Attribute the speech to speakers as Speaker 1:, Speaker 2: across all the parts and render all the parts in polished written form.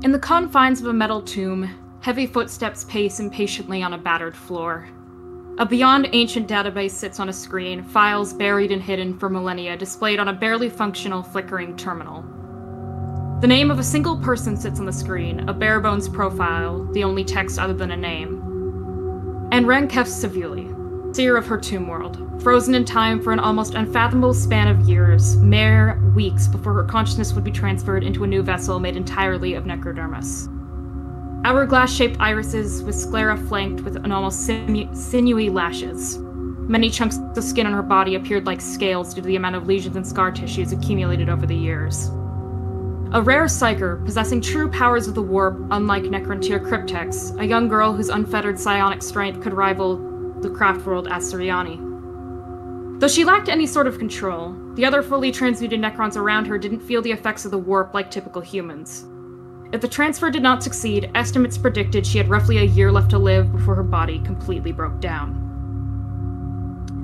Speaker 1: In the confines of a metal tomb, heavy footsteps pace impatiently on a battered floor. A beyond ancient database sits on a screen, files buried and hidden for millennia displayed on a barely functional, flickering terminal. The name of a single person sits on the screen, a bare-bones profile, the only text other than a name. And Rankef Savuli, seer of her tomb world, frozen in time for an almost unfathomable span of years, mere weeks before her consciousness would be transferred into a new vessel made entirely of necrodermis. Hourglass-shaped irises with sclera flanked with an almost sinewy lashes. Many chunks of skin on her body appeared like scales due to the amount of lesions and scar tissues accumulated over the years. A rare psyker, possessing true powers of the warp, unlike Necrontyr Cryptex, a young girl whose unfettered psionic strength could rival the craft world Asteriani. Though she lacked any sort of control, the other fully transmuted Necrons around her didn't feel the effects of the warp like typical humans. If the transfer did not succeed, estimates predicted she had roughly a year left to live before her body completely broke down.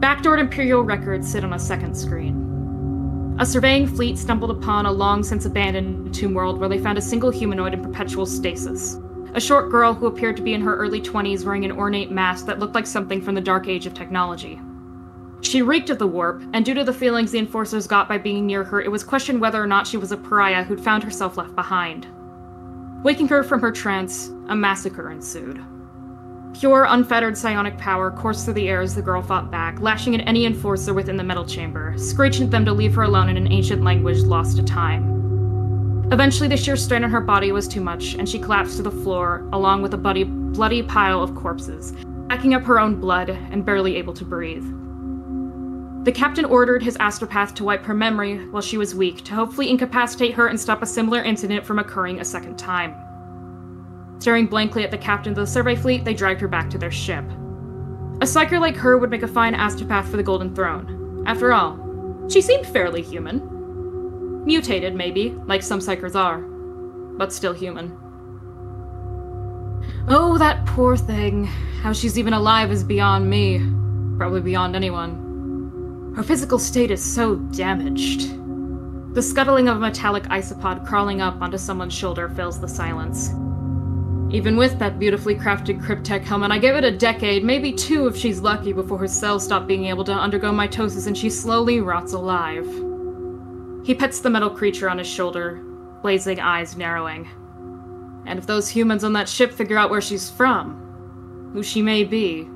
Speaker 1: Backdoored Imperial records sit on a second screen. A surveying fleet stumbled upon a long-since-abandoned tomb world where they found a single humanoid in perpetual stasis. A short girl who appeared to be in her early 20s wearing an ornate mask that looked like something from the dark age of technology. She reeked of the warp, and due to the feelings the Enforcers got by being near her, it was questioned whether or not she was a pariah who'd found herself left behind. Waking her from her trance, a massacre ensued. Pure, unfettered psionic power coursed through the air as the girl fought back, lashing at any Enforcer within the metal chamber, screeching at them to leave her alone in an ancient language lost to time. Eventually, the sheer strain on her body was too much, and she collapsed to the floor, along with a bloody pile of corpses, backing up her own blood and barely able to breathe. The captain ordered his astropath to wipe her memory while she was weak, to hopefully incapacitate her and stop a similar incident from occurring a second time. Staring blankly at the captain of the survey fleet, they dragged her back to their ship. A psyker like her would make a fine astropath for the Golden Throne. After all, she seemed fairly human. Mutated, maybe, like some psykers are, but still human. Oh, that poor thing. How she's even alive is beyond me. Probably beyond anyone. Her physical state is so damaged. The scuttling of a metallic isopod crawling up onto someone's shoulder fills the silence. Even with that beautifully crafted Cryptech helmet, I give it a decade, maybe two if she's lucky, before her cells stop being able to undergo mitosis and she slowly rots alive. He pets the metal creature on his shoulder, blazing eyes narrowing. And if those humans on that ship figure out where she's from, who she may be...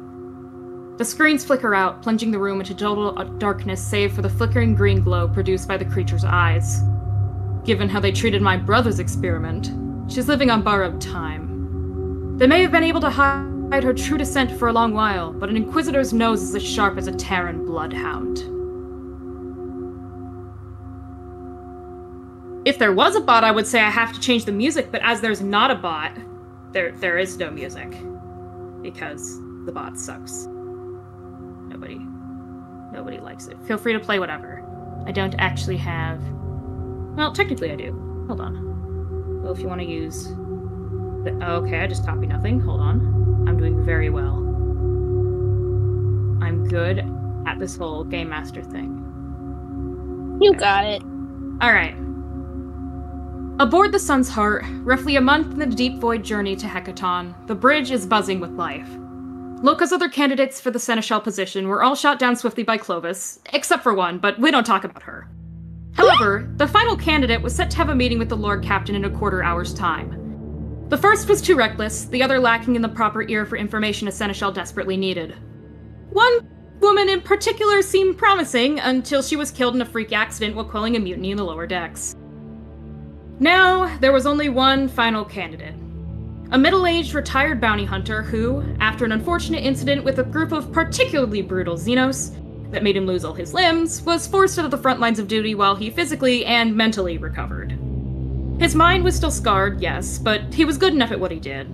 Speaker 1: The screens flicker out, plunging the room into total darkness save for the flickering green glow produced by the creature's eyes. Given how they treated my brother's experiment, she's living on borrowed time. They may have been able to hide her true descent for a long while, but an Inquisitor's nose is as sharp as a Terran bloodhound. If there was a bot, I would say I have to change the music, but as there's not a bot, there is no music. Because the bot sucks. Nobody likes it. Feel free to play whatever. I don't actually have... Well, technically I do. Hold on. Well, if you want to use... Okay, I just copy nothing. Hold on. I'm doing very well. I'm good at this whole Game Master thing.
Speaker 2: You got it.
Speaker 1: Alright. Aboard the Sun's Heart, roughly a month in the deep void journey to Hecaton, the bridge is buzzing with life. Loka's other candidates for the Seneschal position were all shot down swiftly by Clovis, except for one, but we don't talk about her. However, the final candidate was set to have a meeting with the Lord Captain in a quarter hour's time. The first was too reckless, the other lacking in the proper ear for information a Seneschal desperately needed. One woman in particular seemed promising until she was killed in a freak accident while quelling a mutiny in the lower decks. Now, there was only one final candidate. A middle-aged retired bounty hunter who, after an unfortunate incident with a group of particularly brutal Xenos that made him lose all his limbs, was forced out of the front lines of duty while he physically and mentally recovered. His mind was still scarred, yes, but he was good enough at what he did.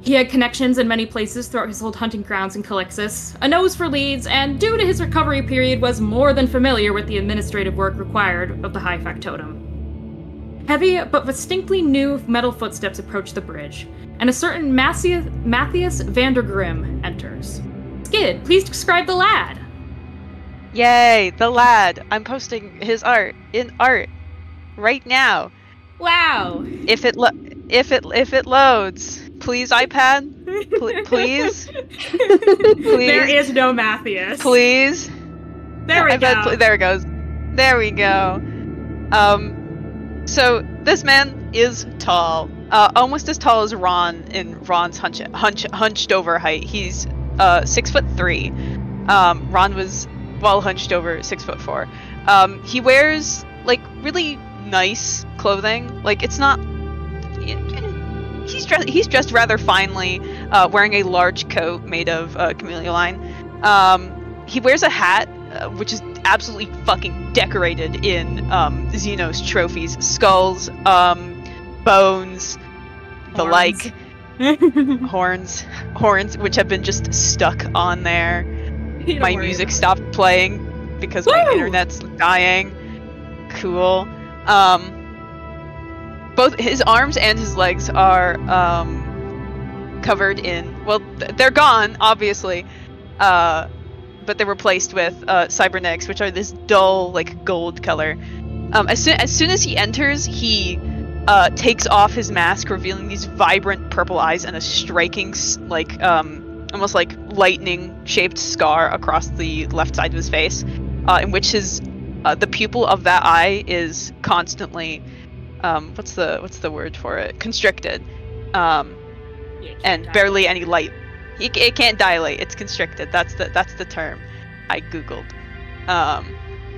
Speaker 1: He had connections in many places throughout his old hunting grounds in Calixis, a nose for leads, and due to his recovery period was more than familiar with the administrative work required of the High Factotum. Heavy but distinctly new metal footsteps approach the bridge, and a certain Matthias Vandergrim enters. Skid, please describe the lad!
Speaker 3: Yay, the lad! I'm posting his art in art right now.
Speaker 1: Wow!
Speaker 3: If it If it loads, please iPad, please.
Speaker 1: There is no Matthias.
Speaker 3: Please.
Speaker 1: There we go.
Speaker 3: There it goes. There we go. So this man is tall, almost as tall as Ron in Ron's hunched over height. He's 6'3". Ron was well hunched over 6'4". He wears like really nice clothing. Like it's not. He's dressed rather finely, wearing a large coat made of camellia line. He wears a hat, which is absolutely fucking decorated in Xenos trophies, skulls, bones, the like, horns, which have been just stuck on there. My music stopped playing because my internet's dying. Cool. Both his arms and his legs are covered in, well, they're gone, obviously, but they're replaced with cybernetics, which are this dull, like, gold color. As soon as he enters, he takes off his mask, revealing these vibrant purple eyes and a striking, like, almost like lightning-shaped scar across the left side of his face, in which the pupil of that eye is constantly, what's the word for it? Constricted, and barely any light. It can't dilate. It's constricted. That's the term I googled.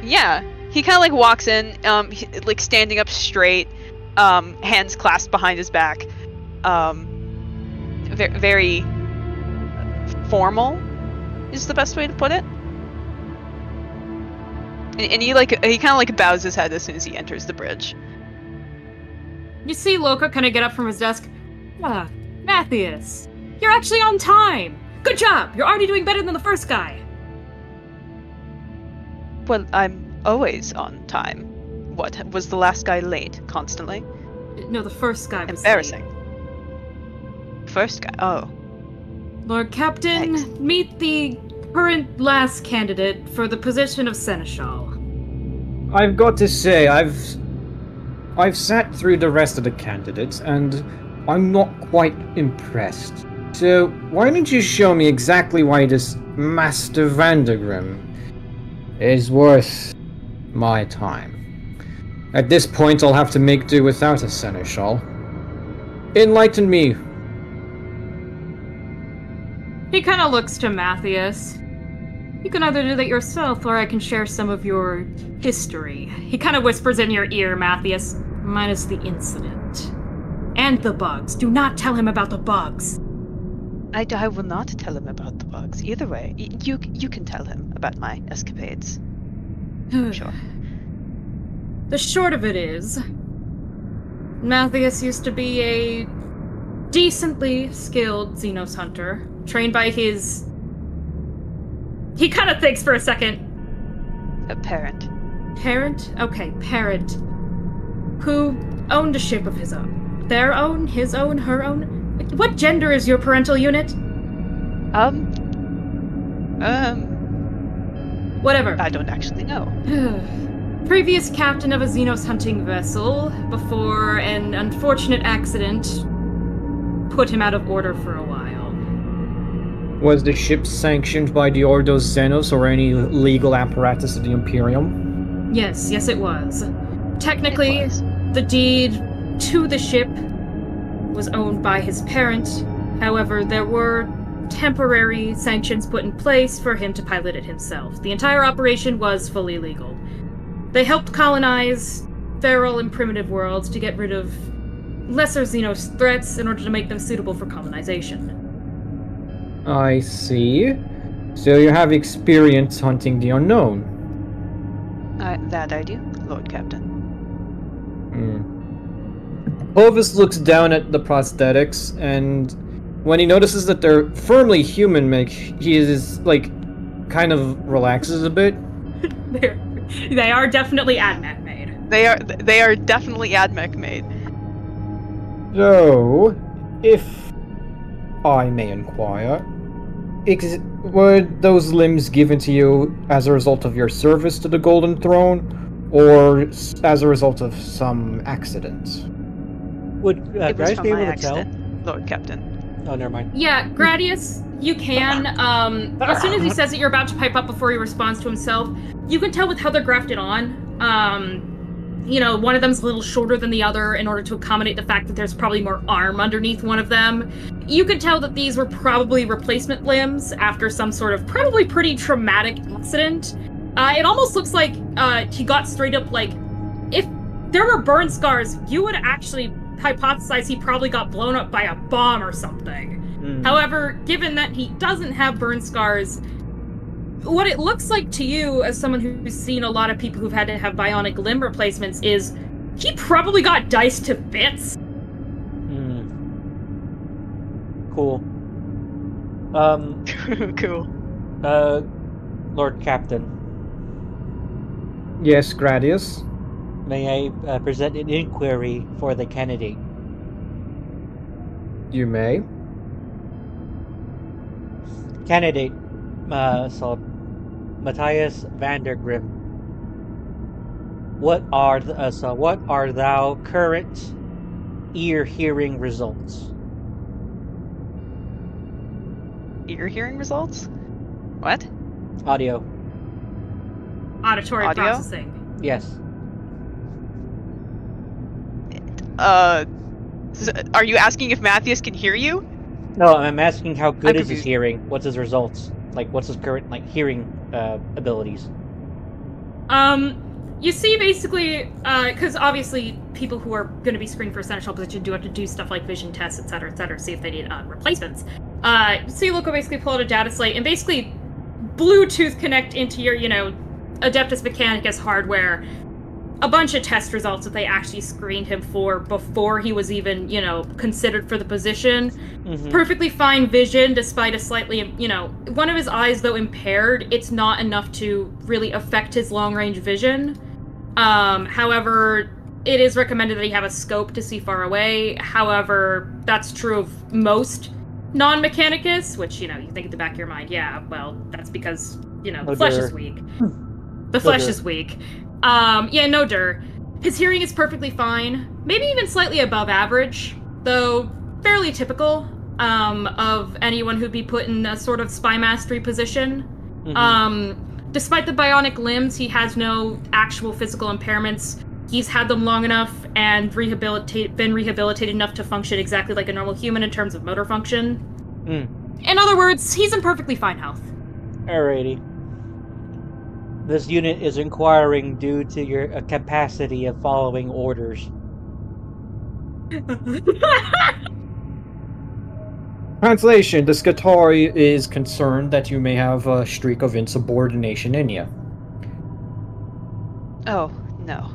Speaker 3: Yeah, he kind of like walks in, like standing up straight, hands clasped behind his back, very formal is the best way to put it. And he kind of like bows his head as soon as he enters the bridge.
Speaker 1: You see Loka kind of get up from his desk. Ah, Matthias, you're actually on time. Good job. You're already doing better than the first guy.
Speaker 3: Well, I'm always on time. What, was the last guy late constantly?
Speaker 1: No, the first guy was
Speaker 3: embarrassing.
Speaker 1: late.
Speaker 3: First guy. Oh.
Speaker 1: Lord Captain,
Speaker 3: Thanks.
Speaker 1: Meet the current last candidate for the position of Seneschal.
Speaker 2: I've got to say, I've sat through the rest of the candidates, and I'm not quite impressed. So, why don't you show me exactly why this Master Vandergrim is worth my time? At this point, I'll have to make do without a Seneschal. Enlighten me.
Speaker 1: He kind of looks to Matthias. You can either do that yourself, or I can share some of your history. He kind of whispers in your ear, Matthias, minus the incident. And the bugs. Do not tell him about the bugs.
Speaker 3: I will not tell him about the bugs. Either way, you can tell him about my escapades. Sure.
Speaker 1: The short of it is, Matthias used to be a decently skilled Xenos hunter, trained by his... He kind of thinks for a second.
Speaker 3: A parent.
Speaker 1: Parent? Okay, parent. Who owned a ship of his own. Their own? His own? Her own? What gender is your parental unit? Whatever.
Speaker 3: I don't actually know.
Speaker 1: Previous captain of a Xenos hunting vessel, before an unfortunate accident put him out of order for a while.
Speaker 2: Was the ship sanctioned by the Ordo Xenos or any legal apparatus of the Imperium?
Speaker 1: Yes, it was. Technically, the deed to the ship was owned by his parent. However, there were temporary sanctions put in place for him to pilot it himself. The entire operation was fully legal. They helped colonize feral and primitive worlds to get rid of lesser Xenos threats in order to make them suitable for colonization.
Speaker 2: I see. So you have experience hunting the unknown.
Speaker 3: That I do, Lord Captain.
Speaker 2: Hovis looks down at the prosthetics, and when he notices that they're firmly human-make, he is, like, kind of relaxes a bit.
Speaker 1: They are definitely AdMech made.
Speaker 3: They are definitely AdMech made.
Speaker 2: So, if I may inquire, were those limbs given to you as a result of your service to the Golden Throne, or as a result of some accident?
Speaker 4: Would
Speaker 3: It was
Speaker 4: Gradius
Speaker 3: from
Speaker 4: be
Speaker 3: my
Speaker 4: able to tell?
Speaker 3: accident, Lord Captain.
Speaker 4: Oh, never mind.
Speaker 1: Yeah, Gradius, you can. As soon as he says that you're about to pipe up before he responds to himself, you can tell with how they're grafted on. One of them's a little shorter than the other in order to accommodate the fact that there's probably more arm underneath one of them. You can tell that these were probably replacement limbs after some sort of probably pretty traumatic accident. It almost looks like he got straight up, like, if there were burn scars, you would actually hypothesize he probably got blown up by a bomb or something. However, given that he doesn't have burn scars, what it looks like to you, as someone who's seen a lot of people who've had to have bionic limb replacements, is he probably got diced to bits.
Speaker 4: Cool.
Speaker 3: Cool.
Speaker 4: Lord Captain,
Speaker 2: Yes, Gradius.
Speaker 4: may I present an inquiry for the candidate?
Speaker 2: You may.
Speaker 4: Candidate, so Matthias Vandergrim. What are thou current ear hearing results?
Speaker 3: Ear hearing results? What?
Speaker 4: Audio.
Speaker 1: Auditory
Speaker 3: Audio?
Speaker 1: processing.
Speaker 4: Yes.
Speaker 3: Are you asking if Matthias can hear you?
Speaker 4: No, I'm asking how good
Speaker 3: I'm
Speaker 4: is his
Speaker 3: confused.
Speaker 4: hearing? What's his results? Like, what's his current hearing abilities?
Speaker 1: You see, basically, because obviously people who are going to be screened for seneschal position do have to do stuff like vision tests, etc., see if they need replacements. So you look at basically pull out a data slate and basically Bluetooth connect into your, Adeptus Mechanicus hardware a bunch of test results that they actually screened him for before he was even, considered for the position.
Speaker 4: Mm-hmm.
Speaker 1: Perfectly fine vision, despite a slightly, one of his eyes, though impaired, it's not enough to really affect his long-range vision. However, it is recommended that he have a scope to see far away. However, that's true of most non-Mechanicus, which, you think at the back of your mind, yeah, well, that's because, the flesh is weak. The flesh is weak. No dir. His hearing is perfectly fine, maybe even slightly above average, though fairly typical of anyone who'd be put in a sort of spy mastery position. Mm-hmm. Despite the bionic limbs, he has no actual physical impairments. He's had them long enough and been rehabilitated enough to function exactly like a normal human in terms of motor function. In other words, he's in perfectly fine health.
Speaker 4: Alrighty. This unit is inquiring due to your capacity of following orders.
Speaker 2: Translation: the Skitarii is concerned that you may have a streak of insubordination in you.
Speaker 3: Oh, no.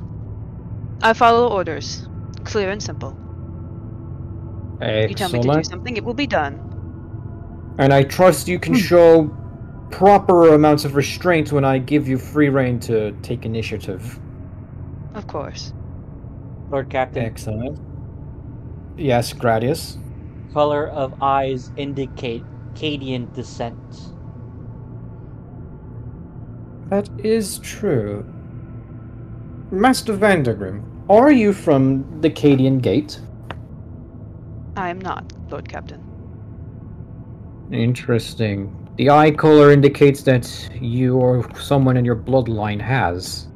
Speaker 3: I follow orders. Clear and simple.
Speaker 2: Excellent.
Speaker 3: You tell me to do something, it will be done.
Speaker 2: And I trust you can show proper amounts of restraint when I give you free rein to take initiative.
Speaker 3: Of course.
Speaker 4: Lord Captain.
Speaker 2: Excellent. Yes, Gradius.
Speaker 4: Color of eyes indicate Cadian descent.
Speaker 2: That is true. Master Vandergrim, are you from the Cadian Gate?
Speaker 3: I am not, Lord Captain.
Speaker 2: Interesting. The eye color indicates that you or someone in your bloodline has.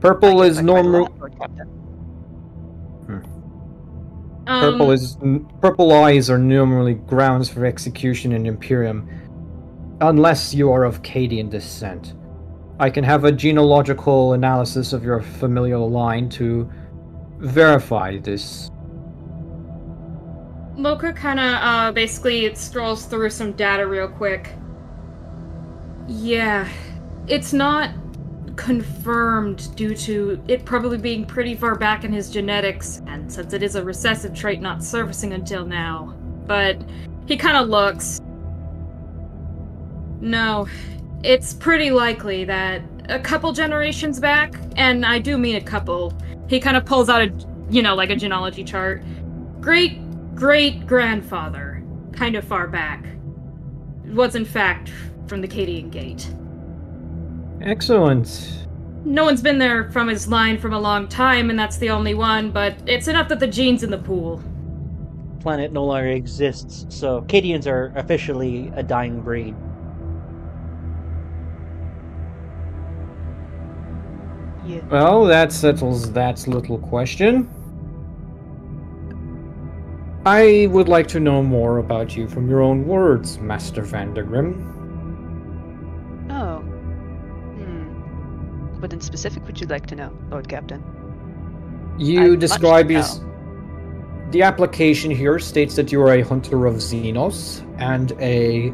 Speaker 2: Purple is normal.
Speaker 3: Lord Captain.
Speaker 2: Purple eyes are normally grounds for execution in Imperium, unless you are of Cadian descent. I can have a genealogical analysis of your familial line to verify this.
Speaker 1: Mocha kind of basically strolls through some data real quick. Yeah, it's not confirmed due to it probably being pretty far back in his genetics, and since it is a recessive trait not surfacing until now. But he kind of looks. No, it's pretty likely that a couple generations back, and I do mean a couple, he kind of pulls out like a genealogy chart. Great-grandfather, kind of far back, was in fact from the Cadian Gate.
Speaker 2: Excellent.
Speaker 1: No one's been there from his line from a long time, and that's the only one, but it's enough that the gene's in the pool.
Speaker 4: Planet no longer exists, so Cadians are officially a dying breed.
Speaker 3: Yeah.
Speaker 2: Well, that settles that little question. I would like to know more about you from your own words, Master Vandergrim.
Speaker 3: Oh. What in specific would you like to know, Lord Captain?
Speaker 2: You
Speaker 3: I'd
Speaker 2: describe
Speaker 3: much
Speaker 2: yourself. The application here states that you are a hunter of Xenos and a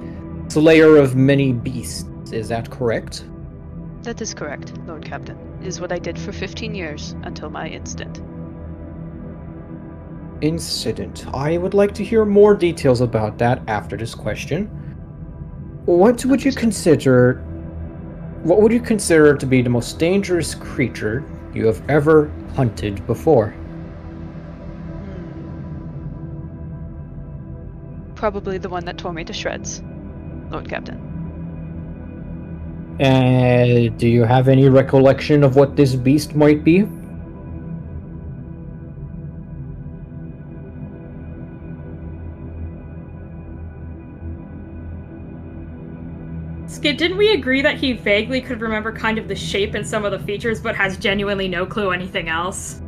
Speaker 2: slayer of many beasts. Is that correct?
Speaker 3: That is correct, Lord Captain. It is what I did for 15 years until my incident.
Speaker 2: Incident. I would like to hear more details about that after this question. What would you consider to be the most dangerous creature you have ever hunted before?
Speaker 3: Probably the one that tore me to shreds, Lord Captain.
Speaker 2: Do you have any recollection of what this beast might be?
Speaker 1: Skid, didn't we agree that he vaguely could remember kind of the shape and some of the features, but has genuinely no clue anything else?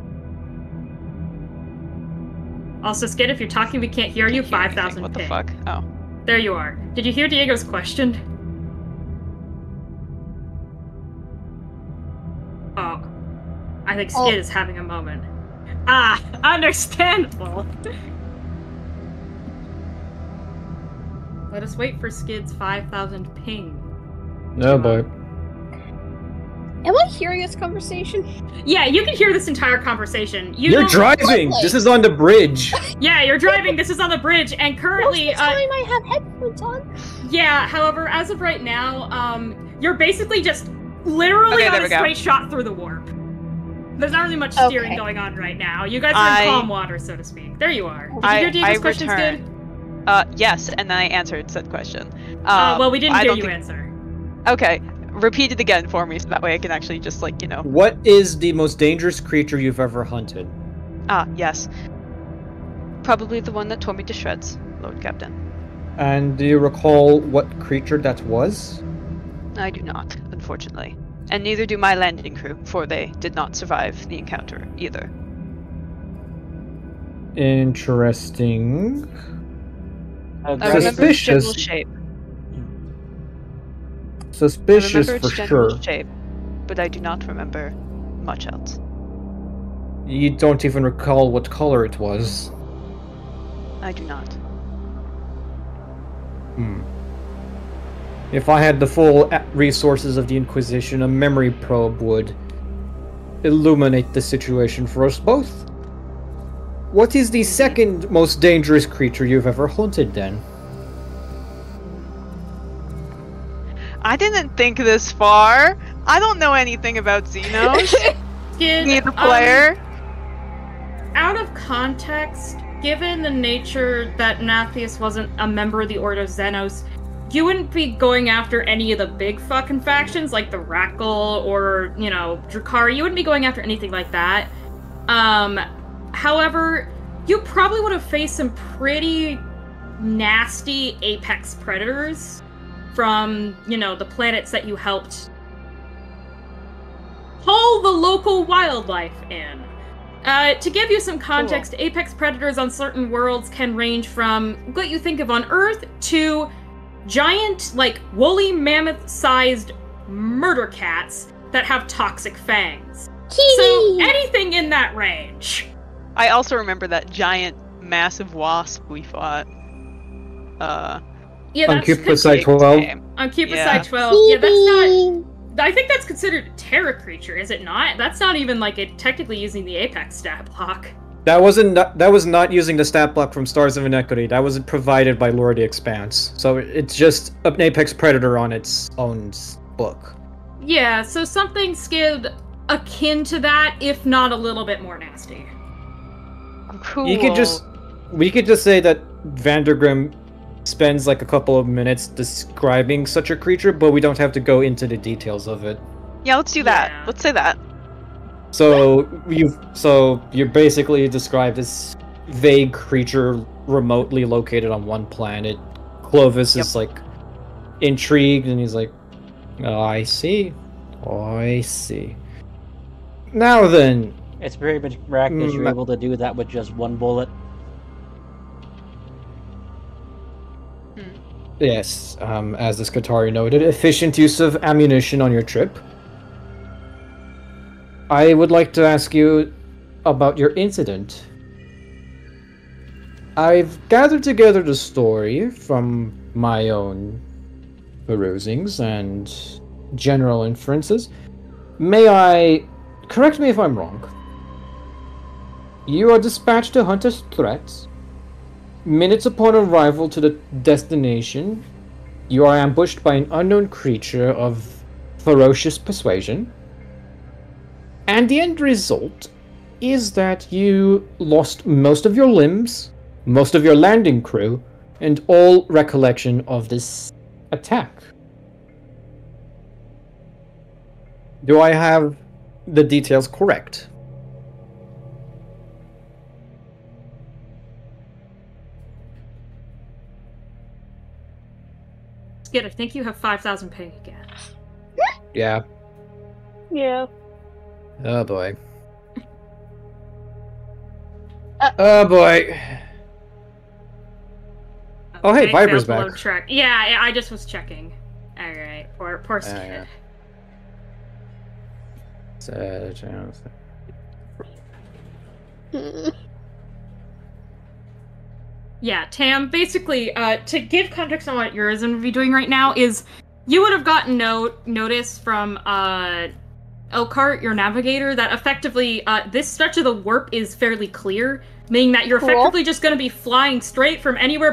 Speaker 1: Also, Skid, if you're talking, we can't hear you. 5,000
Speaker 3: What the
Speaker 1: ping.
Speaker 3: fuck? Oh.
Speaker 1: There you are. Did you hear Diego's question? Oh. I think Skid is having a moment. Ah, understandable. Let us wait for Skid's 5,000 ping.
Speaker 2: No, boy.
Speaker 5: Am I hearing this conversation?
Speaker 1: Yeah, you can hear this entire conversation.
Speaker 2: You're driving! This is on the bridge!
Speaker 1: Yeah, you're driving, this is on the bridge, and currently...
Speaker 5: Most of the time I have headphones on.
Speaker 1: Yeah, however, as of right now, you're basically just literally on a straight shot through the warp. There's not really much steering going on right now. You guys are in calm water, so to speak. There you are. Did you hear Diego's questions good?
Speaker 3: Yes, and then I answered said question.
Speaker 1: Well, we didn't hear you answer.
Speaker 3: Okay, repeat it again for me, so that way I can actually just, like, you know...
Speaker 2: What is the most dangerous creature you've ever hunted?
Speaker 3: Yes. Probably the one that tore me to shreds, Lord Captain.
Speaker 2: And do you recall what creature that was?
Speaker 3: I do not, unfortunately. And neither do my landing crew, for they did not survive the encounter, either.
Speaker 2: Interesting.
Speaker 3: I remember its general shape.
Speaker 2: Suspicious
Speaker 3: I remember its
Speaker 2: for
Speaker 3: general
Speaker 2: sure.
Speaker 3: shape, but I do not remember much else.
Speaker 2: You don't even recall what color it was.
Speaker 3: I do not.
Speaker 2: If I had the full resources of the Inquisition, a memory probe would illuminate the situation for us both. What is the second most dangerous creature you've ever hunted, then?
Speaker 3: I didn't think this far. I don't know anything about Xenos. Me, the player.
Speaker 1: Out of context, given the nature that Nathius wasn't a member of the Order of Xenos, you wouldn't be going after any of the big fucking factions like the Rackle or, you know, Drukhari. You wouldn't be going after anything like that. However, you probably would have faced some pretty nasty apex predators from, you know, the planets that you helped haul the local wildlife in. To give you some context, apex predators on certain worlds can range from what you think of on Earth to giant, like, woolly mammoth-sized murder cats that have toxic fangs. So, anything in that range.
Speaker 3: I also remember that giant, massive wasp we fought.
Speaker 1: Yeah,
Speaker 2: on
Speaker 1: that's
Speaker 2: Cupid 12.
Speaker 1: On Cupid Side 12. Yeah, that's not... I think that's considered a terra creature, is it not? That's not even, like, technically using the Apex stat block.
Speaker 2: That was not using the stat block from Stars of Inequity. That was provided by Lord of the Expanse. So it's just an Apex Predator on its own book.
Speaker 1: Yeah, so something skid akin to that, if not a little bit more nasty.
Speaker 3: Cool.
Speaker 2: We could just say that Vandergrim spends like a couple of minutes describing such a creature, but we don't have to go into the details of it.
Speaker 3: Yeah, let's do that.
Speaker 1: Yeah.
Speaker 3: Let's say that.
Speaker 2: So you're basically described as vague creature remotely located on one planet. Clovis is like intrigued, and he's like, "Oh, I see. Oh, I see. Now then,
Speaker 4: It's very miraculous you're able to do that with just one bullet.
Speaker 2: yes, as the Skitarii noted, efficient use of ammunition on your trip. I would like to ask you about your incident. I've gathered together the story from my own perusings and general inferences. Correct me if I'm wrong. You are dispatched to hunt a threat. Minutes upon arrival to the destination, you are ambushed by an unknown creature of ferocious persuasion. And the end result is that you lost most of your limbs, most of your landing crew, and all recollection of this attack. Do I have the details correct?
Speaker 1: Skid, I think you have 5,000 ping again.
Speaker 2: Yeah.
Speaker 5: Yeah.
Speaker 2: Oh boy. Oh boy. Oh hey,
Speaker 1: Okay,
Speaker 2: Viper's
Speaker 1: failed to
Speaker 2: back.
Speaker 1: load track. Yeah, I just was checking. Alright, poor Skid.
Speaker 2: Yeah.
Speaker 1: Yeah, Tam, basically, to give context on what yours going to be doing right now is you would have gotten notice from Elkhart, your navigator, that effectively this stretch of the warp is fairly clear, meaning that you're effectively just going to be flying straight from anywhere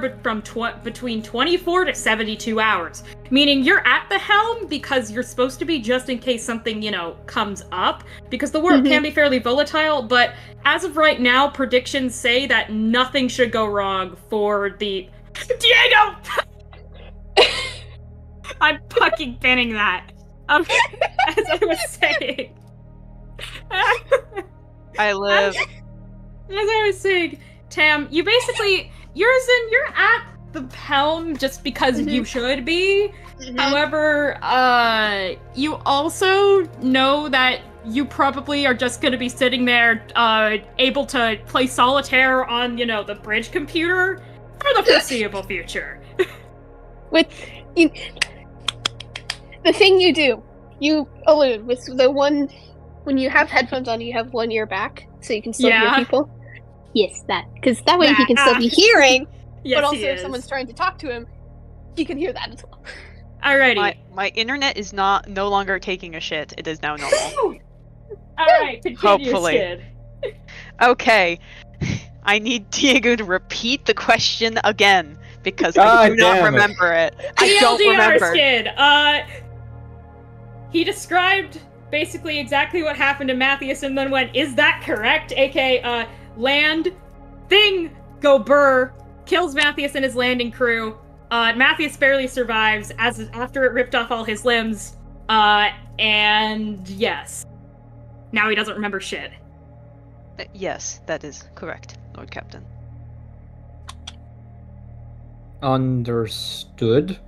Speaker 1: between 24 to 72 hours. Meaning you're at the helm because you're supposed to be just in case something, comes up, because the warp can be fairly volatile, but as of right now, predictions say that nothing should go wrong for the... Diego! I'm fucking banning that. As I was saying.
Speaker 3: I live.
Speaker 1: As I was saying, Tam, you're at the helm just because you should be. However, you also know that you probably are just going to be sitting there, able to play solitaire on, the bridge computer for the foreseeable future.
Speaker 5: The thing you do, you allude with the one, when you have headphones on, you have one ear back, so you can still hear people. Yes, because that way he can still be hearing,
Speaker 1: yes,
Speaker 5: but also if someone's trying to talk to him, he can hear that as well.
Speaker 1: Alrighty.
Speaker 3: My internet is no longer taking a shit. It is now normal.
Speaker 1: Alright, continue,
Speaker 3: Hopefully.
Speaker 1: Skid.
Speaker 3: Okay. I need Diego to repeat the question again, because I do not remember it. I don't remember.
Speaker 1: Skid. He described basically exactly what happened to Matthias and then went, "Is that correct?" aka, land, thing, go burr, kills Matthias and his landing crew. Matthias barely survives after it ripped off all his limbs. And yes. Now he doesn't remember shit.
Speaker 3: Yes, that is correct, Lord Captain.
Speaker 2: Understood.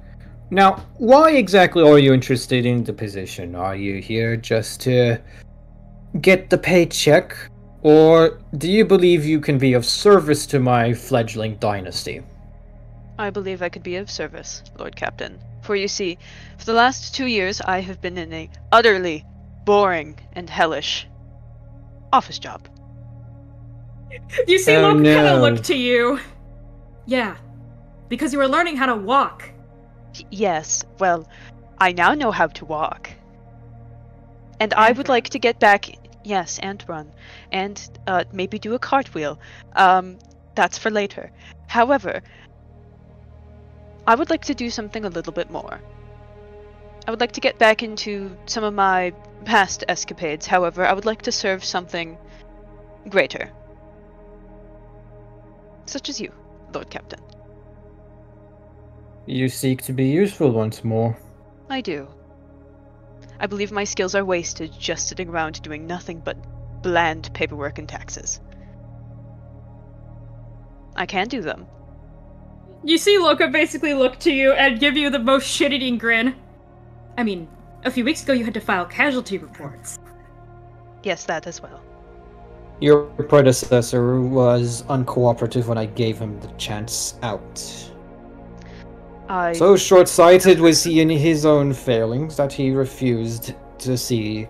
Speaker 2: Now, why exactly are you interested in the position? Are you here just to get the paycheck? Or do you believe you can be of service to my fledgling dynasty?
Speaker 3: I believe I could be of service, Lord Captain. For you see, for the last 2 years I have been in a utterly boring and hellish office job.
Speaker 1: You see, Loki kind of looked to you. Yeah, because you were learning how to walk.
Speaker 3: Yes, well, I now know how to walk. And I would like to get back, yes, and run. And maybe do a cartwheel. That's for later. However, I would like to do something a little bit more. I would like to get back into some of my past escapades. However, I would like to serve something greater. Such as you, Lord Captain.
Speaker 2: You seek to be useful once more.
Speaker 3: I do. I believe my skills are wasted just sitting around doing nothing but bland paperwork and taxes. I can do them.
Speaker 1: You see Loka basically look to you and give you the most shit-eating grin. I mean, a few weeks ago you had to file casualty reports.
Speaker 3: Yes, that as well.
Speaker 2: Your predecessor was uncooperative when I gave him the chance out. So short-sighted was he in his own failings that he refused to see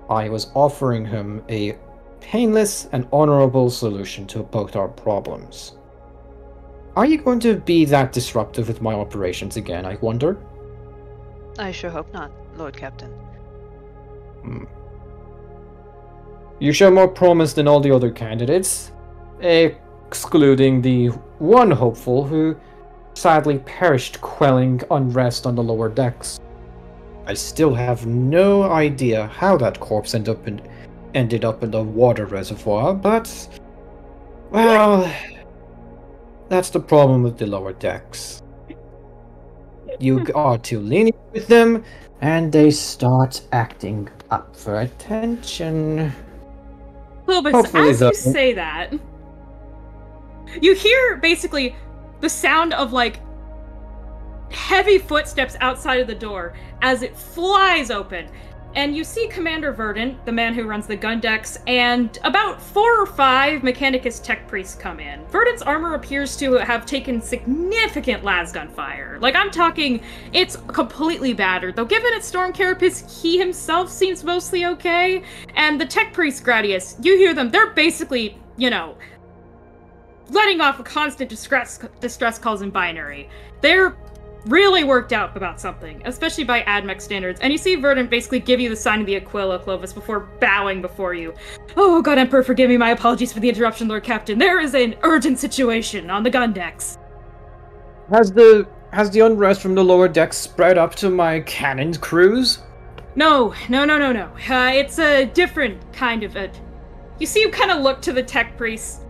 Speaker 2: I was offering him a painless and honorable solution to both our problems. Are you going to be that disruptive with my operations again, I wonder?
Speaker 3: I sure hope not, Lord Captain.
Speaker 2: You show more promise than all the other candidates, excluding the one hopeful who sadly perished quelling unrest on the lower decks. I still have no idea how that corpse ended up in the water reservoir, but, well, that's the problem with the lower decks. You are too lenient with them, and they start acting up for attention.
Speaker 1: Clovis,
Speaker 2: Hopefully
Speaker 1: as you say that, you hear basically the sound of like heavy footsteps outside of the door as it flies open, and you see Commander Verdant, the man who runs the gun decks, and about 4 or 5 Mechanicus tech priests come in. Verdant's armor appears to have taken significant lasgun fire. Like, I'm talking, it's completely battered, though given its storm carapace, he himself seems mostly okay. And the tech priest Gradius, you hear them, they're basically, you know, letting off a constant distress calls in binary. They're really worked out about something, especially by AdMech standards, and you see Verdant basically give you the sign of the Aquila, Clovis, before bowing before you. Oh, God Emperor, forgive me, my apologies for the interruption, Lord Captain. There is an urgent situation on the gun decks.
Speaker 2: Has the unrest from the lower decks spread up to my cannon crews?
Speaker 1: No. It's a different kind of it. You see you kind of look to the tech priests.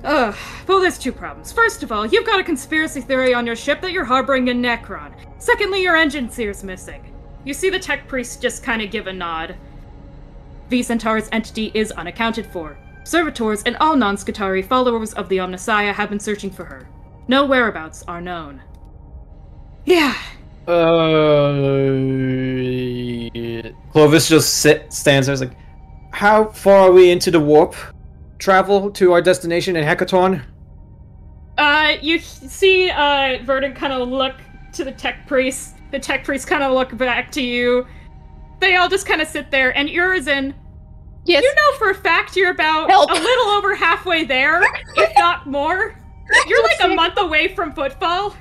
Speaker 1: Well, there's 2 problems. First of all, you've got a conspiracy theory on your ship that you're harboring a Necron. Secondly, your engine sear's missing. You see the tech priest just kind of give a nod. V Centaur's entity is unaccounted for. Servitors and all non-Skitarii followers of the Omnissiah have been searching for her. No whereabouts are known. Yeah.
Speaker 2: Clovis just stands there, like, how far are we into the warp travel to our destination in Hecaton?
Speaker 1: You see, Verdant kind of look to the tech priest. The tech priest kind of look back to you. They all just kind of sit there, and Urizen,
Speaker 5: yes.
Speaker 1: You know for a fact you're about
Speaker 5: Help.
Speaker 1: a little over halfway there, if not more. You're like a month away from Footfall.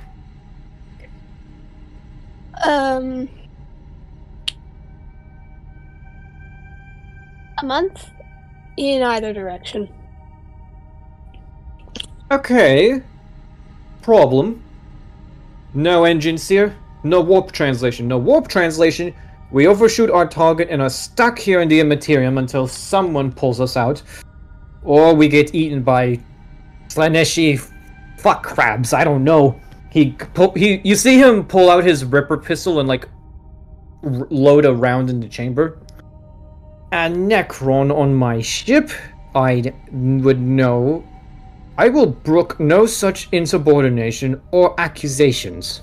Speaker 5: A month? In either direction.
Speaker 2: Okay. Problem. No engine sear, no warp translation. No warp translation, we overshoot our target and are stuck here in the Immaterium until someone pulls us out. Or we get eaten by Slaneshi fuck crabs, I don't know. You see him pull out his Ripper pistol and like load a round in the chamber. A Necron on my ship, I would know. I will brook no such insubordination or accusations.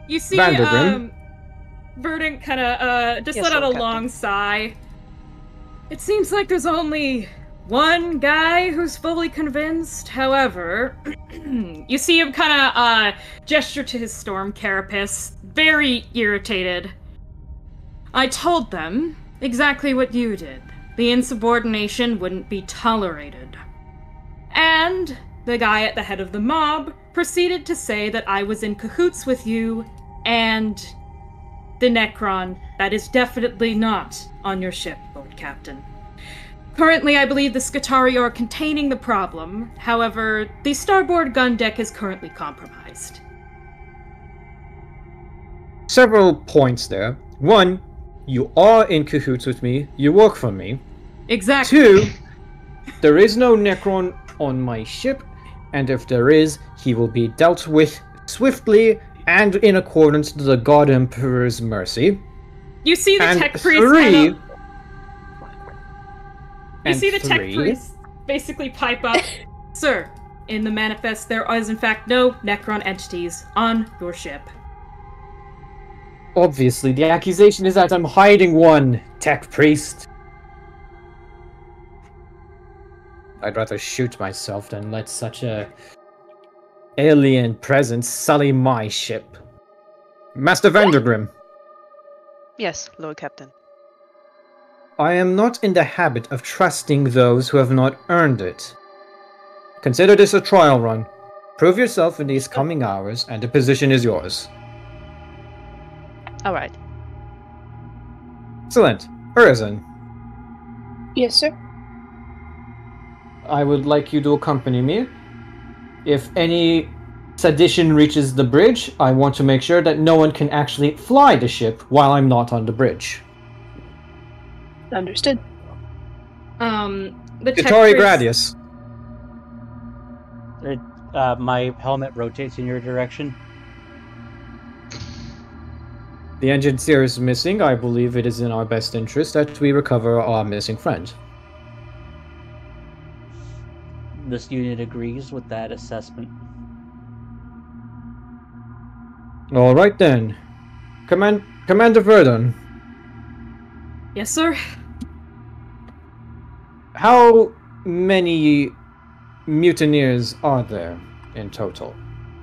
Speaker 1: You see,
Speaker 2: Vandergrim?
Speaker 1: Verdant kind of, just
Speaker 3: Yes,
Speaker 1: let out a
Speaker 3: Lord
Speaker 1: long
Speaker 3: Captain.
Speaker 1: sigh. It seems like there's only one guy who's fully convinced. However, you see him kind of, gesture to his storm carapace, very irritated. I told them exactly what you did. The insubordination wouldn't be tolerated. And the guy at the head of the mob proceeded to say that I was in cahoots with you and the Necron that is definitely not on your ship, Lord Captain. Currently, I believe the Skitarii are containing the problem. However, the starboard gun deck is currently compromised.
Speaker 2: Several points there. 1, you are in cahoots with me, you work for me.
Speaker 1: Exactly.
Speaker 2: 2, there is no Necron on my ship, and if there is, he will be dealt with swiftly and in accordance to the God Emperor's mercy.
Speaker 1: You see the
Speaker 2: And
Speaker 1: tech priest
Speaker 2: three.
Speaker 1: You see the tech priest basically pipe up, Sir, in the manifest there is in fact no Necron entities on your ship.
Speaker 2: Obviously, the accusation is that I'm hiding one, tech priest. I'd rather shoot myself than let such a alien presence sully my ship. Master Vandergrim.
Speaker 3: Yes, Lord Captain.
Speaker 2: I am not in the habit of trusting those who have not earned it. Consider this a trial run. Prove yourself in these coming hours, and the position is yours.
Speaker 3: Alright.
Speaker 2: Excellent. Urizen,
Speaker 5: Yes, sir.
Speaker 2: I would like you to accompany me. If any sedition reaches the bridge, I want to make sure that no one can actually fly the ship while I'm not on the bridge.
Speaker 5: Understood.
Speaker 1: The
Speaker 2: Skitarii
Speaker 1: tech priest...
Speaker 2: Gradius.
Speaker 4: My helmet rotates in your direction.
Speaker 2: The engineer is missing. I believe it is in our best interest that we recover our missing friend.
Speaker 4: This unit agrees with that assessment.
Speaker 2: All right then. Commander Verdun.
Speaker 1: Yes, sir?
Speaker 2: How many mutineers are there in total?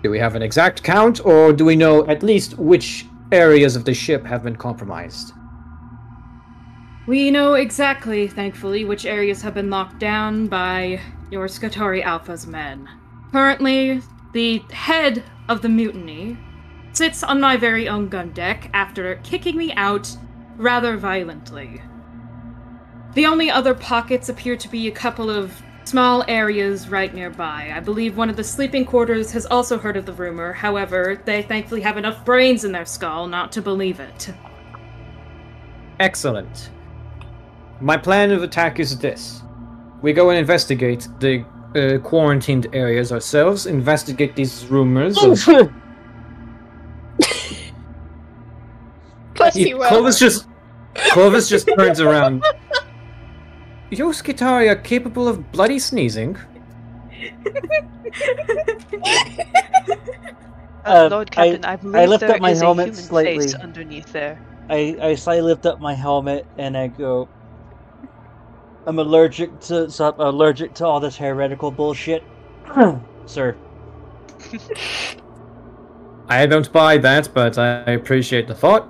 Speaker 2: Do we have an exact count, or do we know at least which areas of the ship have been compromised?
Speaker 1: We know exactly, thankfully, which areas have been locked down by your Skitarii Alpha's men. Currently, the head of the mutiny sits on my very own gun deck after kicking me out rather violently. The only other pockets appear to be a couple of small areas right nearby. I believe one of the sleeping quarters has also heard of the rumor, however, they thankfully have enough brains in their skull not to believe it.
Speaker 2: Excellent. My plan of attack is this. We go and investigate the quarantined areas ourselves, investigate these rumors of... Clovis just turns around. Your Skitarii are capable of bloody sneezing?
Speaker 3: Lord Captain, I believe
Speaker 4: lift
Speaker 3: there
Speaker 4: up my
Speaker 3: is
Speaker 4: helmet
Speaker 3: a human
Speaker 4: slightly.
Speaker 3: face underneath there.
Speaker 4: I slightly lift up my helmet and I go, I'm allergic to all this heretical bullshit. Sir.
Speaker 2: I don't buy that, but I appreciate the thought.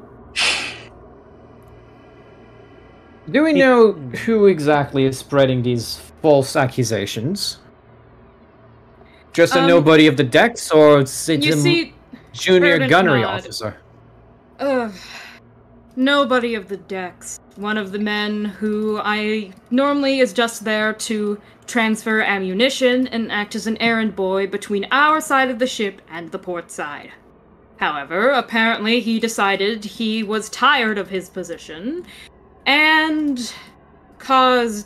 Speaker 2: Do we know who exactly is spreading these false accusations? Just a nobody of the decks, or is it a junior gunnery officer?
Speaker 1: Nobody of the decks. One of the men who I normally is just there to transfer ammunition and act as an errand boy between our side of the ship and the port side. However, apparently he decided he was tired of his position, and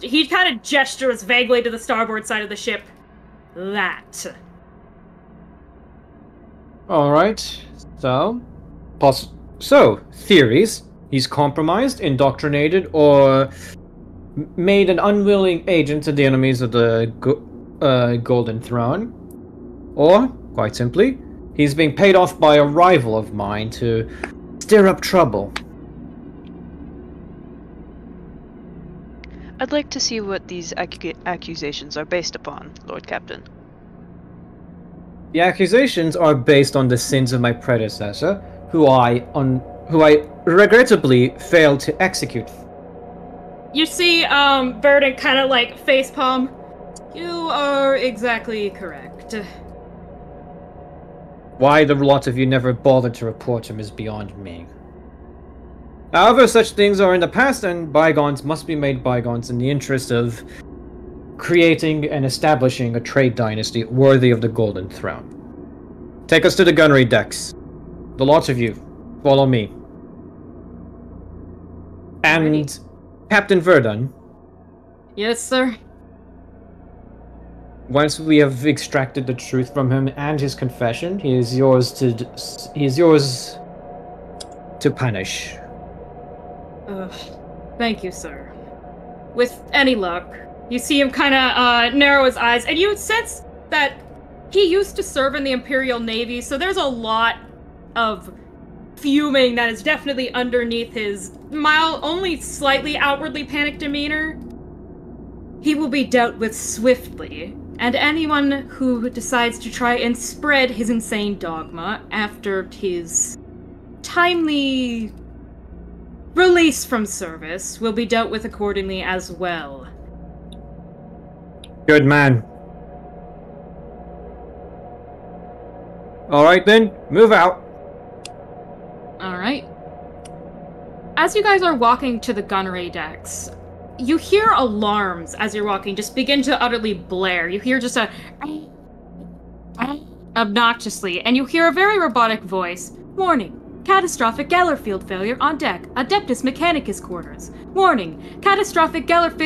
Speaker 1: he kind of gestures vaguely to the starboard side of the ship. That.
Speaker 2: Alright, so theories. He's compromised, indoctrinated, or made an unwilling agent to the enemies of the Golden Throne. Or, quite simply, he's being paid off by a rival of mine to stir up trouble.
Speaker 3: I'd like to see what these accusations are based upon, Lord Captain.
Speaker 2: The accusations are based on the sins of my predecessor, who I regrettably failed to execute.
Speaker 1: You see, Verdun kind of like facepalm. You are exactly correct.
Speaker 2: Why the lot of you never bothered to report him is beyond me. However, such things are in the past, and bygones must be made bygones in the interest of creating and establishing a trade dynasty worthy of the Golden Throne. Take us to the gunnery decks. The lot of you, follow me. And Captain Verdun.
Speaker 1: Yes, sir.
Speaker 2: once we have extracted the truth from him and his confession, he is yours to punish.
Speaker 1: Thank you, sir. With any luck, you see him kind of narrow his eyes, and you sense that he used to serve in the Imperial Navy, so there's a lot of fuming that is definitely underneath his mild, only slightly outwardly panicked demeanor. He will be dealt with swiftly, and anyone who decides to try and spread his insane dogma after his timely release from service will be dealt with accordingly as well.
Speaker 2: Good man. Alright then, move out.
Speaker 1: Alright. As you guys are walking to the gunnery decks, you hear alarms as you're walking just begin to utterly blare. You hear just a obnoxiously, and you hear a very robotic voice. Warning. Catastrophic Geller field failure on deck. Adeptus Mechanicus quarters. Warning. Catastrophic Geller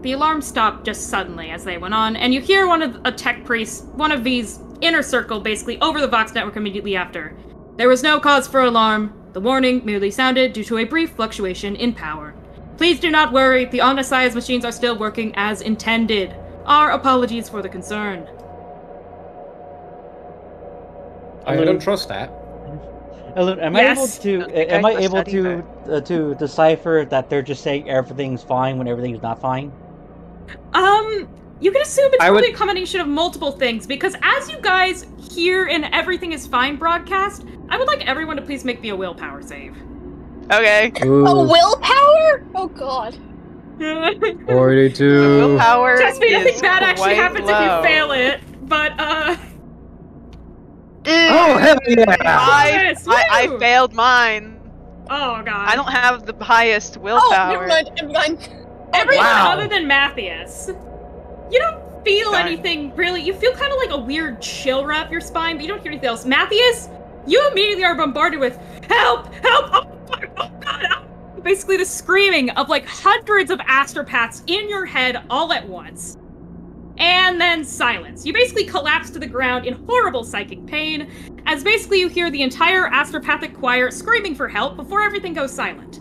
Speaker 1: The alarm stopped just suddenly as they went on, and you hear one of a tech priest, one of these inner circle, basically over the Vox network immediately after. There was no cause for alarm. The warning merely sounded due to a brief fluctuation in power. Please do not worry, the Omniscience machines are still working as intended. Our apologies for the concern.
Speaker 2: I don't trust that.
Speaker 4: Am I able to decipher that they're just saying everything's fine when everything's not fine?
Speaker 1: You can assume it's probably a combination of multiple things, because as you guys hear in Everything is Fine broadcast, I would like everyone to please make me a willpower save.
Speaker 3: Okay.
Speaker 2: Ooh.
Speaker 5: A willpower? Oh god.
Speaker 2: 42.
Speaker 3: The willpower
Speaker 1: Trust me, nothing
Speaker 3: is
Speaker 1: bad actually
Speaker 3: quite
Speaker 1: happens
Speaker 3: low.
Speaker 1: if you fail it, but,
Speaker 2: Oh, hell yeah!
Speaker 3: I failed mine.
Speaker 1: Oh, God.
Speaker 3: I don't have the highest
Speaker 5: Oh,
Speaker 3: willpower.
Speaker 5: never mind.
Speaker 1: Everyone
Speaker 2: Wow.
Speaker 1: other than Matthias. You don't feel anything really. You feel kind of like a weird chill wrap your spine, but you don't hear anything else. Matthias, you immediately are bombarded with help, help, oh God. Basically the screaming of like hundreds of astropaths in your head all at once. And then silence. You basically collapse to the ground in horrible psychic pain, as basically you hear the entire astropathic choir screaming for help before everything goes silent.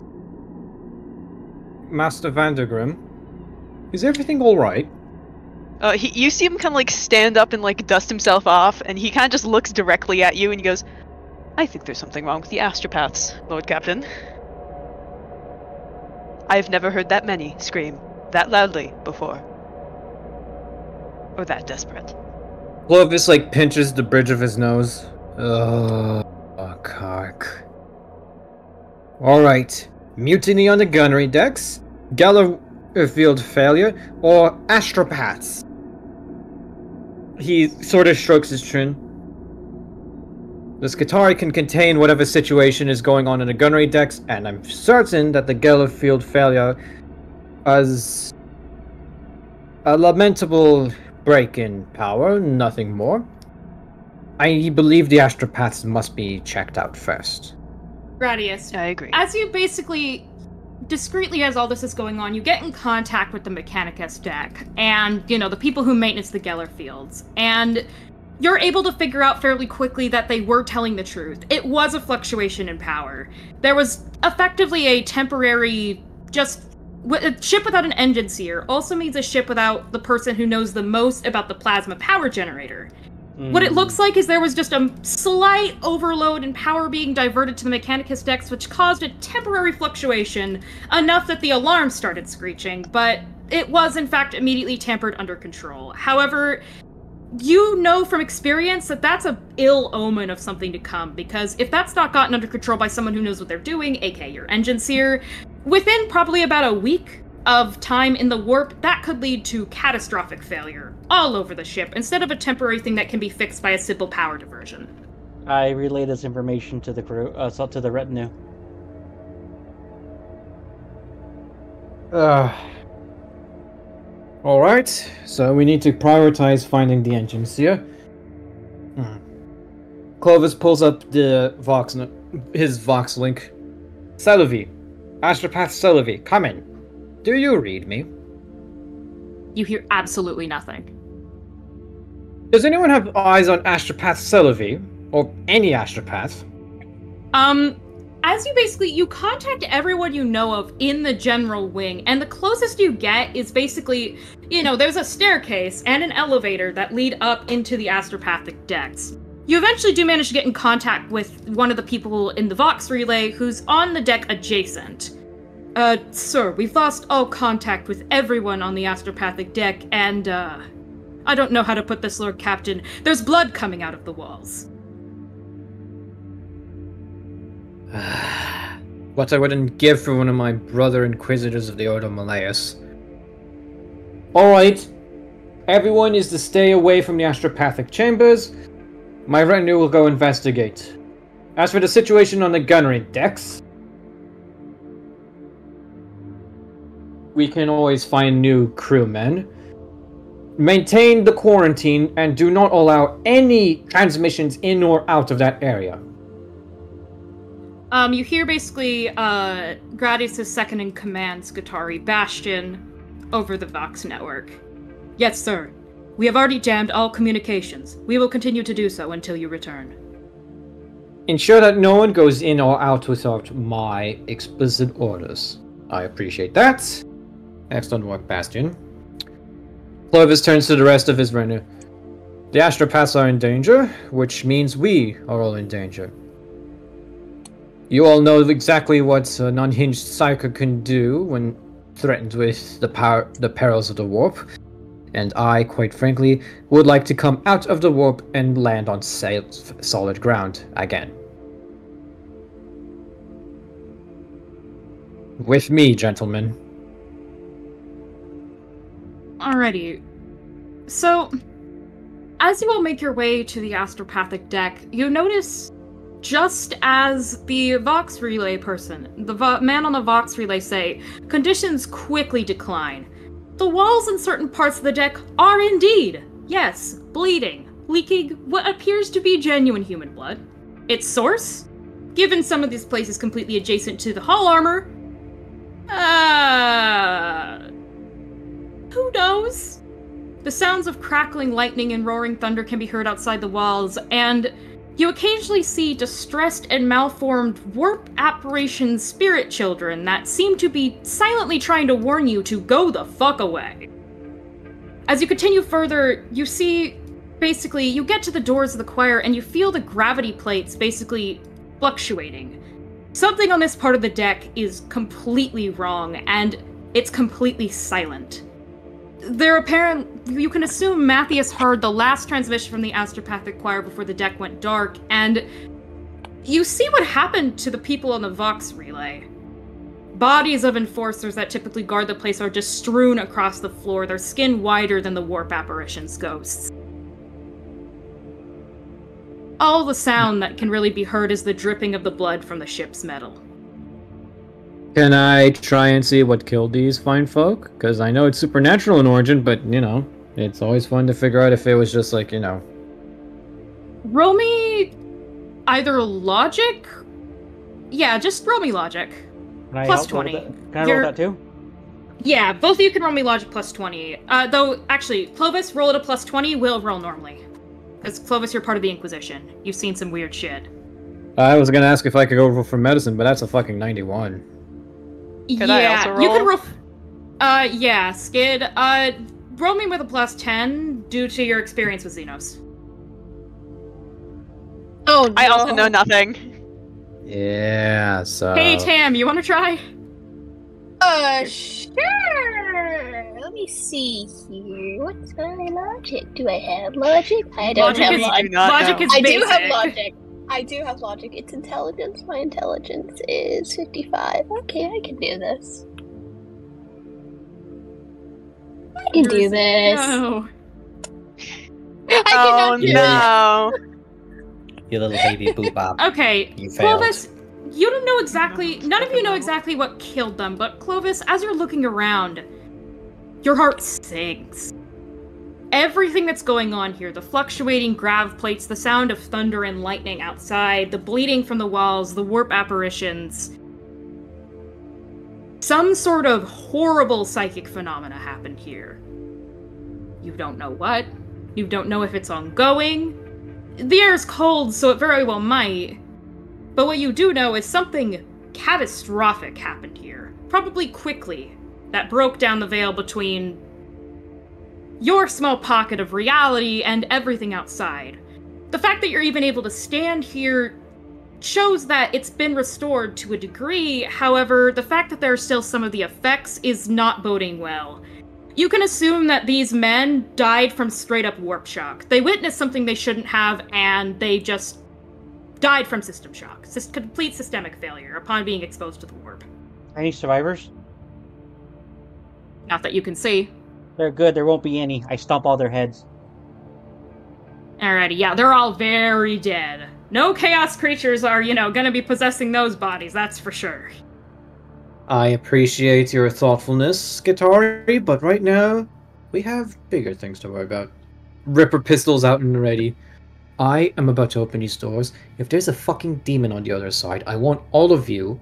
Speaker 2: Master Vandergrim, is everything alright?
Speaker 3: You see him kind of like stand up and like dust himself off, and he kind of just looks directly at you and he goes, I think there's something wrong with the astropaths, Lord Captain. I've never heard that many scream that loudly before. Or that desperate.
Speaker 2: Clovis, like, pinches the bridge of his nose. Oh, cock. Alright. Mutiny on the gunnery decks, Geller field failure, or astropaths? He sort of strokes his chin. The Skitarii can contain whatever situation is going on in the gunnery decks, and I'm certain that the Geller field failure is a lamentable break in power, nothing more. I believe the astropaths must be checked out first.
Speaker 1: Gradius,
Speaker 3: I agree.
Speaker 1: as you basically, discreetly as all this is going on, you get in contact with the Mechanicus deck, and, you know, the people who maintenance the Geller fields, and you're able to figure out fairly quickly that they were telling the truth. It was a fluctuation in power. There was effectively a temporary, a ship without an engine seer also means a ship without the person who knows the most about the plasma power generator. What it looks like is there was just a slight overload in power being diverted to the Mechanicus decks, which caused a temporary fluctuation, enough that the alarm started screeching, but it was in fact immediately tampered under control. However, you know from experience that that's a ill omen of something to come, because if that's not gotten under control by someone who knows what they're doing, aka your engine seer, within probably about a week of time in the warp, that could lead to catastrophic failure all over the ship, instead of a temporary thing that can be fixed by a simple power diversion.
Speaker 4: I relay this information to the crew, to the retinue.
Speaker 2: Alright, so we need to prioritize finding the engine seer. Clovis pulls up the his Vox link. Celavi. Astropath Celavi, come in. Do you read me?
Speaker 1: You hear absolutely nothing.
Speaker 2: Does anyone have eyes on Astropath Celevi? Or any Astropath?
Speaker 1: As you contact everyone you know of in the general wing, and the closest you get is basically, there's a staircase and an elevator that lead up into the astropathic decks. You eventually do manage to get in contact with one of the people in the Vox relay who's on the deck adjacent. Sir, we've lost all contact with everyone on the astropathic deck, and, I don't know how to put this, Lord Captain. There's blood coming out of the walls.
Speaker 2: What I wouldn't give for one of my brother Inquisitors of the Ordo Malleus. Alright. Everyone is to stay away from the astropathic chambers. My retinue will go investigate. As for the situation on the gunnery decks, we can always find new crewmen. Maintain the quarantine and do not allow any transmissions in or out of that area.
Speaker 1: You hear basically, Gradius' second-in-command, Skitarii, Bastion, over the Vox network. Yes, sir. We have already jammed all communications. We will continue to do so until you return.
Speaker 2: Ensure that no one goes in or out without my explicit orders. I appreciate that. Excellent work, Bastion. Clovis turns to the rest of his retinue. The astropaths are in danger, which means we are all in danger. You all know exactly what an unhinged psycho can do when threatened with the perils of the warp, and I, quite frankly, would like to come out of the warp and land on solid ground again. With me, gentlemen.
Speaker 1: Alrighty. So, as you all make your way to the astropathic deck, you notice, just as the Vox relay person, the man on the Vox relay say, conditions quickly decline. The walls in certain parts of the deck are indeed, yes, bleeding, leaking what appears to be genuine human blood. Its source? Given some of these places completely adjacent to the hull armor, who knows? The sounds of crackling lightning and roaring thunder can be heard outside the walls, and you occasionally see distressed and malformed warp apparition spirit children that seem to be silently trying to warn you to go the fuck away. As you continue further, you see, basically, you get to the doors of the choir and you feel the gravity plates basically fluctuating. Something on this part of the deck is completely wrong, and it's completely silent. You can assume Matthias heard the last transmission from the astropathic choir before the deck went dark, and you see what happened to the people on the Vox relay. Bodies of enforcers that typically guard the place are just strewn across the floor, their skin wider than the warp apparition's ghosts. All the sound that can really be heard is the dripping of the blood from the ship's metal.
Speaker 2: Can I try and see what killed these fine folk? Because I know it's supernatural in origin, but, it's always fun to figure out if it was just like,
Speaker 1: Roll me either logic? Yeah, just roll me logic. Plus 20.
Speaker 4: Can I roll that too?
Speaker 1: Yeah, both of you can roll me logic plus 20. Though, actually, Clovis, roll it a plus 20, will roll normally. Because Clovis, you're part of the Inquisition. You've seen some weird shit.
Speaker 2: I was gonna ask if I could go roll for medicine, but that's a fucking 91.
Speaker 3: Could I also roll?
Speaker 1: You could roll... yeah, Skid. Roll me with a plus 10 due to your experience with Xenos.
Speaker 5: Oh, no.
Speaker 3: I also know nothing.
Speaker 2: Yeah, so...
Speaker 1: Hey, Tam, you want to try?
Speaker 5: Sure. Let me see here. What's my logic? Do I have logic? I don't have logic.
Speaker 1: Logic is
Speaker 5: I
Speaker 1: basic.
Speaker 5: do have logic. I do have logic. It's intelligence. My intelligence is 55. Okay, I can do this. I can do this.
Speaker 1: No.
Speaker 5: I cannot do
Speaker 3: no.
Speaker 4: You little baby boop bop.
Speaker 1: Okay,
Speaker 4: You failed.
Speaker 1: Clovis, you don't know exactly... None of you know exactly what killed them, but Clovis, as you're looking around, your heart sinks. Everything that's going on here, the fluctuating grav plates, the sound of thunder and lightning outside, the bleeding from the walls, the warp apparitions. Some sort of horrible psychic phenomena happened here. You don't know what, You don't know if it's ongoing. The air is cold, so it very well might. But what you do know is something catastrophic happened here. Probably quickly. That broke down the veil between your small pocket of reality and everything outside. The fact that you're even able to stand here shows that it's been restored to a degree. However, the fact that there are still some of the effects is not boding well. You can assume that these men died from straight-up warp shock. They witnessed something they shouldn't have, and they just died from system shock. Complete systemic failure upon being exposed to the warp.
Speaker 4: Any survivors?
Speaker 1: Not that you can see.
Speaker 4: They're good, there won't be any. I stomp all their heads.
Speaker 1: Alrighty, yeah, they're all very dead. No chaos creatures are, gonna be possessing those bodies, that's for sure.
Speaker 2: I appreciate your thoughtfulness, Skitarii, but right now, we have bigger things to worry about. Ripper pistols out and ready. I am about to open these doors. If there's a fucking demon on the other side, I want all of you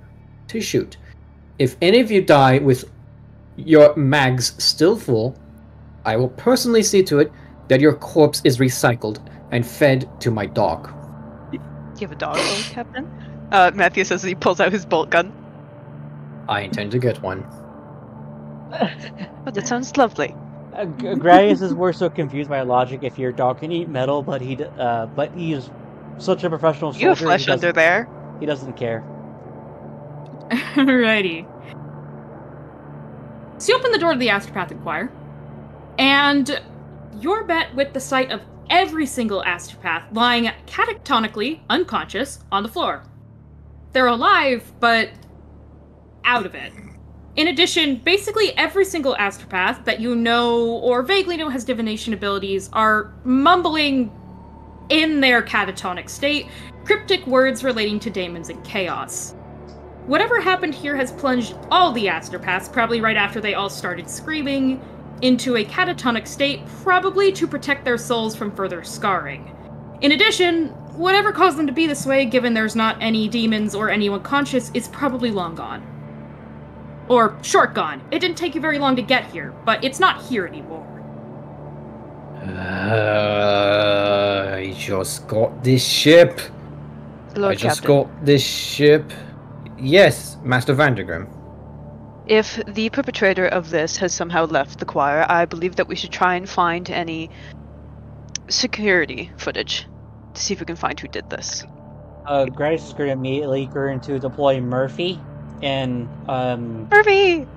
Speaker 2: to shoot. If any of you die with your mags still full, I will personally see to it that your corpse is recycled and fed to my dog.
Speaker 3: Do you have a dog, Captain? Matthew says he pulls out his bolt gun.
Speaker 2: I intend to get one.
Speaker 3: Oh, that sounds lovely.
Speaker 4: Gradius is more so confused by logic. If your dog can eat metal, but he's such a professional soldier.
Speaker 3: You have flesh under there.
Speaker 4: He doesn't care.
Speaker 1: Alrighty. So you open the door to the Astropathic Choir, and you're met with the sight of every single Astropath lying catatonically unconscious on the floor. They're alive, but out of it. In addition, basically every single Astropath that you know or vaguely know has divination abilities are mumbling in their catatonic state cryptic words relating to daemons and chaos. Whatever happened here has plunged all the Astropaths, probably right after they all started screaming, into a catatonic state, probably to protect their souls from further scarring. In addition, whatever caused them to be this way, given there's not any demons or anyone conscious, is probably long gone. Or short gone. It didn't take you very long to get here, but it's not here anymore.
Speaker 2: I just got this ship.
Speaker 3: Lord
Speaker 2: I just
Speaker 3: Captain.
Speaker 2: got this ship. Yes, Master Vandergrim.
Speaker 3: If the perpetrator of this has somehow left the choir, I believe that we should try and find any security footage to see if we can find who did this.
Speaker 4: Gradius is immediately going to deploy Murphy. And,
Speaker 3: Murphy!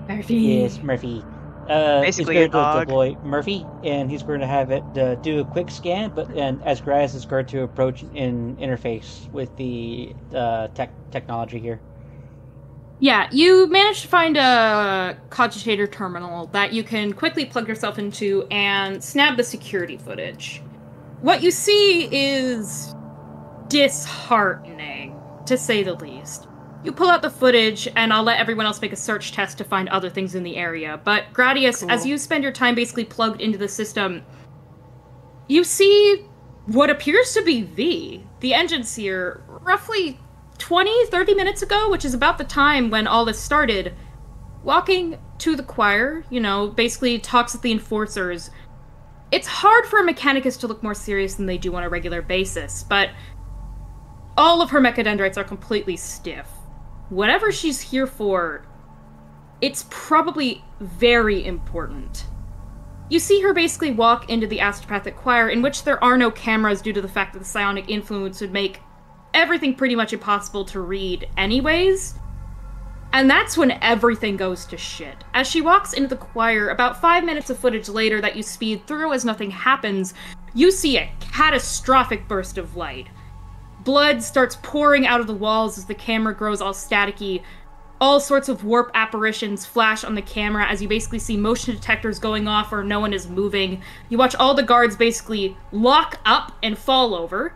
Speaker 4: Yes, Murphy.
Speaker 3: Basically
Speaker 4: he's
Speaker 3: a
Speaker 4: going to
Speaker 3: dog.
Speaker 4: deploy Murphy, and he's going to have it do a quick scan, and as Gradius is going to approach in interface with the technology here.
Speaker 1: Yeah, you managed to find a cogitator terminal that you can quickly plug yourself into and snap the security footage. What you see is disheartening, to say the least. You pull out the footage, and I'll let everyone else make a search test to find other things in the area. But Gradius,
Speaker 3: Cool.
Speaker 1: as you spend your time basically plugged into the system, you see what appears to be the engine seer, roughly 20-30 minutes ago, which is about the time when all this started, walking to the choir, basically talks with the enforcers. It's hard for a Mechanicus to look more serious than they do on a regular basis, but all of her mechadendrites are completely stiff. Whatever she's here for, it's probably very important. You see her basically walk into the Astropathic Choir, in which there are no cameras due to the fact that the psionic influence would make everything pretty much impossible to read anyways. And that's when everything goes to shit. As she walks into the choir, about 5 minutes of footage later that you speed through as nothing happens, you see a catastrophic burst of light. Blood starts pouring out of the walls as the camera grows all staticky. All sorts of warp apparitions flash on the camera as you basically see motion detectors going off or no one is moving. You watch all the guards basically lock up and fall over.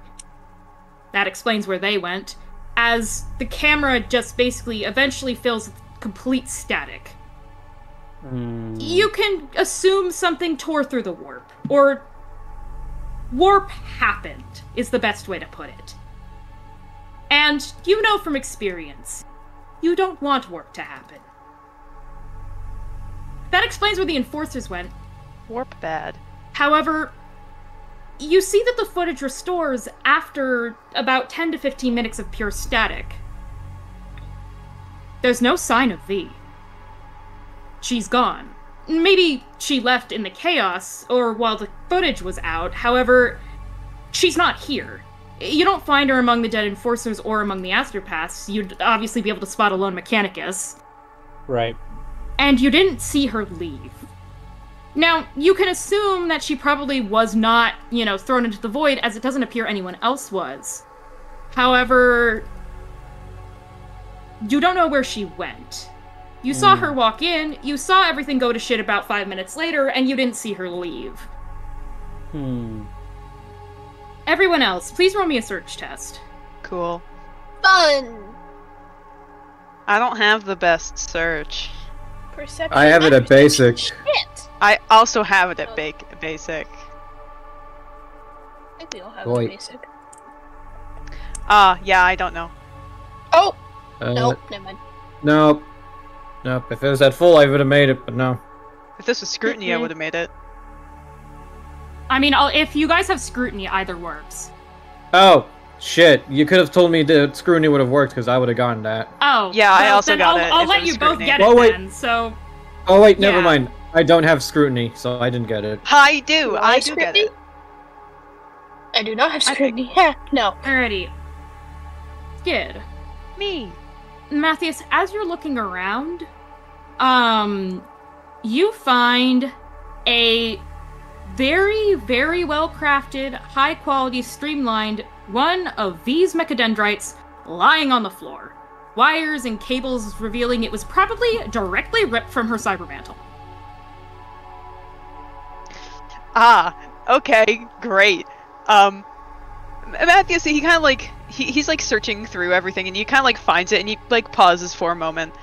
Speaker 1: That explains where they went. As the camera just basically eventually fills with complete static. You can assume something tore through the warp. Or warp happened, is the best way to put it. And you know from experience, you don't want warp to happen. That explains where the enforcers went.
Speaker 3: Warp bad.
Speaker 1: However, you see that the footage restores after about 10 to 15 minutes of pure static. There's no sign of V. She's gone. Maybe she left in the chaos, or while the footage was out. However, she's not here. You don't find her among the dead enforcers or among the astropaths. You'd obviously be able to spot a lone Mechanicus.
Speaker 4: Right.
Speaker 1: And you didn't see her leave. Now, you can assume that she probably was not, thrown into the void, as it doesn't appear anyone else was. However, you don't know where she went. You saw her walk in, you saw everything go to shit about 5 minutes later, and you didn't see her leave. Everyone else, please roll me a search test.
Speaker 3: Cool.
Speaker 5: Fun!
Speaker 3: I don't have the best search.
Speaker 5: Perception.
Speaker 2: I have it at basic.
Speaker 5: Shit!
Speaker 3: I also have it at basic.
Speaker 5: I think we all have
Speaker 2: Boy.
Speaker 5: the basic.
Speaker 3: Yeah, I don't know.
Speaker 5: Oh! Nope, never mind.
Speaker 2: Nope. Nope. If it was at full, I would have made it, but no.
Speaker 3: If this was scrutiny, I would have made it.
Speaker 1: I mean, if you guys have scrutiny, either works.
Speaker 2: Oh, shit. You could have told me that scrutiny would have worked, because I would have gotten that.
Speaker 1: Oh.
Speaker 3: Yeah, I
Speaker 1: well,
Speaker 3: also
Speaker 1: then
Speaker 3: got it
Speaker 1: I'll
Speaker 3: if
Speaker 1: let
Speaker 3: it was
Speaker 1: you both
Speaker 3: scrutiny.
Speaker 1: get
Speaker 2: Oh,
Speaker 1: it
Speaker 2: wait.
Speaker 1: then, so...
Speaker 2: Oh, wait, never
Speaker 1: Yeah.
Speaker 2: mind. I don't have scrutiny, so I didn't get it.
Speaker 3: I do get
Speaker 5: scrutiny?
Speaker 3: it.
Speaker 5: I do not have scrutiny. No.
Speaker 1: Alrighty. Skid.
Speaker 3: Me.
Speaker 1: Matthias, as you're looking around, you find a very, very well-crafted, high-quality, streamlined one of these mechadendrites lying on the floor. Wires and cables revealing it was probably directly ripped from her cybermantle.
Speaker 3: Okay, great. Matthias, he kind of he's searching through everything, and he kind of finds it, and he pauses for a moment,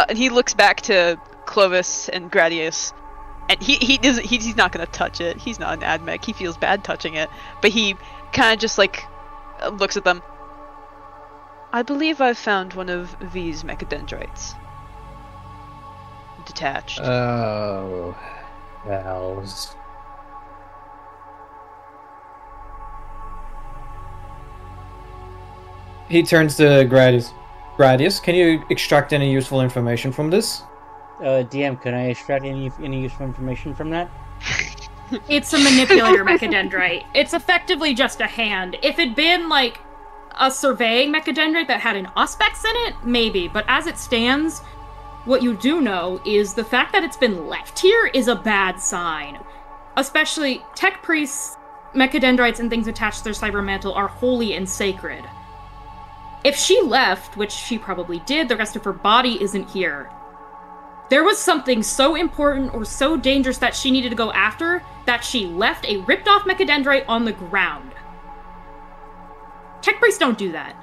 Speaker 3: and he looks back to Clovis and Gradius, and he's not gonna touch it. He's not an admech. He feels bad touching it, but he kind of just looks at them. I believe I've found one of V's mechadendrites. Detached.
Speaker 2: Oh, hells. He turns to Gradius. Gradius, can you extract any useful information from this?
Speaker 4: DM, can I extract any useful information from that?
Speaker 1: It's a manipulator mechadendrite. It's effectively just a hand. If it'd been a surveying mechadendrite that had an auspex in it, maybe. But as it stands, what you do know is the fact that it's been left here is a bad sign. Especially, tech priests, mechadendrites, and things attached to their cybermantle are holy and sacred. If she left, which she probably did, the rest of her body isn't here. There was something so important or so dangerous that she needed to go after that she left a ripped-off mechadendrite on the ground. Tech priests don't do that.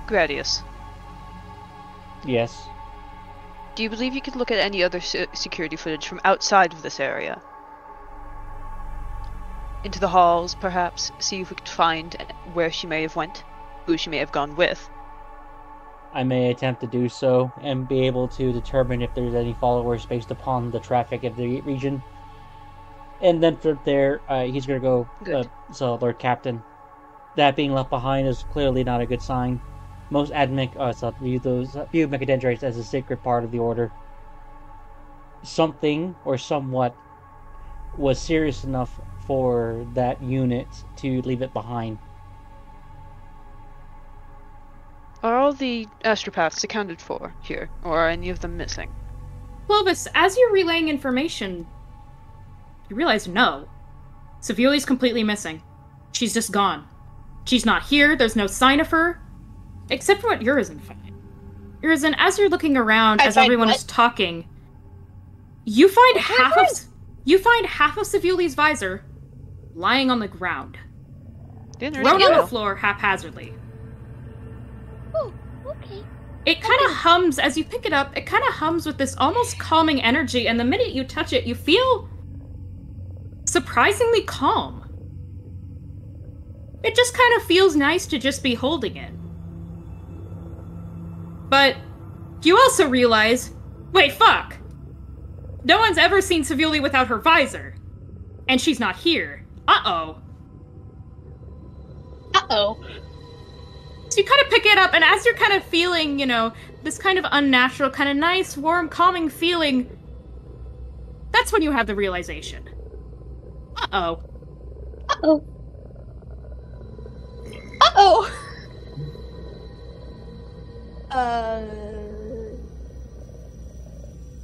Speaker 3: Gradius,
Speaker 4: Yes.
Speaker 3: do you believe you could look at any other security footage from outside of this area? Into the halls, perhaps, see if we could find where she may have went, who she may have gone with.
Speaker 4: I may attempt to do so, and be able to determine if there's any followers based upon the traffic of the region. And then from there, he's gonna go, so Lord Captain. That being left behind is clearly not a good sign. Most admech view mechadendrites as a sacred part of the order. Something, or somewhat, was serious enough for that unit to leave it behind.
Speaker 3: Are all the astropaths accounted for here, or are any of them missing?
Speaker 1: Clovis, as you're relaying information, you realize no. Savioli's completely missing. She's just gone. She's not here, there's no sign of her. Except for what Urizen found. Urizen, as you're looking around, as everyone is talking, you find half of Savioli's visor lying on the ground. Thrown on the floor haphazardly.
Speaker 5: Oh, okay.
Speaker 1: It kind of hums, as you pick it up, it kind of hums with this almost calming energy, and the minute you touch it, you feel surprisingly calm. It just kind of feels nice to just be holding it. But you also realize, wait, fuck! No one's ever seen Savioli without her visor. And she's not here. Uh-oh.
Speaker 5: Uh-oh.
Speaker 1: So you kind of pick it up, and as you're kind of feeling, this kind of unnatural, kind of nice, warm, calming feeling, that's when you have the realization. Uh-oh.
Speaker 5: Uh-oh. Uh-oh!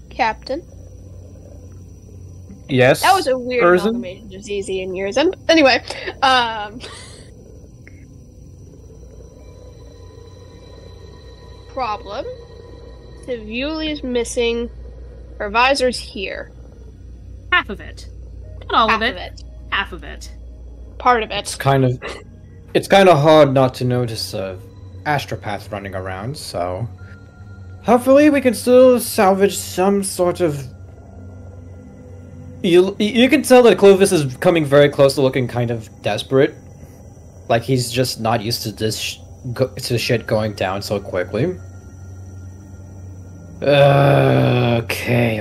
Speaker 5: Captain?
Speaker 2: Yes?
Speaker 5: That was a weird amalgamation of ZZ and Yurzin. Anyway, problem. Sivuli's missing. Her visor's here.
Speaker 1: Half of it. Not all
Speaker 5: Half
Speaker 1: of it. Half of it.
Speaker 5: Part of it.
Speaker 2: It's kind of hard not to notice a astropath running around, so hopefully we can still salvage some sort of. You can tell that Clovis is coming very close to looking kind of desperate, like he's just not used to this shit going down so quickly. Okay.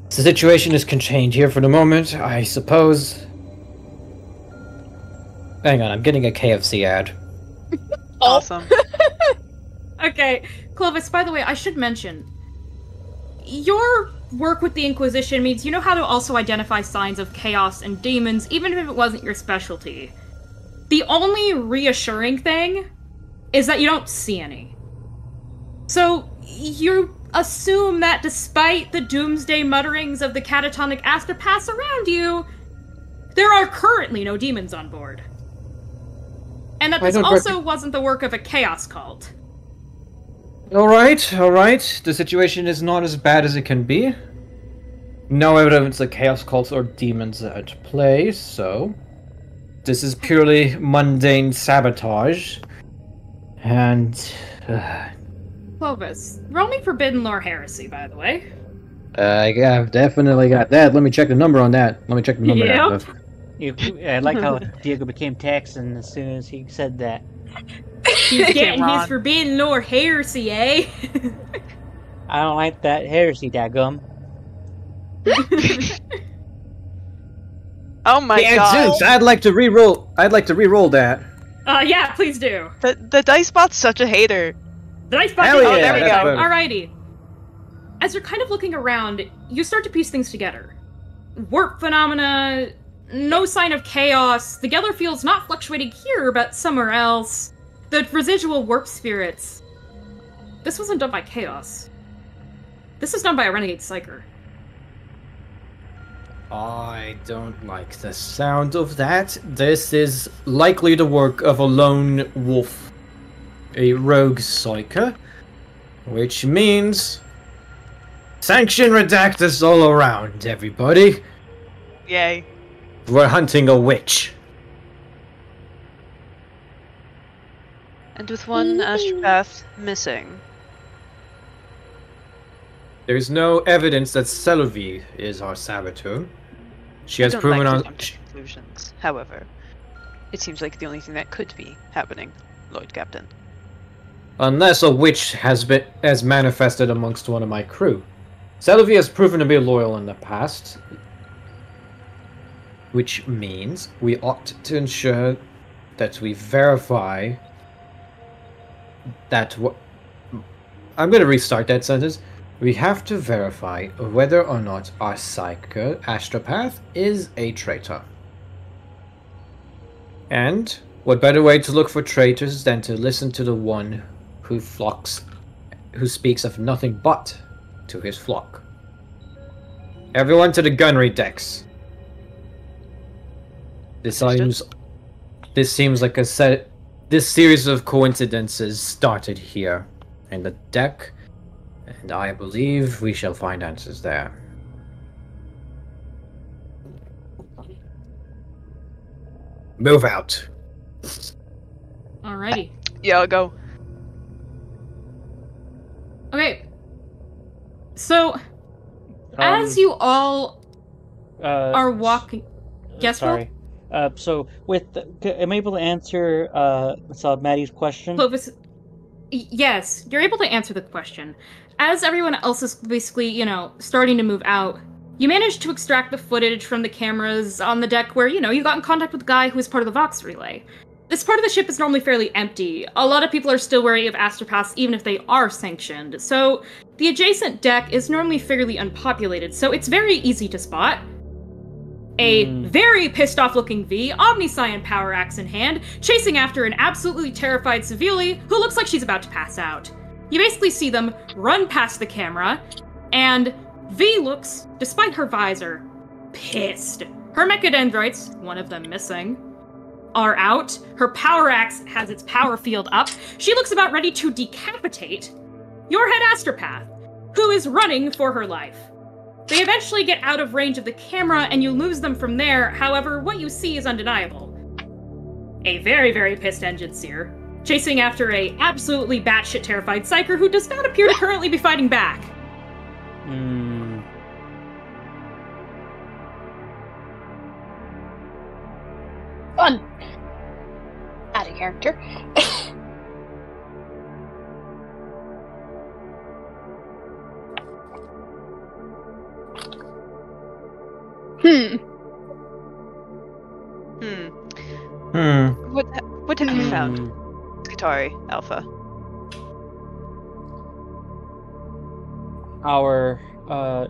Speaker 2: The situation is contained here for the moment, I suppose. Hang on, I'm getting a KFC ad.
Speaker 3: Awesome.
Speaker 1: Okay, Clovis, by the way, I should mention, your work with the Inquisition means you know how to also identify signs of chaos and demons, even if it wasn't your specialty. The only reassuring thing is that you don't see any. So, you assume that despite the doomsday mutterings of the catatonic astropaths around you, there are currently no demons on board. And that this also wasn't the work of a chaos cult.
Speaker 2: Alright. The situation is not as bad as it can be. No evidence of chaos cults or demons at play, so this is purely mundane sabotage. And
Speaker 1: Clovis, roll me Forbidden Lore Heresy, by the way.
Speaker 2: I've definitely got that. Let me check the number on that.
Speaker 4: I like how Diego became Texan as soon as he said that.
Speaker 1: He's getting his Forbidden Lore Heresy, eh?
Speaker 4: I don't like that heresy, daggum.
Speaker 3: Oh my god.
Speaker 2: Zeus, I'd like to re-roll that.
Speaker 1: Yeah, please do.
Speaker 3: The dice bot's such a hater.
Speaker 1: The dice bot.
Speaker 2: Hell yeah,
Speaker 3: there we go.
Speaker 2: better.
Speaker 1: Alrighty. As you're kind of looking around, you start to piece things together. Warp phenomena, no sign of chaos, the Geller field's not fluctuating here, but somewhere else. The residual warp spirits. This wasn't done by chaos. This was done by a renegade psyker.
Speaker 2: I don't like the sound of that. This is likely the work of a lone wolf. A rogue psyker. Which means... Sanction Redactus all around, everybody.
Speaker 3: Yay.
Speaker 2: We're hunting a witch.
Speaker 3: And with one astropath missing.
Speaker 2: There's no evidence that Selovi is our saboteur. She has proven on
Speaker 3: conclusions. However, it seems like the only thing that could be happening, Lord Captain.
Speaker 2: Unless a witch has manifested amongst one of my crew. Selovi has proven to be loyal in the past, which means we ought to ensure that we verify that I'm going to restart that sentence. We have to verify whether or not our psycho astropath is a traitor. And what better way to look for traitors than to listen to the one who speaks of nothing but to his flock. Everyone to the gunnery decks. This seems like this series of coincidences started here in the deck, and I believe we shall find answers there. Move out.
Speaker 1: Alrighty.
Speaker 3: Yeah, I'll go.
Speaker 1: Okay. So, as you all are walking... Yes,
Speaker 4: sorry. So, am I able to answer Maddie's question?
Speaker 1: Clovis, yes, you're able to answer the question. As everyone else is basically, starting to move out, You managed to extract the footage from the cameras on the deck where, you got in contact with the guy who was part of the Vox relay. This part of the ship is normally fairly empty. A lot of people are still wary of astropaths even if they are sanctioned, so the adjacent deck is normally fairly unpopulated, so it's very easy to spot. A very pissed off looking V, Omniscion power axe in hand, chasing after an absolutely terrified Seville who looks like she's about to pass out. You basically see them run past the camera, and V looks, despite her visor, pissed. Her mechadendrites, one of them missing, are out. Her power axe has its power field up. She looks about ready to decapitate your head astropath, who is running for her life. They eventually get out of range of the camera and you lose them from there. However, what you see is undeniable. A very, very pissed Engine Seer, chasing after a absolutely batshit terrified Psyker who does not appear to currently be fighting back.
Speaker 5: Fun. Out of character.
Speaker 3: What have you found, Skitarii Alpha?
Speaker 4: Our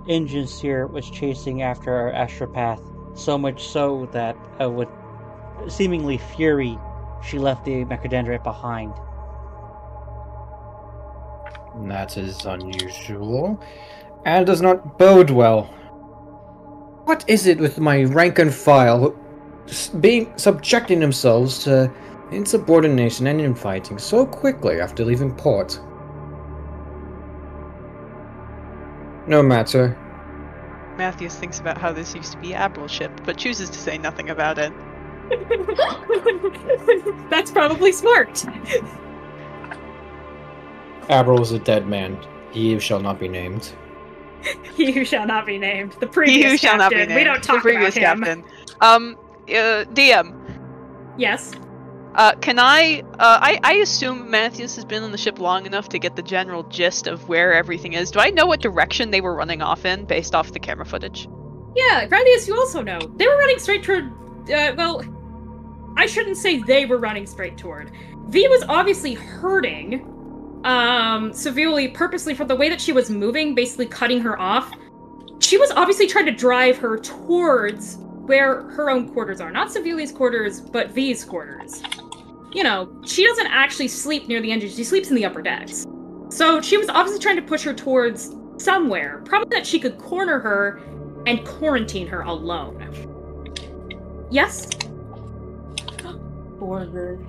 Speaker 4: engine seer was chasing after our astropath, so much so that with seemingly fury, she left the mechadendrite behind.
Speaker 2: That is unusual, and does not bode well. What is it with my rank and file subjecting themselves to insubordination and infighting so quickly after leaving port? No matter.
Speaker 3: Matthews thinks about how this used to be Admiral ship, but chooses to say nothing about it.
Speaker 1: That's probably smart.
Speaker 2: Admiral is a dead man. He who shall not be named.
Speaker 1: He who shall not be named. The previous captain. We don't talk about him.
Speaker 3: Captain. DM.
Speaker 1: Yes.
Speaker 3: Can I assume Matthews has been on the ship long enough to get the general gist of where everything is. Do I know what direction they were running off in based off the camera footage?
Speaker 1: Yeah, Gradius, you also know. They were running straight toward, well, I shouldn't say they were running straight toward. V was obviously hurting, Seville purposely for the way that she was moving, basically cutting her off. She was obviously trying to drive her towards where her own quarters are. Not Seville's quarters, but V's quarters. She doesn't actually sleep near the engine, she sleeps in the upper decks. So she was obviously trying to push her towards somewhere, probably that she could corner her and quarantine her alone. Yes?
Speaker 5: Borger.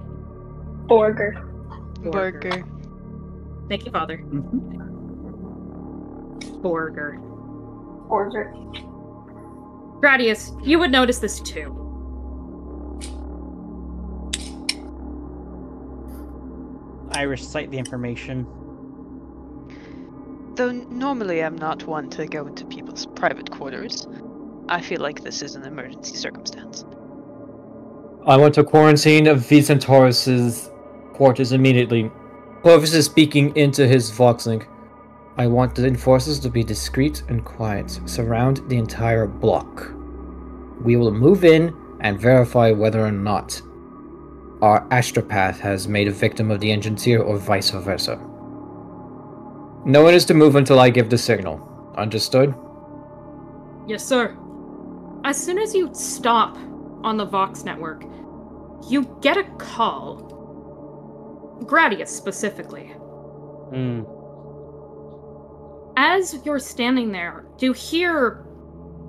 Speaker 1: Thank you, Father. Borger. Gradius, you would notice this too.
Speaker 4: I recite the information.
Speaker 3: Though normally I'm not one to go into people's private quarters, I feel like this is an emergency circumstance.
Speaker 2: I want to quarantine V Centaurus's quarters immediately. Clovis is speaking into his Voxlink. I want the enforcers to be discreet and quiet. Surround the entire block. We will move in and verify whether or not our astropath has made a victim of the Engineer or vice versa. No one is to move until I give the signal. Understood?
Speaker 1: Yes, sir. As soon as you stop on the Vox network, you get a call. Gradius, specifically. As you're standing there, you hear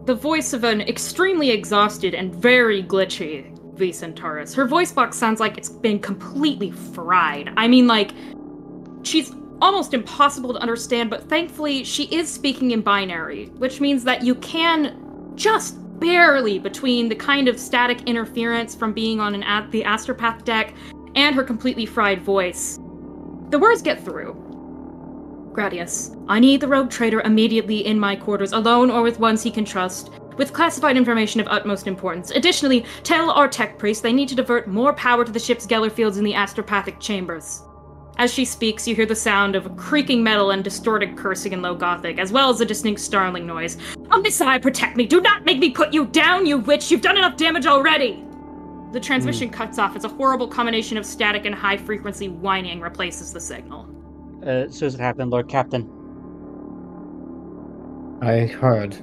Speaker 1: the voice of an extremely exhausted and very glitchy V Centaurus. Her voice box sounds like it's been completely fried. I mean, like, she's almost impossible to understand, but thankfully she is speaking in binary, which means that you can just barely between the kind of static interference from being on the astropath deck and her completely fried voice. The words get through. Gradius, I need the rogue trader immediately in my quarters, alone or with ones he can trust, with classified information of utmost importance. Additionally, tell our tech priest they need to divert more power to the ship's Geller fields in the astropathic chambers. As she speaks, you hear the sound of creaking metal and distorted cursing in low Gothic, as well as a distinct snarling noise. Omnisci, protect me! Do not make me put you down, you witch! You've done enough damage already! The transmission cuts off as a horrible combination of static and high-frequency whining replaces the signal.
Speaker 4: As soon as it happened, Lord Captain.
Speaker 2: I heard.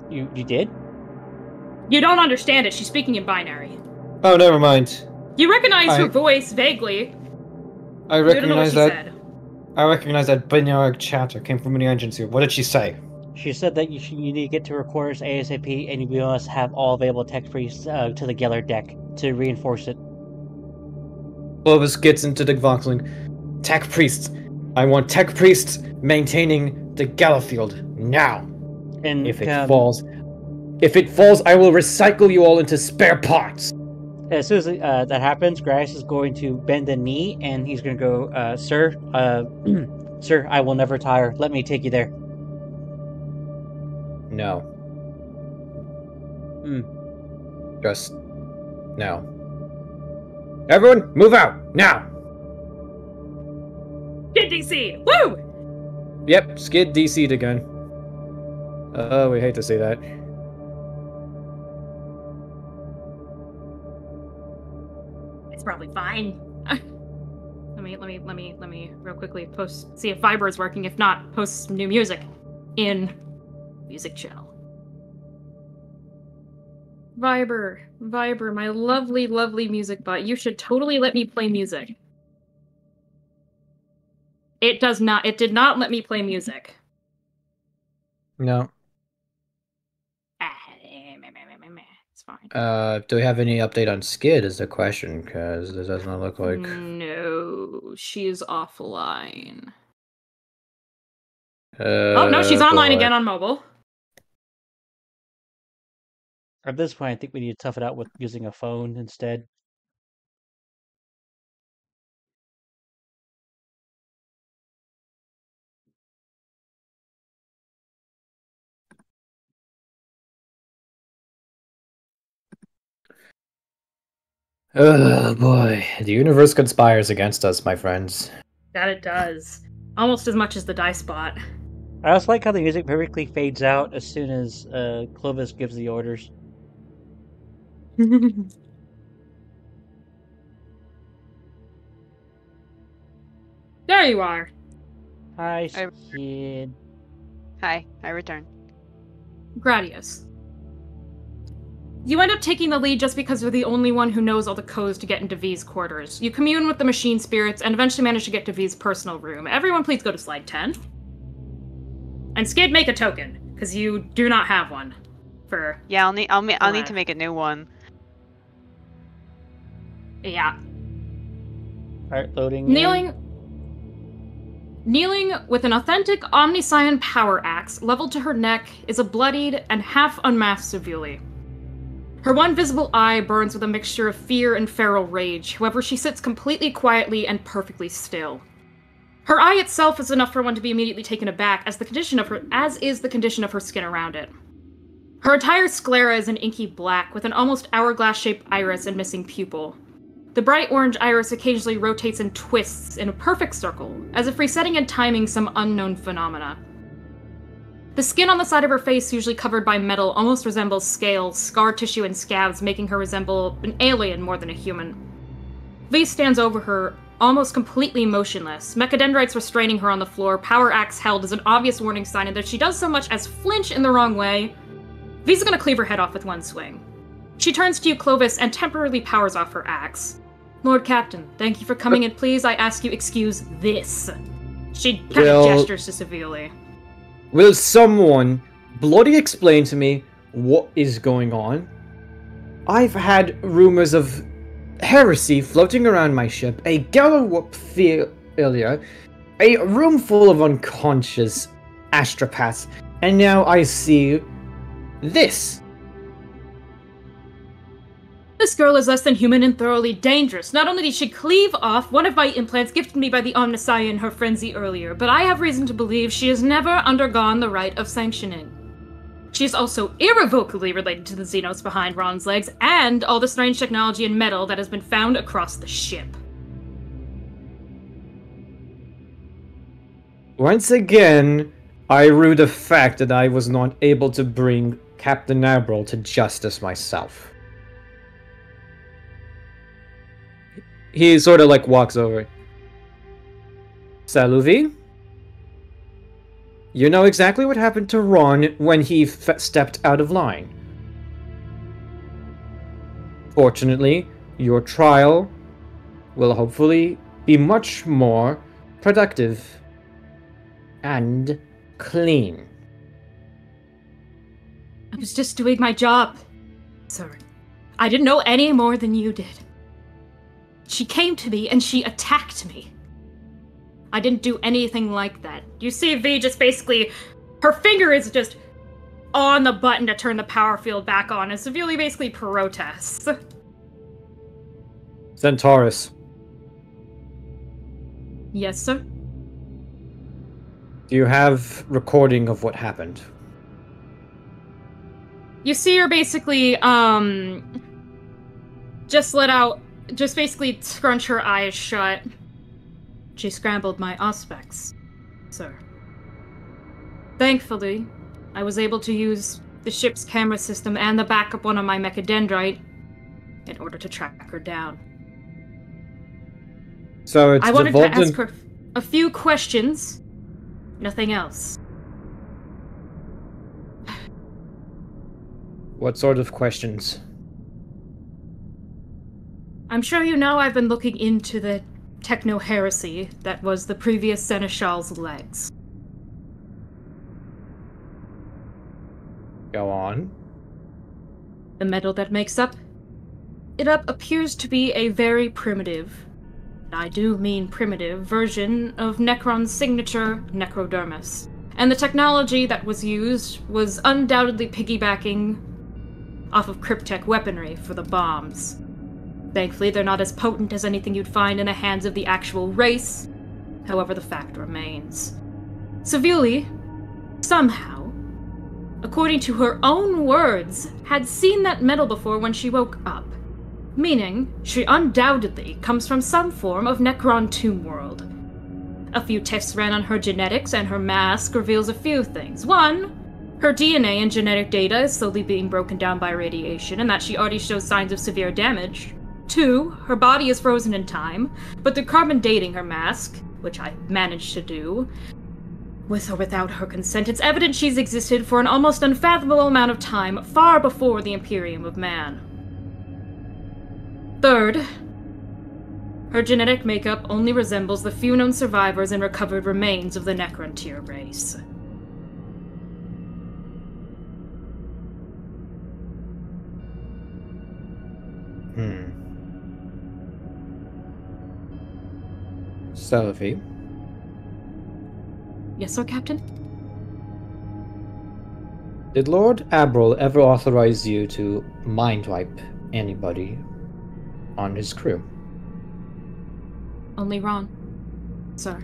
Speaker 4: You did?
Speaker 1: You don't understand it. She's speaking in binary.
Speaker 2: Oh, never mind.
Speaker 1: You recognize her voice vaguely.
Speaker 2: I
Speaker 1: You don't know what
Speaker 2: recognize
Speaker 1: she
Speaker 2: that.
Speaker 1: said.
Speaker 2: I recognize that binary chatter came from the engines here. What did she say?
Speaker 4: She said that you need to get to her quarters ASAP, and we must have all available tech priests to the Geller deck to reinforce it.
Speaker 2: Clovis gets into the voxeling. Tech priests. I want tech priests maintaining the Geller field now.
Speaker 4: And
Speaker 2: If it falls, I will recycle you all into spare parts.
Speaker 4: as soon as that happens, Grass is going to bend the knee, and he's going to go, Sir, sir, I will never tire. Let me take you there.
Speaker 2: No. Just no. Everyone, move out now.
Speaker 1: Skid DC! Woo!
Speaker 2: Yep, Skid DC'd again. Oh, we hate to see that.
Speaker 1: It's probably fine. let me real quickly see if Viber is working. If not, post some new music in music channel. Viber, my lovely, lovely music bot. You should totally let me play music. It did not let me play music.
Speaker 2: No.
Speaker 1: It's fine.
Speaker 2: Do we have any update on Skid is the question, because this does not look like...
Speaker 1: No, she's offline. Oh, no, she's online again on mobile.
Speaker 4: At this point, I think we need to tough it out with using a phone instead.
Speaker 2: Oh boy, the universe conspires against us, my friends.
Speaker 1: That it does. Almost as much as the dice bot.
Speaker 4: I also like how the music perfectly fades out as soon as Clovis gives the orders.
Speaker 1: There you are.
Speaker 4: Hi, Skid.
Speaker 3: Hi, I return.
Speaker 1: Gradius. You end up taking the lead just because you're the only one who knows all the codes to get into V's quarters. You commune with the machine spirits and eventually manage to get to V's personal room. Everyone please go to slide 10. And Skid, make a token, because you do not have one.
Speaker 3: Yeah, I'll need to make a new one.
Speaker 1: Yeah.
Speaker 4: Alright, loading.
Speaker 1: Kneeling with an authentic Omniscion power axe leveled to her neck is a bloodied and half-unmasked Sevuli. Her one visible eye burns with a mixture of fear and feral rage, however she sits completely quietly and perfectly still. Her eye itself is enough for one to be immediately taken aback, as is the condition of her skin around it. Her entire sclera is an inky black, with an almost hourglass-shaped iris and missing pupil. The bright orange iris occasionally rotates and twists in a perfect circle, as if resetting and timing some unknown phenomena. The skin on the side of her face, usually covered by metal, almost resembles scales, scar tissue, and scabs, making her resemble an alien more than a human. V stands over her, almost completely motionless, mechadendrites restraining her on the floor, power axe held as an obvious warning sign, and if she does so much as flinch in the wrong way, V's gonna cleave her head off with one swing. She turns to you, Clovis, and temporarily powers off her axe. Lord Captain, thank you for coming, and please, I ask you excuse this. She kind of gestures to Sevuli.
Speaker 2: Will someone bloody explain to me what is going on? I've had rumors of heresy floating around my ship, a Gallow failure, a room full of unconscious astropaths, and now I see this.
Speaker 1: This girl is less than human and thoroughly dangerous. Not only did she cleave off one of my implants gifted me by the Omnisci in her frenzy earlier, but I have reason to believe she has never undergone the rite of sanctioning. She is also irrevocably related to the Xenos behind Ron's legs and all the strange technology and metal that has been found across the ship.
Speaker 2: Once again, I rue the fact that I was not able to bring Captain Abril to justice myself. He sort of like walks over. Saluvi? You know exactly what happened to Ron when he stepped out of line. Fortunately, your trial will hopefully be much more productive and clean.
Speaker 1: I was just doing my job, sir. I didn't know any more than you did. She came to me and she attacked me. I didn't do anything like that. You see V just basically, her finger is just on the button to turn the power field back on, and severely basically protests.
Speaker 2: Centaurus.
Speaker 1: Yes, sir?
Speaker 2: Do you have recording of what happened?
Speaker 1: You see her basically, just basically scrunch her eyes shut. She scrambled my aspects, sir. Thankfully, I was able to use the ship's camera system and the backup one on my mechadendrite in order to track her down.
Speaker 2: So it's
Speaker 1: I wanted to ask her a few questions. Nothing else.
Speaker 2: What sort of questions?
Speaker 1: I'm sure you know I've been looking into the techno-heresy that was the previous Seneschal's legs.
Speaker 2: Go on.
Speaker 1: The metal that makes it up appears to be a very primitive, I do mean primitive, version of Necron's signature necrodermis. And the technology that was used was undoubtedly piggybacking off of cryptech weaponry for the bombs. Thankfully, they're not as potent as anything you'd find in the hands of the actual race. However, the fact remains. Seville, somehow, according to her own words, had seen that metal before when she woke up. Meaning, she undoubtedly comes from some form of Necron tomb world. A few tests ran on her genetics, and her mask reveals a few things. One, her DNA and genetic data is slowly being broken down by radiation, and that she already shows signs of severe damage. 2, her body is frozen in time, but through carbon dating her mask, which I managed to do, with or without her consent, it's evident she's existed for an almost unfathomable amount of time, far before the Imperium of Man. 3rd, her genetic makeup only resembles the few known survivors and recovered remains of the Necrontyr race.
Speaker 2: Sophie?
Speaker 1: Yes, sir, Captain?
Speaker 2: Did Lord Abril ever authorize you to mind-wipe anybody on his crew?
Speaker 1: Only Ron, sir.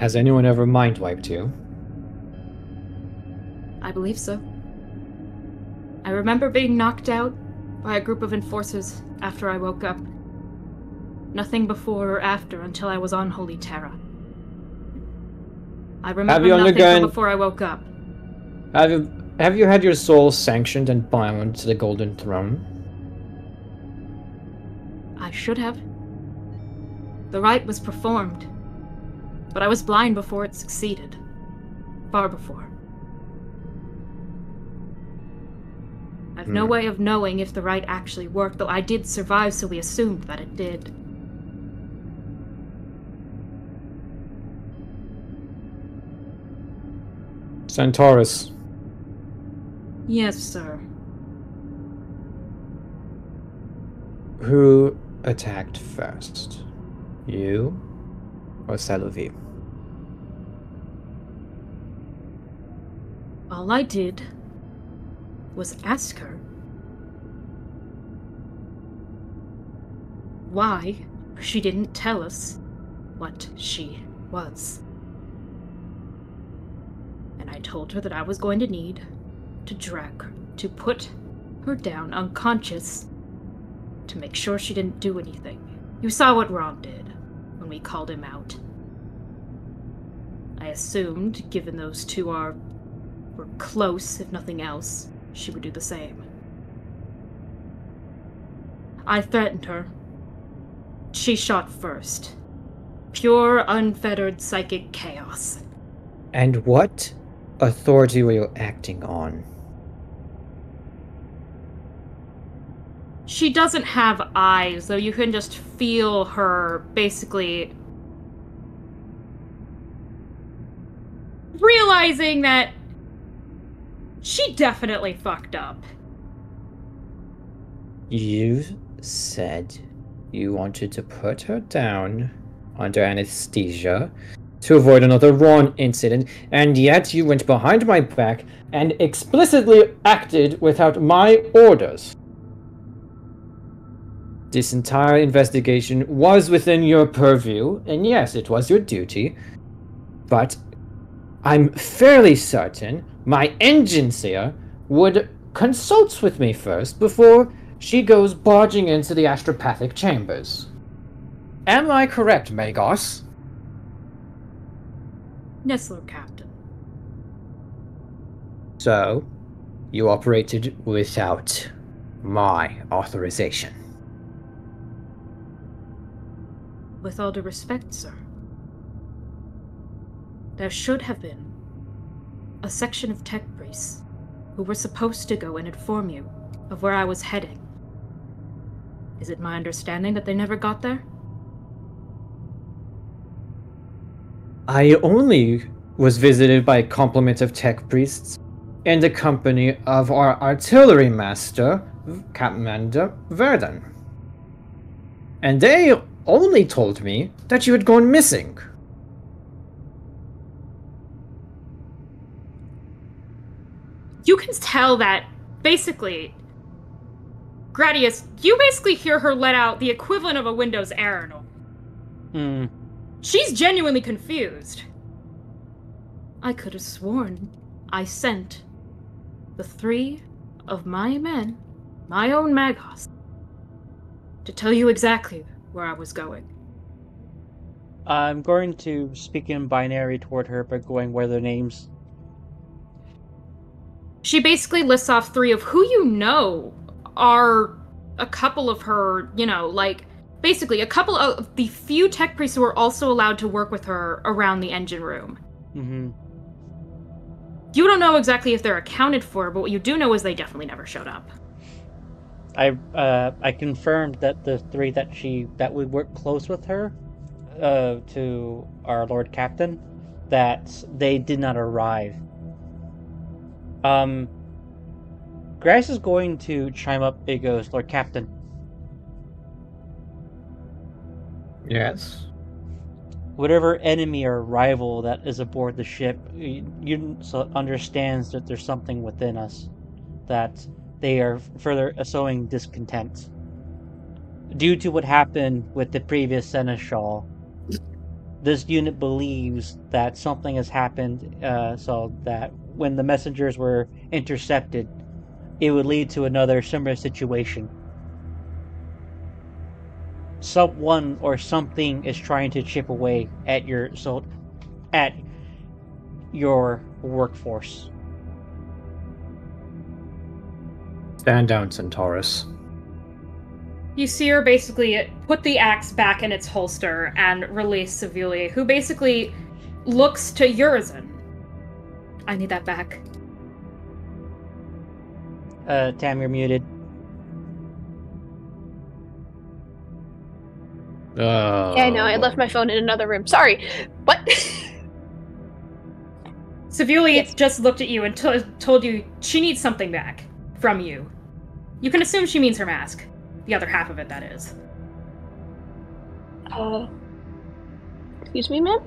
Speaker 2: Has anyone ever mind-wiped you?
Speaker 1: I believe so. I remember being knocked out by a group of enforcers after I woke up. Nothing before or after until I was on Holy Terra. I remember nothing from before I woke up.
Speaker 2: Have you had your soul sanctioned and bound to the Golden Throne?
Speaker 1: I should have. The rite was performed, but I was blind before it succeeded. Far before. I've no way of knowing if the rite actually worked, though I did survive, so we assumed that it did.
Speaker 2: Centaurus.
Speaker 1: Yes, sir.
Speaker 2: Who attacked first? You or Saluvi?
Speaker 1: All I did was ask her why she didn't tell us what she was. And I told her that I was going to need to put her down unconscious to make sure she didn't do anything. You saw what Ron did when we called him out. I assumed, given those two were close, if nothing else, she would do the same. I threatened her. She shot first. Pure, unfettered psychic chaos.
Speaker 2: And what authority were you acting on?
Speaker 1: She doesn't have eyes, though you can just feel her basically realizing that she definitely fucked up.
Speaker 2: You said you wanted to put her down under anesthesia to avoid another Ron incident, and yet you went behind my back and explicitly acted without my orders. This entire investigation was within your purview, and yes, it was your duty, but I'm fairly certain my engine seer would consult with me first before she goes barging into the astropathic chambers. Am I correct, Magos?
Speaker 1: Yes, Lord Captain.
Speaker 2: So, you operated without my authorization.
Speaker 1: With all due respect, sir, there should have been a section of tech priests who were supposed to go and inform you of where I was heading. Is it my understanding that they never got there?
Speaker 2: I only was visited by a complement of tech priests in the company of our artillery master, Commander Verdun. And they only told me that you had gone missing.
Speaker 1: You can tell that, basically, Gradius, you basically hear her let out the equivalent of a Windows error. She's genuinely confused. I could have sworn I sent the 3 of my men, my own Magos, to tell you exactly where I was going.
Speaker 4: I'm going to speak in binary toward her, but going where their names.
Speaker 1: She basically lists off 3 of who you know are a couple of her, basically a couple of the few tech priests who are also allowed to work with her around the engine room.
Speaker 4: Mm-hmm.
Speaker 1: You don't know exactly if they're accounted for, but what you do know is they definitely never showed up.
Speaker 4: I confirmed that the 3 that would work close with her, to our Lord Captain, that they did not arrive. Grass is going to chime up. It goes, Lord Captain.
Speaker 2: Yes?
Speaker 4: Whatever enemy or rival that is aboard the ship, you understands that there's something within us, that they are further sowing discontent. Due to what happened with the previous Seneschal, this unit believes that something has happened, so that when the messengers were intercepted, it would lead to another similar situation. Someone or something is trying to chip away at your workforce.
Speaker 2: Stand down, Centaurus.
Speaker 1: You see her basically put the axe back in its holster and release Seville, who basically looks to Urizen. I need that back.
Speaker 4: Tam, you're muted.
Speaker 5: Yeah, I know. I left my phone in another room. Sorry. What?
Speaker 1: Seville just looked at you and told you she needs something back from you. You can assume she means her mask. The other half of it, that is.
Speaker 5: Excuse me, ma'am?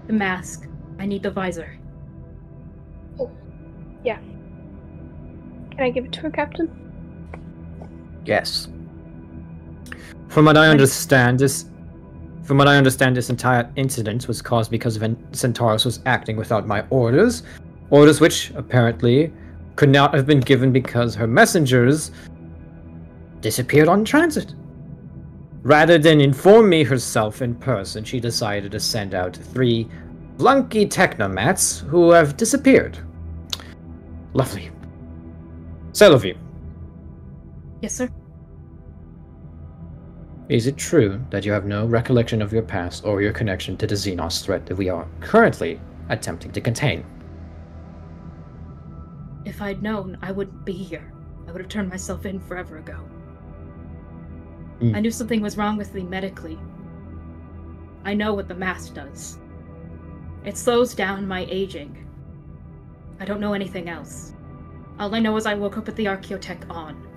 Speaker 1: The mask. I need the visor.
Speaker 5: Oh, yeah. Can I give it to her, Captain?
Speaker 2: Yes. From what I understand, this entire incident was caused because Centaurus was acting without my orders. Orders which, apparently, could not have been given because her messengers disappeared on transit. Rather than inform me herself in person, she decided to send out 3 flunky technomats who have disappeared. Lovely. Selovi.
Speaker 1: Yes, sir?
Speaker 2: Is it true that you have no recollection of your past or your connection to the Xenos threat that we are currently attempting to contain?
Speaker 1: If I'd known, I wouldn't be here. I would have turned myself in forever ago. I knew something was wrong with me medically. I know what the mask does. It slows down my aging. I don't know anything else. All I know is I woke up with the Archaeotech on.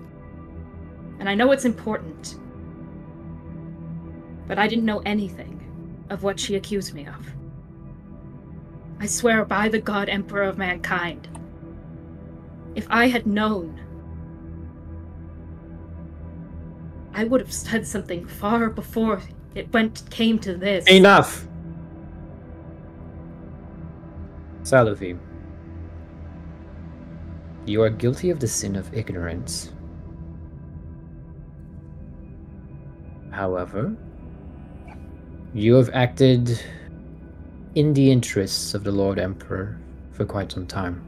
Speaker 1: And I know it's important. But I didn't know anything of what she accused me of. I swear by the God Emperor of mankind. If I had known, I would have said something far before it came to this.
Speaker 2: Enough! Selovi. You are guilty of the sin of ignorance. However, you have acted in the interests of the Lord Emperor for quite some time.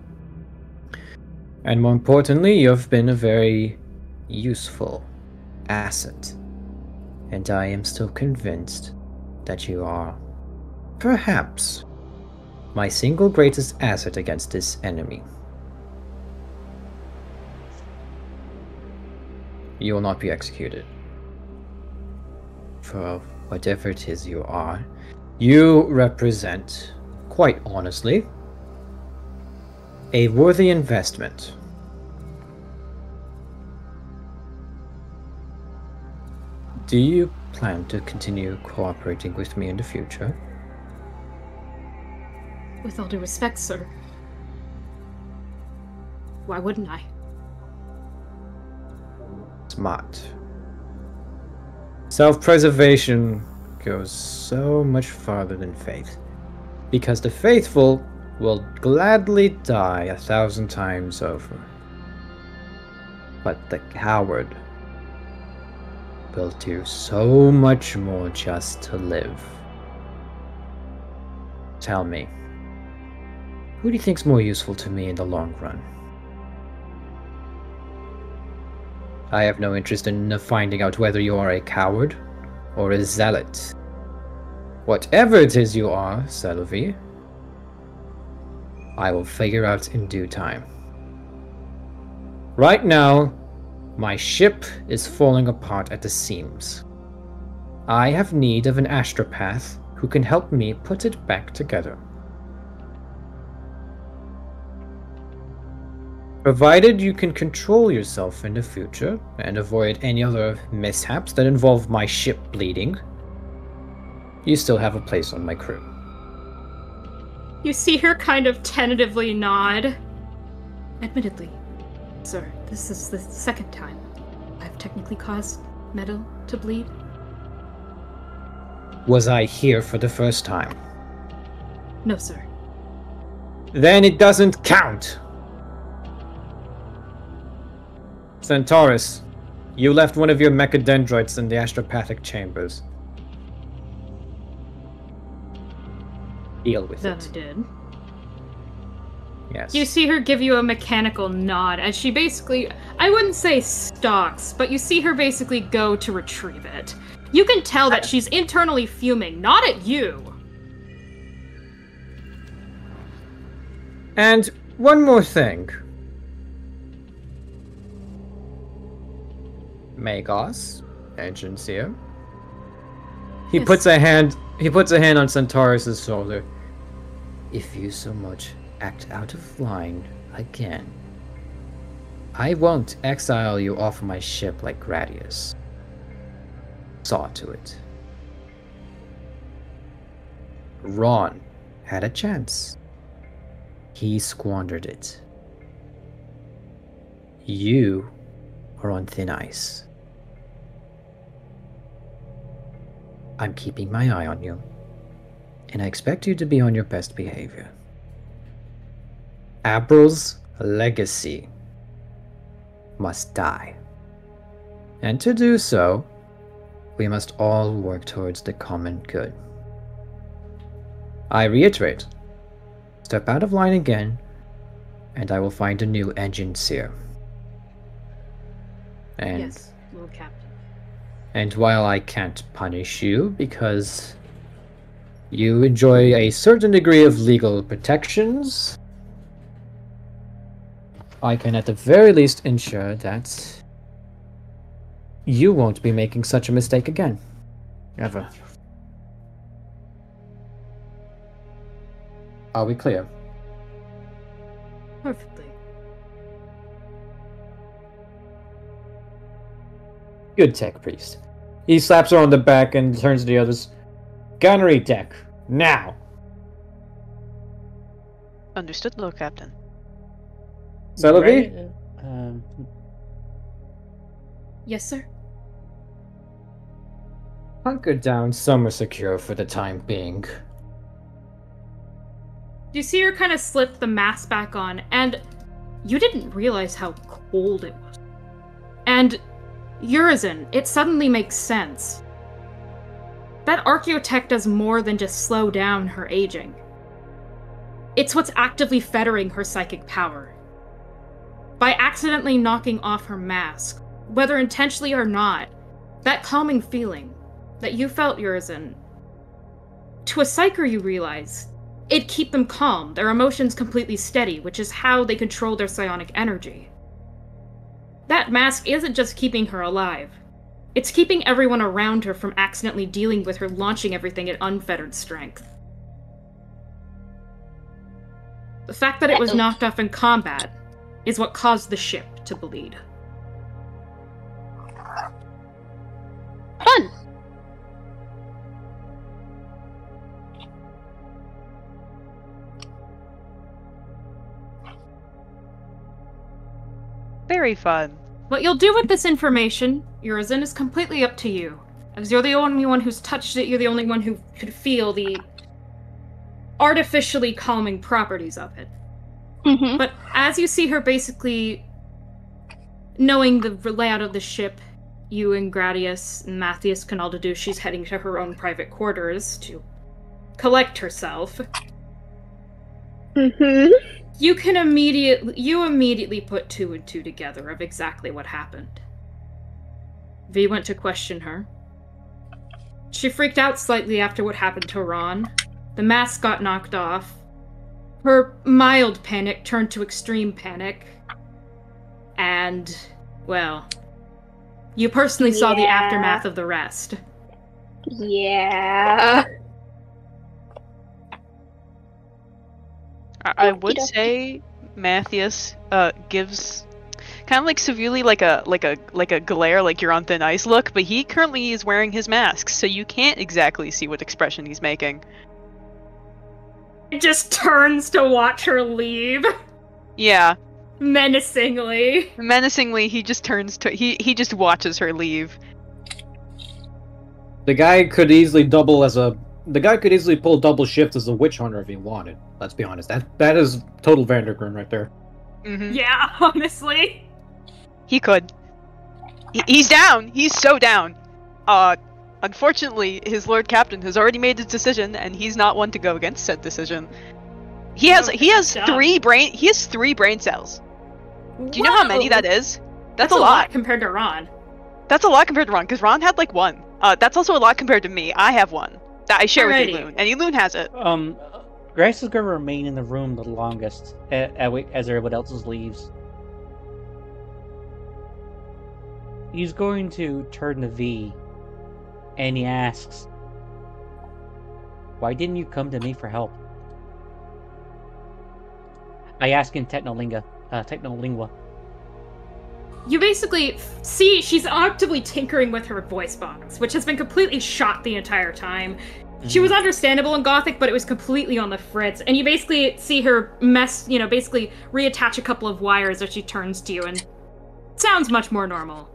Speaker 2: And more importantly, you have been a very useful asset. And I am still convinced that you are, perhaps, my single greatest asset against this enemy. You will not be executed. For whatever it is you are, you represent, quite honestly, a worthy investment. Do you plan to continue cooperating with me in the future?
Speaker 1: With all due respect, sir. Why wouldn't I?
Speaker 2: Smart. Self-preservation goes so much farther than faith, because the faithful will gladly die 1,000 times over. But the coward will do so much more just to live. Tell me, who do you think's more useful to me in the long run? I have no interest in finding out whether you are a coward or a zealot. Whatever it is you are, Selovi, I will figure out in due time. Right now, my ship is falling apart at the seams. I have need of an astropath who can help me put it back together. Provided you can control yourself in the future and avoid any other mishaps that involve my ship bleeding, you still have a place on my crew.
Speaker 1: You see her kind of tentatively nod. Admittedly, sir, this is the second time I've technically caused metal to bleed.
Speaker 2: Was I here for the first time?
Speaker 1: No, sir.
Speaker 2: Then it doesn't count! Centaurus, you left one of your mechadendroids in the astropathic chambers. Deal with
Speaker 1: That
Speaker 2: it.
Speaker 1: I did.
Speaker 2: Yes.
Speaker 1: You see her give you a mechanical nod as she basically, I wouldn't say stalks, but you see her basically go to retrieve it. You can tell that she's internally fuming, not at you.
Speaker 2: And one more thing. Magos, Agencia. He
Speaker 1: Yes.
Speaker 2: puts a hand on Centaurus' shoulder. If you so much act out of line again, I won't exile you off my ship like Gradius. Saw to it. Ron had a chance. He squandered it. You are on thin ice. I'm keeping my eye on you, and I expect you to be on your best behavior. April's legacy must die. And to do so, we must all work towards the common good. I reiterate, step out of line again, and I will find a new engine seer. And,
Speaker 1: yes, Lord Captain.
Speaker 2: And while I can't punish you because you enjoy a certain degree of legal protections, I can at the very least ensure that you won't be making such a mistake again. Ever. Are we clear?
Speaker 1: Perfectly.
Speaker 2: Good tech, priest. He slaps her on the back and turns to the others. Gunnery tech, now!
Speaker 3: Understood, Lord Captain.
Speaker 2: Celebi?
Speaker 1: Yes, sir.
Speaker 2: Hunker down somewhere secure for the time being.
Speaker 1: You see her kind of slip the mask back on, and you didn't realize how cold it was. And Urizen, it suddenly makes sense. That archaeotech does more than just slow down her aging. It's what's actively fettering her psychic power. By accidentally knocking off her mask, whether intentionally or not, that calming feeling that you felt, Urizen, to a psyker you realize, it'd keep them calm, their emotions completely steady, which is how they control their psionic energy. That mask isn't just keeping her alive. It's keeping everyone around her from accidentally dealing with her launching everything at unfettered strength. The fact that it was knocked off in combat is what caused the ship to bleed.
Speaker 5: Fun!
Speaker 3: Very fun.
Speaker 1: What you'll do with this information, Urizen, is completely up to you. As you're the only one who's touched it, you're the only one who could feel the artificially calming properties of it.
Speaker 5: Mm-hmm.
Speaker 1: But as you see her basically knowing the layout of the ship, you and Gradius and Matthias can all deduce she's heading to her own private quarters to collect herself.
Speaker 5: Mm-hmm.
Speaker 1: You immediately put two and two together of exactly what happened. V went to question her. She freaked out slightly after what happened to Ron. The mask got knocked off. Her mild panic turned to extreme panic. And, well, you personally saw the aftermath of the rest.
Speaker 5: Yeah.
Speaker 3: I would say Matthias gives kind of like severely like a glare, like you're on thin ice look, but he currently is wearing his mask, so you can't exactly see what expression he's making.
Speaker 1: It just turns to watch her leave.
Speaker 3: Yeah.
Speaker 1: Menacingly.
Speaker 3: Menacingly, he just turns to he just watches her leave.
Speaker 2: The guy could easily pull double shift as a witch hunter if he wanted. Let's be honest. That is total Vandergrim right there.
Speaker 3: Mm-hmm.
Speaker 1: Yeah, honestly.
Speaker 3: He could. He's down. He's so down. Unfortunately, his Lord Captain has already made his decision, and he's not one to go against said decision. He has 3 brain cells. Do you know how many that is? That's a lot
Speaker 1: compared to Ron.
Speaker 3: That's a lot compared to Ron, because Ron had like 1. That's also a lot compared to me. I have 1 that I share with Eloon, and Eloon has it.
Speaker 4: Grace is going to remain in the room the longest as everyone else leaves. He's going to turn to V, and he asks, "Why didn't you come to me for help?" I ask in Technolingua.
Speaker 1: You basically see she's actively tinkering with her voice box, which has been completely shot the entire time. She was understandable in Gothic, but it was completely on the fritz. And you basically see her basically reattach a couple of wires as she turns to you, and it sounds much more normal.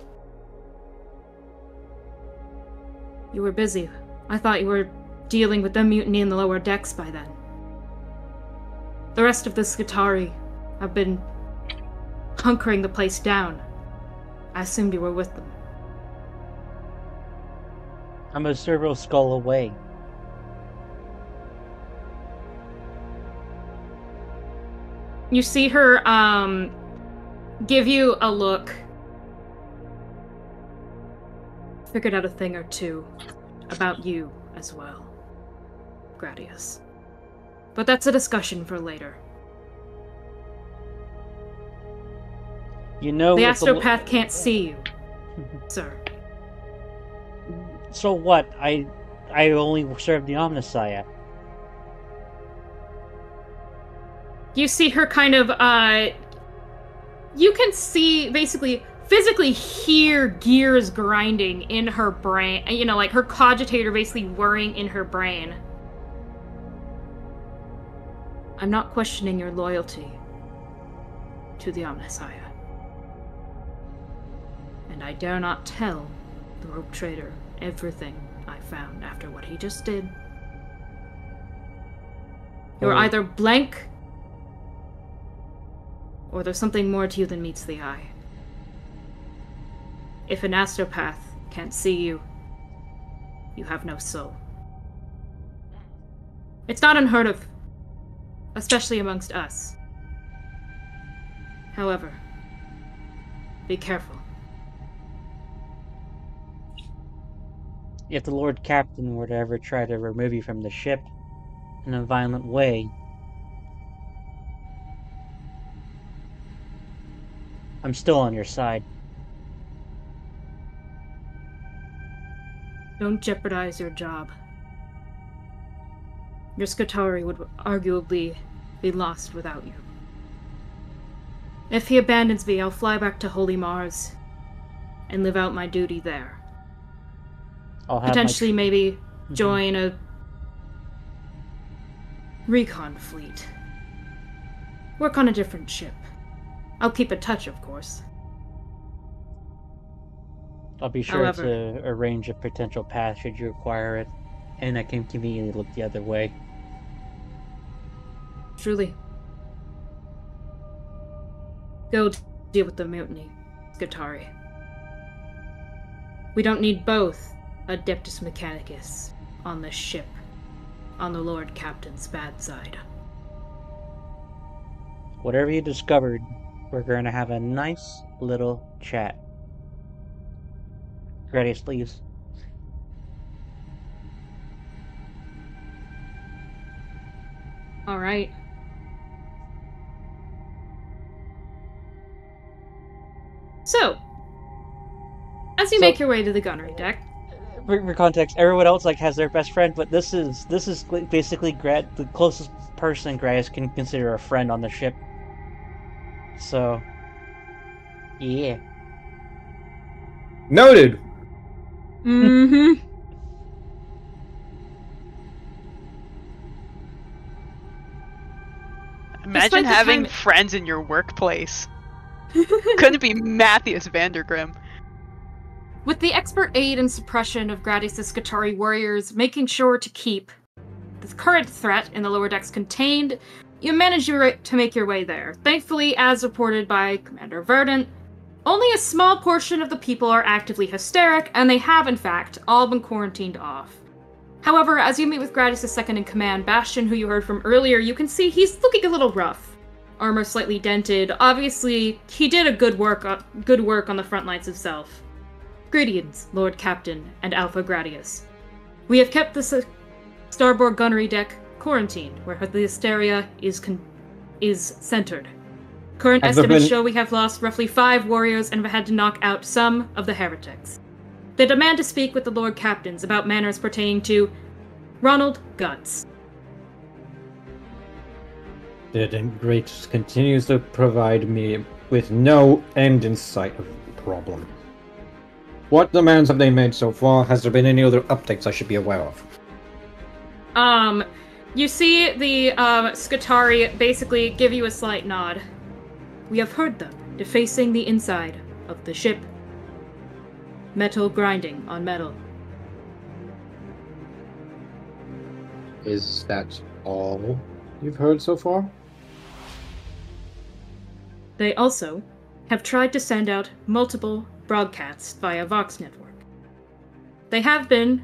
Speaker 1: You were busy. I thought you were dealing with the mutiny in the lower decks by then. The rest of the Skitarii have been hunkering the place down. I assumed you were with them.
Speaker 4: I'm a cerebral skull away.
Speaker 1: You see her, give you a look. Figured out a thing or two about you as well, Gradius. But that's a discussion for later.
Speaker 4: You know,
Speaker 1: the astropath can't see you, sir.
Speaker 4: So what? I only serve the Omnissiah.
Speaker 1: You see her kind of, you can see, basically, physically hear gears grinding in her brain. You know, like her cogitator basically whirring in her brain. I'm not questioning your loyalty to the Omnissiah. And I dare not tell the rogue trader everything I found after what he just did. You're either blank, or there's something more to you than meets the eye. If an astropath can't see you, you have no soul. It's not unheard of, especially amongst us. However, be careful.
Speaker 4: If the Lord Captain were to ever try to remove you from the ship in a violent way, I'm still on your side.
Speaker 1: Don't jeopardize your job. Your Skitarii would arguably be lost without you. If he abandons me, I'll fly back to Holy Mars and live out my duty there.
Speaker 4: I'll have
Speaker 1: potentially maybe join a recon fleet. Work on a different ship. I'll keep in touch, of course.
Speaker 4: I'll be sure to arrange a potential path should you require it, and I can conveniently look the other way.
Speaker 1: Truly. Go deal with the mutiny, Skitarii. We don't need both Adeptus Mechanicus on this ship, on the Lord Captain's bad side.
Speaker 4: Whatever you discovered, we're going to have a nice little chat. Gradius, please.
Speaker 1: All right. So, as you make your way to the gunnery deck.
Speaker 4: For context, everyone else has their best friend, but this is basically the closest person Gradius can consider a friend on the ship. So, yeah.
Speaker 2: Noted.
Speaker 1: Mm-hmm.
Speaker 3: Imagine having friends in your workplace. Couldn't be Matthias Vandergrim.
Speaker 1: With the expert aid and suppression of Gradius' Skitarii warriors making sure to keep the current threat in the lower decks contained, you manage to make your way there. Thankfully, as reported by Commander Verdant, only a small portion of the people are actively hysteric, and they have, in fact, all been quarantined off. However, as you meet with Gradius' second-in-command, Bastion, who you heard from earlier, you can see he's looking a little rough. Armor slightly dented. Obviously, he did a good work on the front lines himself. Greetings, Lord Captain and Alpha Gradius. We have kept the starboard gunnery deck quarantined, where the hysteria is centered. Current estimates show we have lost roughly 5 warriors and have had to knock out some of the heretics. They demand to speak with the Lord Captains about matters pertaining to Ronald Guts.
Speaker 2: The Great continues to provide me with no end in sight of the problem. What demands have they made so far? Has there been any other updates I should be aware of?
Speaker 1: You see the Skitarii basically give you a slight nod. We have heard them defacing the inside of the ship. Metal grinding on metal.
Speaker 2: Is that all you've heard so far?
Speaker 1: They also have tried to send out multiple broadcasts via Vox Network. They have been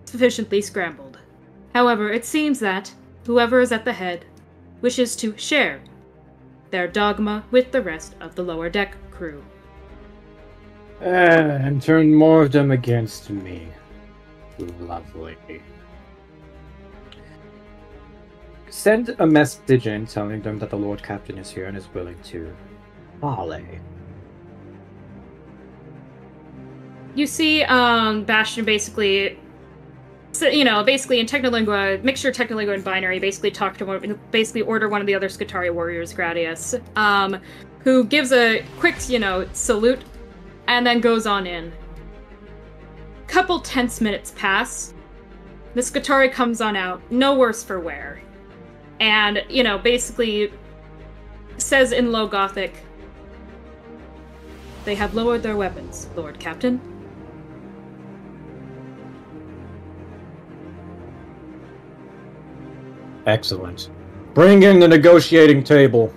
Speaker 1: sufficiently scrambled. However, it seems that whoever is at the head wishes to share their dogma with the rest of the lower deck crew.
Speaker 2: And turn more of them against me. Lovely. Send a message in telling them that the Lord Captain is here and is willing to parley.
Speaker 1: You see, Bastion basically, basically in Technolingua, mixture of Technolingua and Binary, basically order one of the other Skitarii warriors, Gradius, who gives a quick, salute, and then goes on in. Couple tense minutes pass. The Skitarii comes on out, no worse for wear. And, basically says in Low Gothic, "They have lowered their weapons, Lord Captain."
Speaker 2: Excellent. Bring in the negotiating table.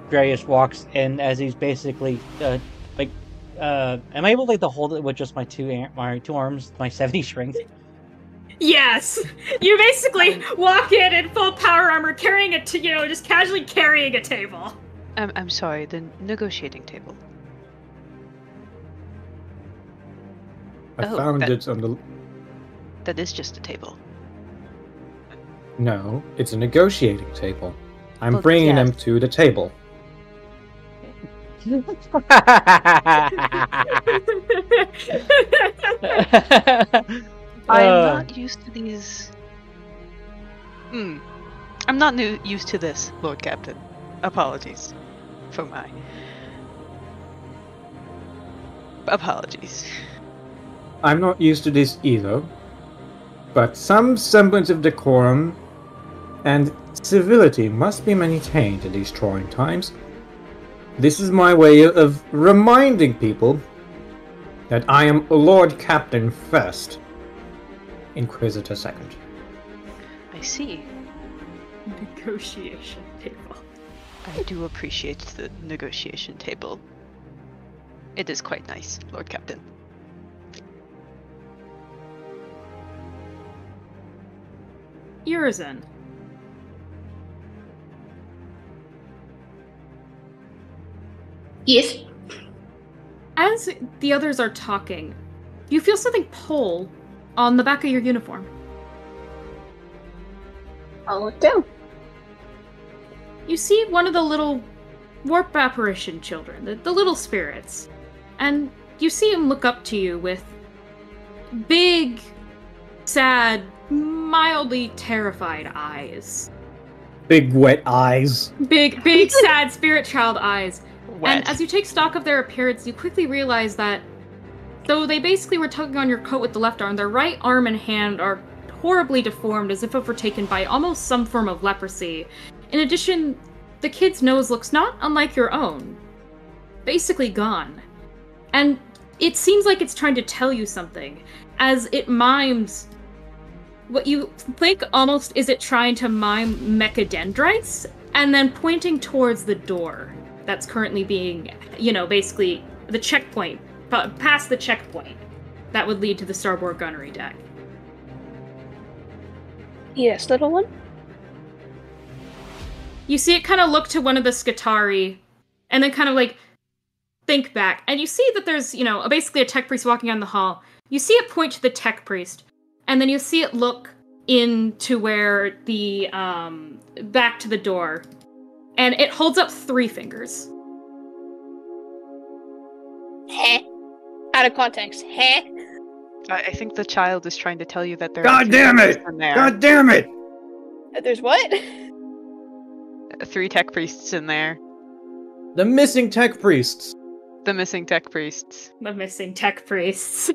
Speaker 4: Darius walks in as he's basically, am I able to hold it with just my two arms, my 70 strength?
Speaker 1: Yes! You basically walk in full power armor, carrying just casually carrying a table.
Speaker 3: I'm sorry, the negotiating table.
Speaker 2: I found it on the...
Speaker 3: That is just a table.
Speaker 2: No, it's a negotiating table. I'm bringing them to the table.
Speaker 3: I'm not used to these... I'm not used to this, Lord Captain. Apologies for my... Apologies.
Speaker 2: I'm not used to this either. But some semblance of decorum and civility must be maintained in these trying times. This is my way of reminding people that I am Lord Captain first, Inquisitor second.
Speaker 3: I see.
Speaker 1: Negotiation table.
Speaker 3: I do appreciate the negotiation table. It is quite nice, Lord Captain.
Speaker 1: Urizen.
Speaker 5: Yes.
Speaker 1: As the others are talking, you feel something pull on the back of your uniform.
Speaker 5: I'll look down.
Speaker 1: You see one of the little warp apparition children, the little spirits, and you see him look up to you with big, sad, mildly terrified eyes.
Speaker 2: Big wet eyes.
Speaker 1: Big sad spirit child eyes.
Speaker 3: Wet.
Speaker 1: And as you take stock of their appearance, you quickly realize that though they basically were tugging on your coat with the left arm, their right arm and hand are horribly deformed as if overtaken by almost some form of leprosy. In addition, the kid's nose looks not unlike your own. Basically gone. And it seems like it's trying to tell you something, as it mimes what you think almost is it trying to mime mechadendrites, and then pointing towards the door that's currently being, basically the checkpoint, past the checkpoint that would lead to the starboard gunnery deck.
Speaker 5: Yes, little one?
Speaker 1: You see it kind of look to one of the Skitarii, and then kind of think back, and you see that there's, basically a tech priest walking down the hall. You see it point to the tech priest, and then you see it look into where the, back to the door, and it holds up 3 fingers.
Speaker 5: Heh. Out of context. Heh.
Speaker 3: I think the child is trying to tell you that there
Speaker 2: God
Speaker 3: are
Speaker 2: damn it! God damn it!
Speaker 5: There's what?
Speaker 3: 3 tech priests in there.
Speaker 2: The missing tech priests.
Speaker 3: The missing tech priests.
Speaker 1: The missing tech priests.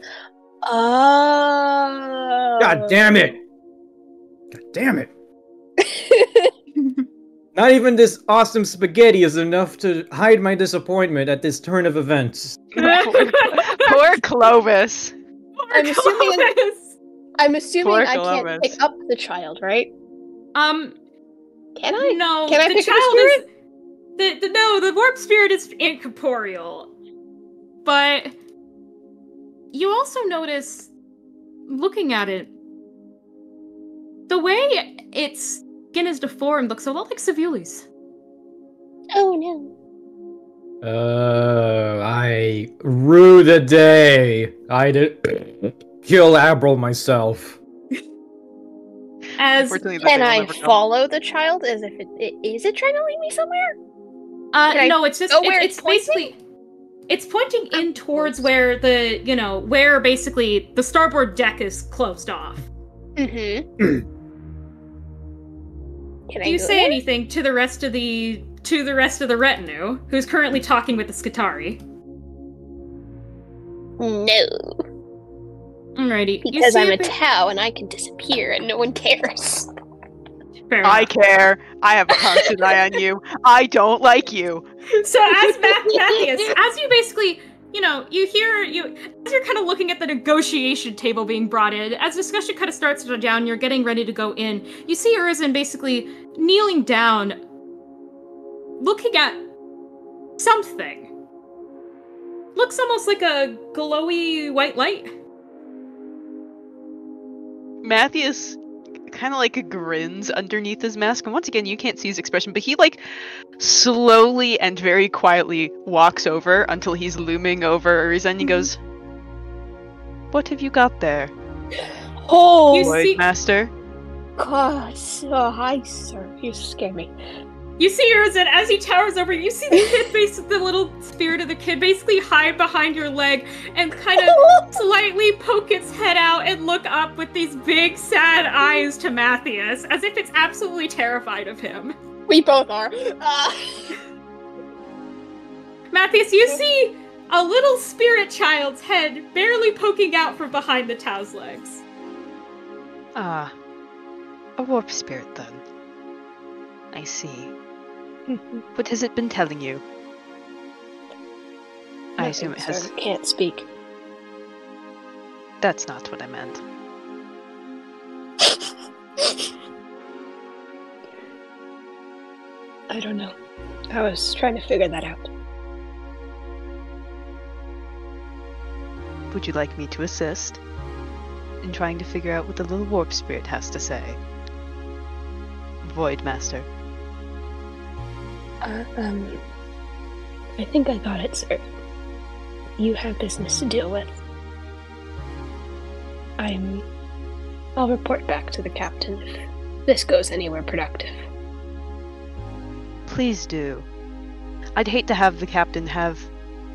Speaker 5: Oh.
Speaker 2: God damn it! God damn it! Not even this awesome spaghetti is enough to hide my disappointment at this turn of events.
Speaker 3: Poor Clovis.
Speaker 5: I'm assuming
Speaker 3: Poor
Speaker 5: I can't
Speaker 3: Clovis.
Speaker 5: pick up the child, right? Can I?
Speaker 1: No.
Speaker 5: Can I
Speaker 1: the
Speaker 5: pick up
Speaker 1: child
Speaker 5: the spirit?
Speaker 1: the warp spirit is incorporeal. But you also notice looking at it, the way its skin is deformed looks a lot like Savuli's.
Speaker 5: Oh no.
Speaker 2: I rue the day I did kill Abril myself.
Speaker 5: Can I follow the child as if is it trying to lead me somewhere?
Speaker 1: No, it's just it's basically it's pointing in towards where the where basically the starboard deck is closed off.
Speaker 5: Mm-hmm.
Speaker 1: Do you say anything to the rest of the retinue, who's currently talking with the Skitarii?
Speaker 5: No.
Speaker 1: Alrighty.
Speaker 5: Because I'm a Tau and I can disappear and no one cares.
Speaker 3: I care. I have a constant eye on you. I don't like you.
Speaker 1: So as Matthias, as you basically, you hear as you're kind of looking at the negotiation table being brought in, as discussion kind of starts to go down, you're getting ready to go in. You see Urzin basically kneeling down, looking at something. Looks almost like a glowy white light.
Speaker 3: Matthias kind of like grins underneath his mask, and once again you can't see his expression, but he slowly and very quietly walks over until he's looming over Urzin, and he goes, "What have you got there?"
Speaker 5: Oh,
Speaker 3: Void Master.
Speaker 5: God, hi sir, you scare me.
Speaker 1: You see Urzin, as he towers over you, see the kid, basically the little spirit of the kid, basically hide behind your leg and kind of slightly poke its head out and look up with these big, sad eyes to Matthias, as if it's absolutely terrified of him.
Speaker 5: We both are.
Speaker 1: Matthias, you see a little spirit child's head barely poking out from behind the Tau's legs.
Speaker 3: Ah, a warp spirit then. I see. What has it been telling you? I assume it has...
Speaker 5: Sir, can't speak.
Speaker 3: That's not what I meant.
Speaker 5: I don't know. I was trying to figure that out.
Speaker 3: Would you like me to assist in trying to figure out what the little warp spirit has to say? Void Master.
Speaker 5: I think I got it, sir. You have business to deal with. I'll report back to the captain if this goes anywhere productive.
Speaker 3: Please do. I'd hate to have the captain have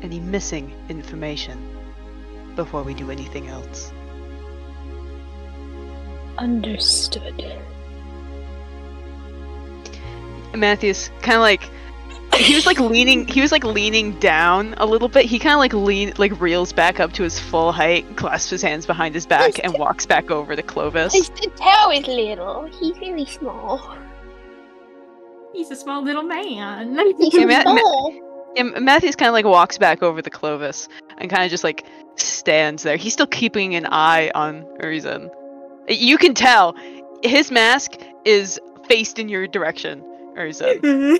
Speaker 3: any missing information before we do anything else.
Speaker 5: Understood.
Speaker 3: Matthias kind of he was leaning down a little bit. He kind of reels back up to his full height, clasps his hands behind his back, and walks back over to Clovis.
Speaker 5: The Tau is little. He's really small.
Speaker 1: He's a small little man.
Speaker 5: He's small.
Speaker 3: Matthias kind of walks back over to Clovis and kind of just stands there. He's still keeping an eye on Urzin. You can tell his mask is faced in your direction, Urzin. You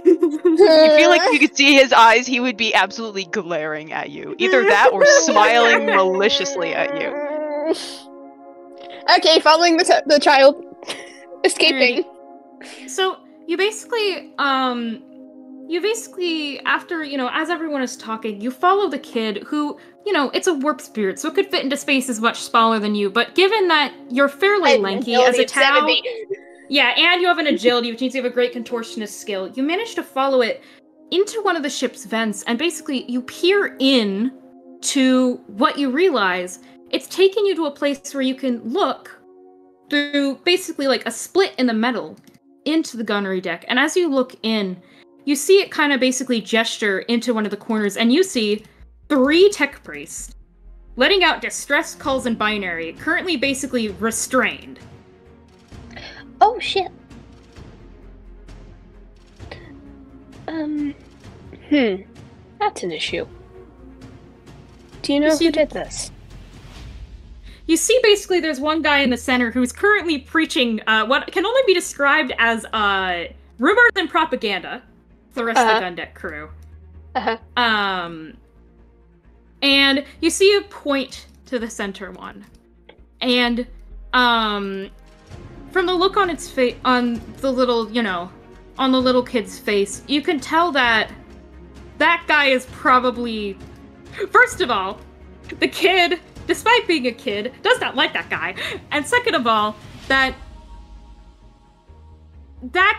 Speaker 3: feel like if you could see his eyes, he would be absolutely glaring at you. Either that or smiling maliciously at you.
Speaker 5: Okay, following the child. Escaping.
Speaker 1: So, you basically, after, as everyone is talking, you follow the kid who, it's a warp spirit, so it could fit into spaces much smaller than you, but given that you're fairly lanky as a Tau, yeah, and you have an agility, which means you have a great contortionist skill, you manage to follow it into one of the ship's vents, and basically you peer in to what you realize, it's taking you to a place where you can look through basically a split in the metal into the gunnery deck, and as you look in, you see it kind of basically gesture into one of the corners, and you see 3 tech priests letting out distress calls in binary, currently basically restrained.
Speaker 5: Oh shit. That's an issue. Do you know who did this?
Speaker 1: You see, basically, there's one guy in the center who's currently preaching what can only be described as rumors and propaganda to the rest of the gun deck crew. And you see a point to the center one. And, from the look on its face, on the little, on the little kid's face, you can tell that that guy is probably... First of all, the kid, despite being a kid, does not like that guy. And second of all, that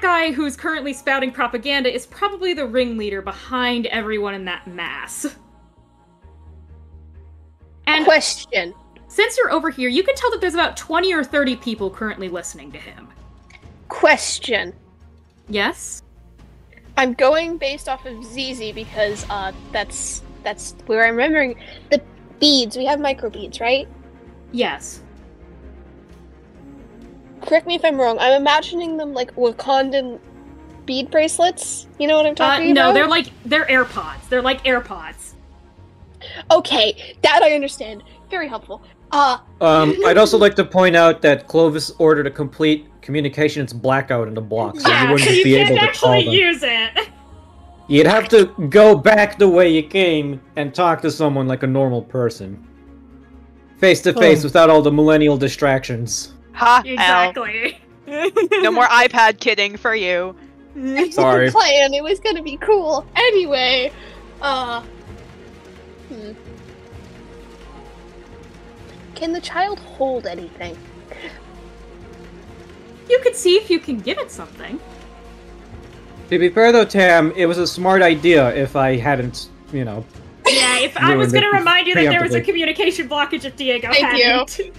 Speaker 1: guy who's currently spouting propaganda is probably the ringleader behind everyone in that mass. And
Speaker 5: question.
Speaker 1: Since you're over here, you can tell that there's about 20 or 30 people currently listening to him.
Speaker 5: Question.
Speaker 1: Yes?
Speaker 5: I'm going based off of ZZ because that's where I'm remembering the beads. We have micro beads, right?
Speaker 1: Yes.
Speaker 5: Correct me if I'm wrong. I'm imagining them like Wakandan bead bracelets. You know what I'm talking about?
Speaker 1: No, they're AirPods. They're like AirPods.
Speaker 5: Okay, that I understand. Very helpful.
Speaker 2: I'd also like to point out that Clovis ordered a complete communications blackout in the block, so you wouldn't be able to call them.
Speaker 1: You can't actually use it.
Speaker 2: You'd have to go back the way you came and talk to someone like a normal person. Face to face without all the millennial distractions.
Speaker 3: Ha!
Speaker 1: Exactly.
Speaker 3: No more iPad kidding for you.
Speaker 2: Sorry.
Speaker 5: Plan. It was gonna be cool. Anyway, Can the child hold anything?
Speaker 1: You could see if you can give it something.
Speaker 2: To be fair though, Tam, it was a smart idea if I hadn't,
Speaker 1: Yeah, if I was going to remind you that there was a communication blockage if Diego hadn't.
Speaker 5: You.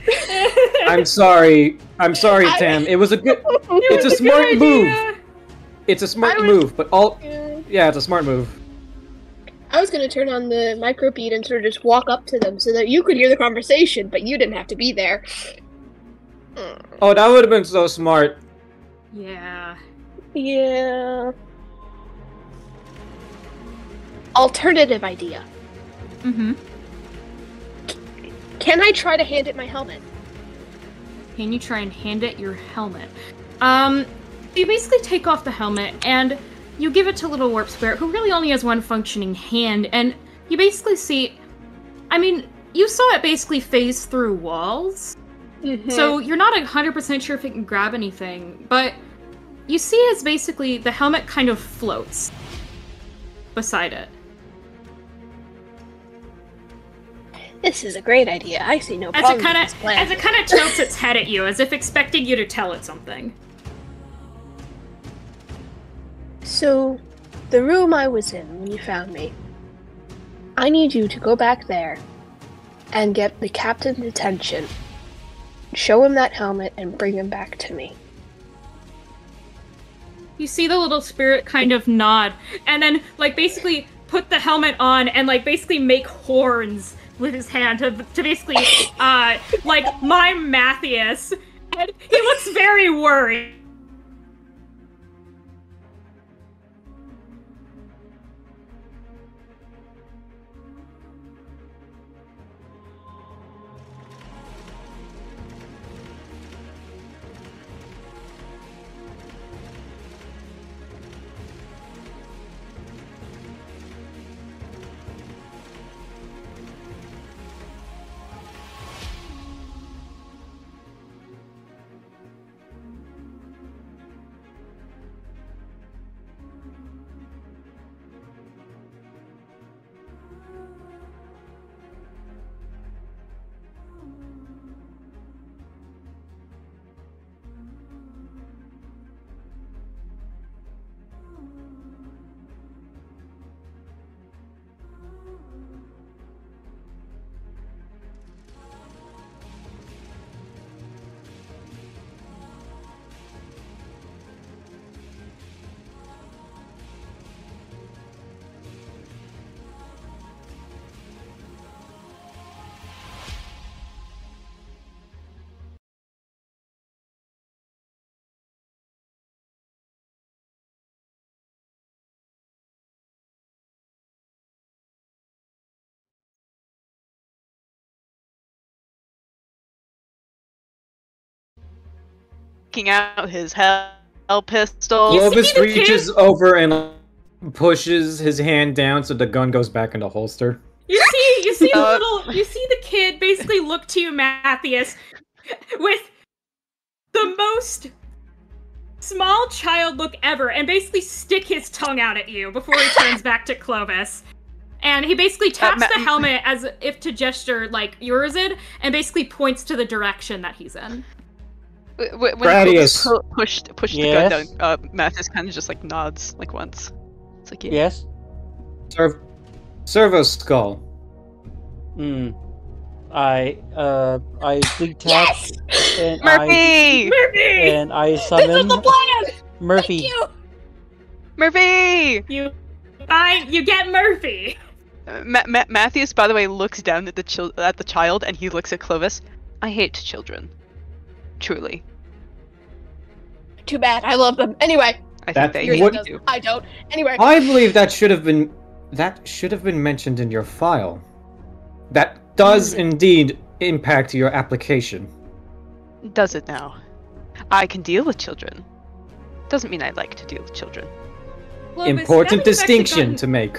Speaker 2: I'm sorry, Tam. It was a good... It's a smart move. It's a smart move, but Yeah, it's a smart move.
Speaker 5: I was gonna turn on the microbead and sort of just walk up to them so that you could hear the conversation, but you didn't have to be there.
Speaker 2: Oh, that would have been so smart.
Speaker 1: Yeah.
Speaker 5: Yeah. Alternative idea.
Speaker 1: Mm-hmm.
Speaker 5: Can I try to hand it my helmet?
Speaker 1: Can you try and hand it your helmet? You basically take off the helmet and you give it to Little Warp Spirit, who really only has one functioning hand, and you basically see... I mean, you saw it basically phase through walls, so you're not 100% sure if it can grab anything, but you see as basically the helmet kind of floats beside it.
Speaker 5: This is a great idea. I see no problem with this plan.
Speaker 1: As it kind of tilts its head at you, as if expecting you to tell it something.
Speaker 5: So, the room I was in when you found me, I need you to go back there and get the captain's attention, show him that helmet, and bring him back to me.
Speaker 1: You see the little spirit kind of nod, and then, basically put the helmet on and, basically make horns with his hand to basically, mime Matthias. And he looks very worried.
Speaker 3: Out his hell pistol.
Speaker 2: Clovis reaches over and pushes his hand down so the gun goes back in the holster.
Speaker 1: You see the kid basically look to you, Matthias, with the most small child look ever and basically stick his tongue out at you before he turns back to Clovis. And he basically taps the helmet as if to gesture like Urizen and basically points to the direction that he's in.
Speaker 3: When
Speaker 2: Gradius.
Speaker 3: pushed the
Speaker 4: Yes?
Speaker 3: gun down, Mathis kind of just like nods like once. It's like, yeah.
Speaker 4: Yes?
Speaker 2: Servo Skull.
Speaker 4: I detach and
Speaker 3: Murphy!
Speaker 4: I summon
Speaker 5: This is the plan!
Speaker 4: Murphy.
Speaker 5: Thank you!
Speaker 3: Murphy!
Speaker 1: You get Murphy.
Speaker 3: Matthias, by the way, looks down at the child and he looks at Clovis. I hate children. Truly.
Speaker 5: Too bad. I love them. Anyway,
Speaker 3: I think they
Speaker 5: Yuri
Speaker 3: hate
Speaker 5: does.
Speaker 3: you.
Speaker 5: I don't. Anyway.
Speaker 2: I believe that should have been mentioned in your file. That does indeed impact your application.
Speaker 3: Does it now? I can deal with children. Doesn't mean I like to deal with children.
Speaker 1: Clovis, now
Speaker 2: Important
Speaker 1: that you've actually
Speaker 2: distinction to make.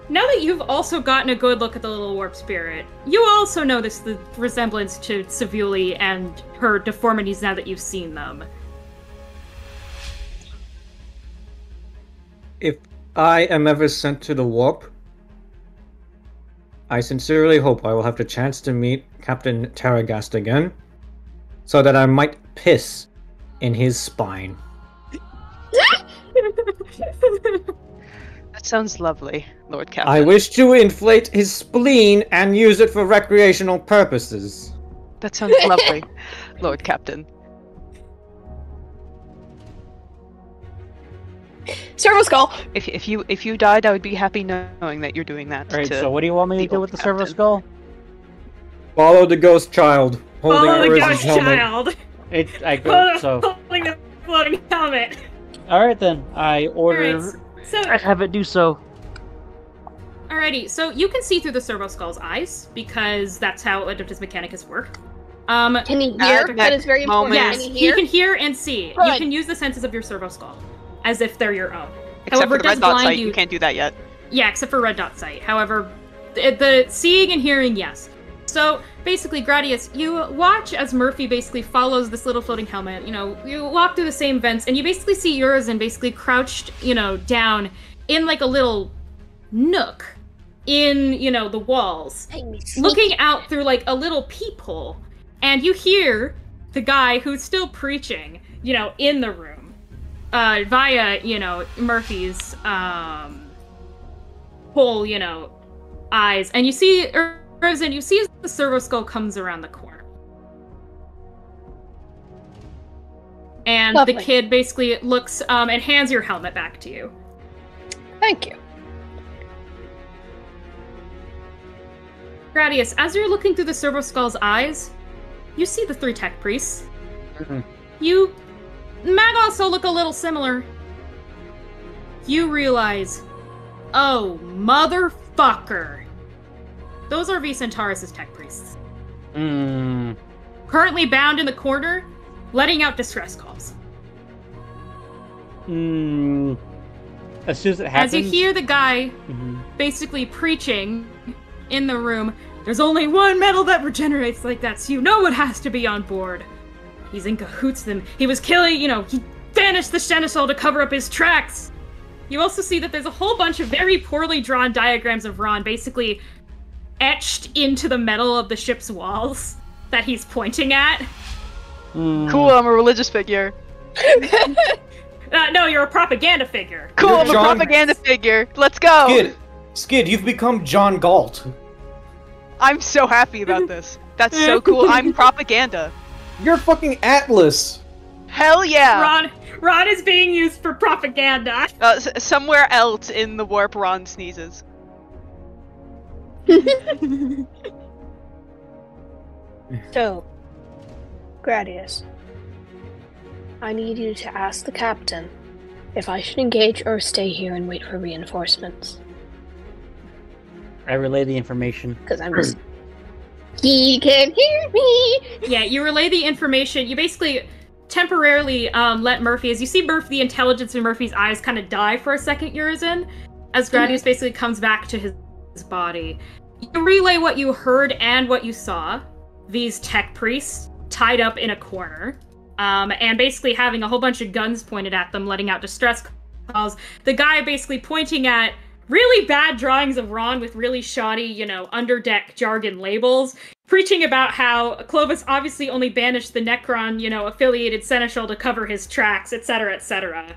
Speaker 1: Now that you've also gotten a good look at the little warp spirit, you also notice the resemblance to Savuli and her deformities now that you've seen them.
Speaker 2: If I am ever sent to the warp, I sincerely hope I will have the chance to meet Captain Terragast again, so that I might piss in his spine.
Speaker 3: That sounds lovely, Lord Captain.
Speaker 2: I wish to inflate his spleen and use it for recreational purposes.
Speaker 3: That sounds lovely, Lord Captain.
Speaker 5: Servo Skull!
Speaker 3: If you died, I would be happy knowing that you're doing that.
Speaker 4: Alright,
Speaker 3: to
Speaker 4: so what do you want me to
Speaker 3: the
Speaker 4: do
Speaker 3: old
Speaker 4: with the servo
Speaker 3: captain.
Speaker 4: skull?
Speaker 2: Follow the ghost child, holding
Speaker 1: Follow the
Speaker 2: Urizen's
Speaker 1: ghost
Speaker 2: helmet.
Speaker 1: child!
Speaker 4: I go, so...
Speaker 1: Holding the floating helmet!
Speaker 4: Alright then, I order...
Speaker 1: Alright, so...
Speaker 4: I have it do so.
Speaker 1: Alrighty, so you can see through the Servo Skull's eyes, because that's how Adeptus Mechanicus work.
Speaker 5: Can he hear?
Speaker 3: At
Speaker 5: That is very important.
Speaker 1: Yes,
Speaker 5: Can he
Speaker 1: he
Speaker 5: hear?
Speaker 1: can hear and see. You
Speaker 5: Good.
Speaker 1: can use the senses of your Servo Skull, as if they're your own.
Speaker 3: Except
Speaker 1: However,
Speaker 3: for
Speaker 1: it
Speaker 3: the red
Speaker 1: does
Speaker 3: dot
Speaker 1: blind
Speaker 3: sight,
Speaker 1: you-
Speaker 3: you can't do that yet.
Speaker 1: Yeah, except for red dot sight. However, the seeing and hearing, yes. So, basically, Gradius, you watch as Murphy basically follows this little floating helmet. You know, you walk through the same vents, and you basically see Urizen basically crouched, down in like a little nook in, the walls, looking out through like a little peephole. And you hear the guy who's still preaching, in the room. Via, Murphy's, whole, eyes. And you see, Urizen, you see as the Servo Skull comes around the corner. And
Speaker 5: Lovely.
Speaker 1: the kid basically looks, and hands your helmet back to you.
Speaker 5: Thank you.
Speaker 1: Gradius, as you're looking through the Servo Skull's eyes, you see the 3 tech priests. You might also look a little similar. You realize, oh, motherfucker. Those are V Centaurus' tech priests. Currently bound in the corner, letting out distress calls.
Speaker 4: As soon as it happens...
Speaker 1: As you hear the guy basically preaching in the room, there's only one metal that regenerates like that, so you know it has to be on board. He's in cahoots with them. He was killing, he vanished the seneschal to cover up his tracks. You also see that there's a whole bunch of very poorly drawn diagrams of Ron basically etched into the metal of the ship's walls that he's pointing at.
Speaker 3: Cool, I'm a religious figure.
Speaker 1: No, you're a propaganda figure.
Speaker 3: Cool,
Speaker 2: You're
Speaker 3: I'm a
Speaker 2: John-
Speaker 3: propaganda figure. Let's go.
Speaker 2: Skid, you've become John Galt.
Speaker 3: I'm so happy about this. That's so cool. I'm propaganda.
Speaker 2: You're fucking Atlas.
Speaker 3: Hell yeah.
Speaker 1: Ron is being used for propaganda.
Speaker 3: Somewhere else in the warp, Ron sneezes.
Speaker 5: So, Gradius, I need you to ask the captain if I should engage or stay here and wait for reinforcements.
Speaker 4: I relay the information.
Speaker 5: Because I'm just... He can hear me!
Speaker 1: Yeah, you relay the information. You basically temporarily let Murphy, as you see the intelligence in Murphy's eyes kind of die for a second, Urizen, as Gradius basically comes back to his body. You relay what you heard and what you saw. These tech priests tied up in a corner, and basically having a whole bunch of guns pointed at them, letting out distress calls. The guy basically pointing at really bad drawings of Ron with really shoddy, underdeck jargon labels, preaching about how Clovis obviously only banished the Necron, affiliated seneschal to cover his tracks, etc., etc.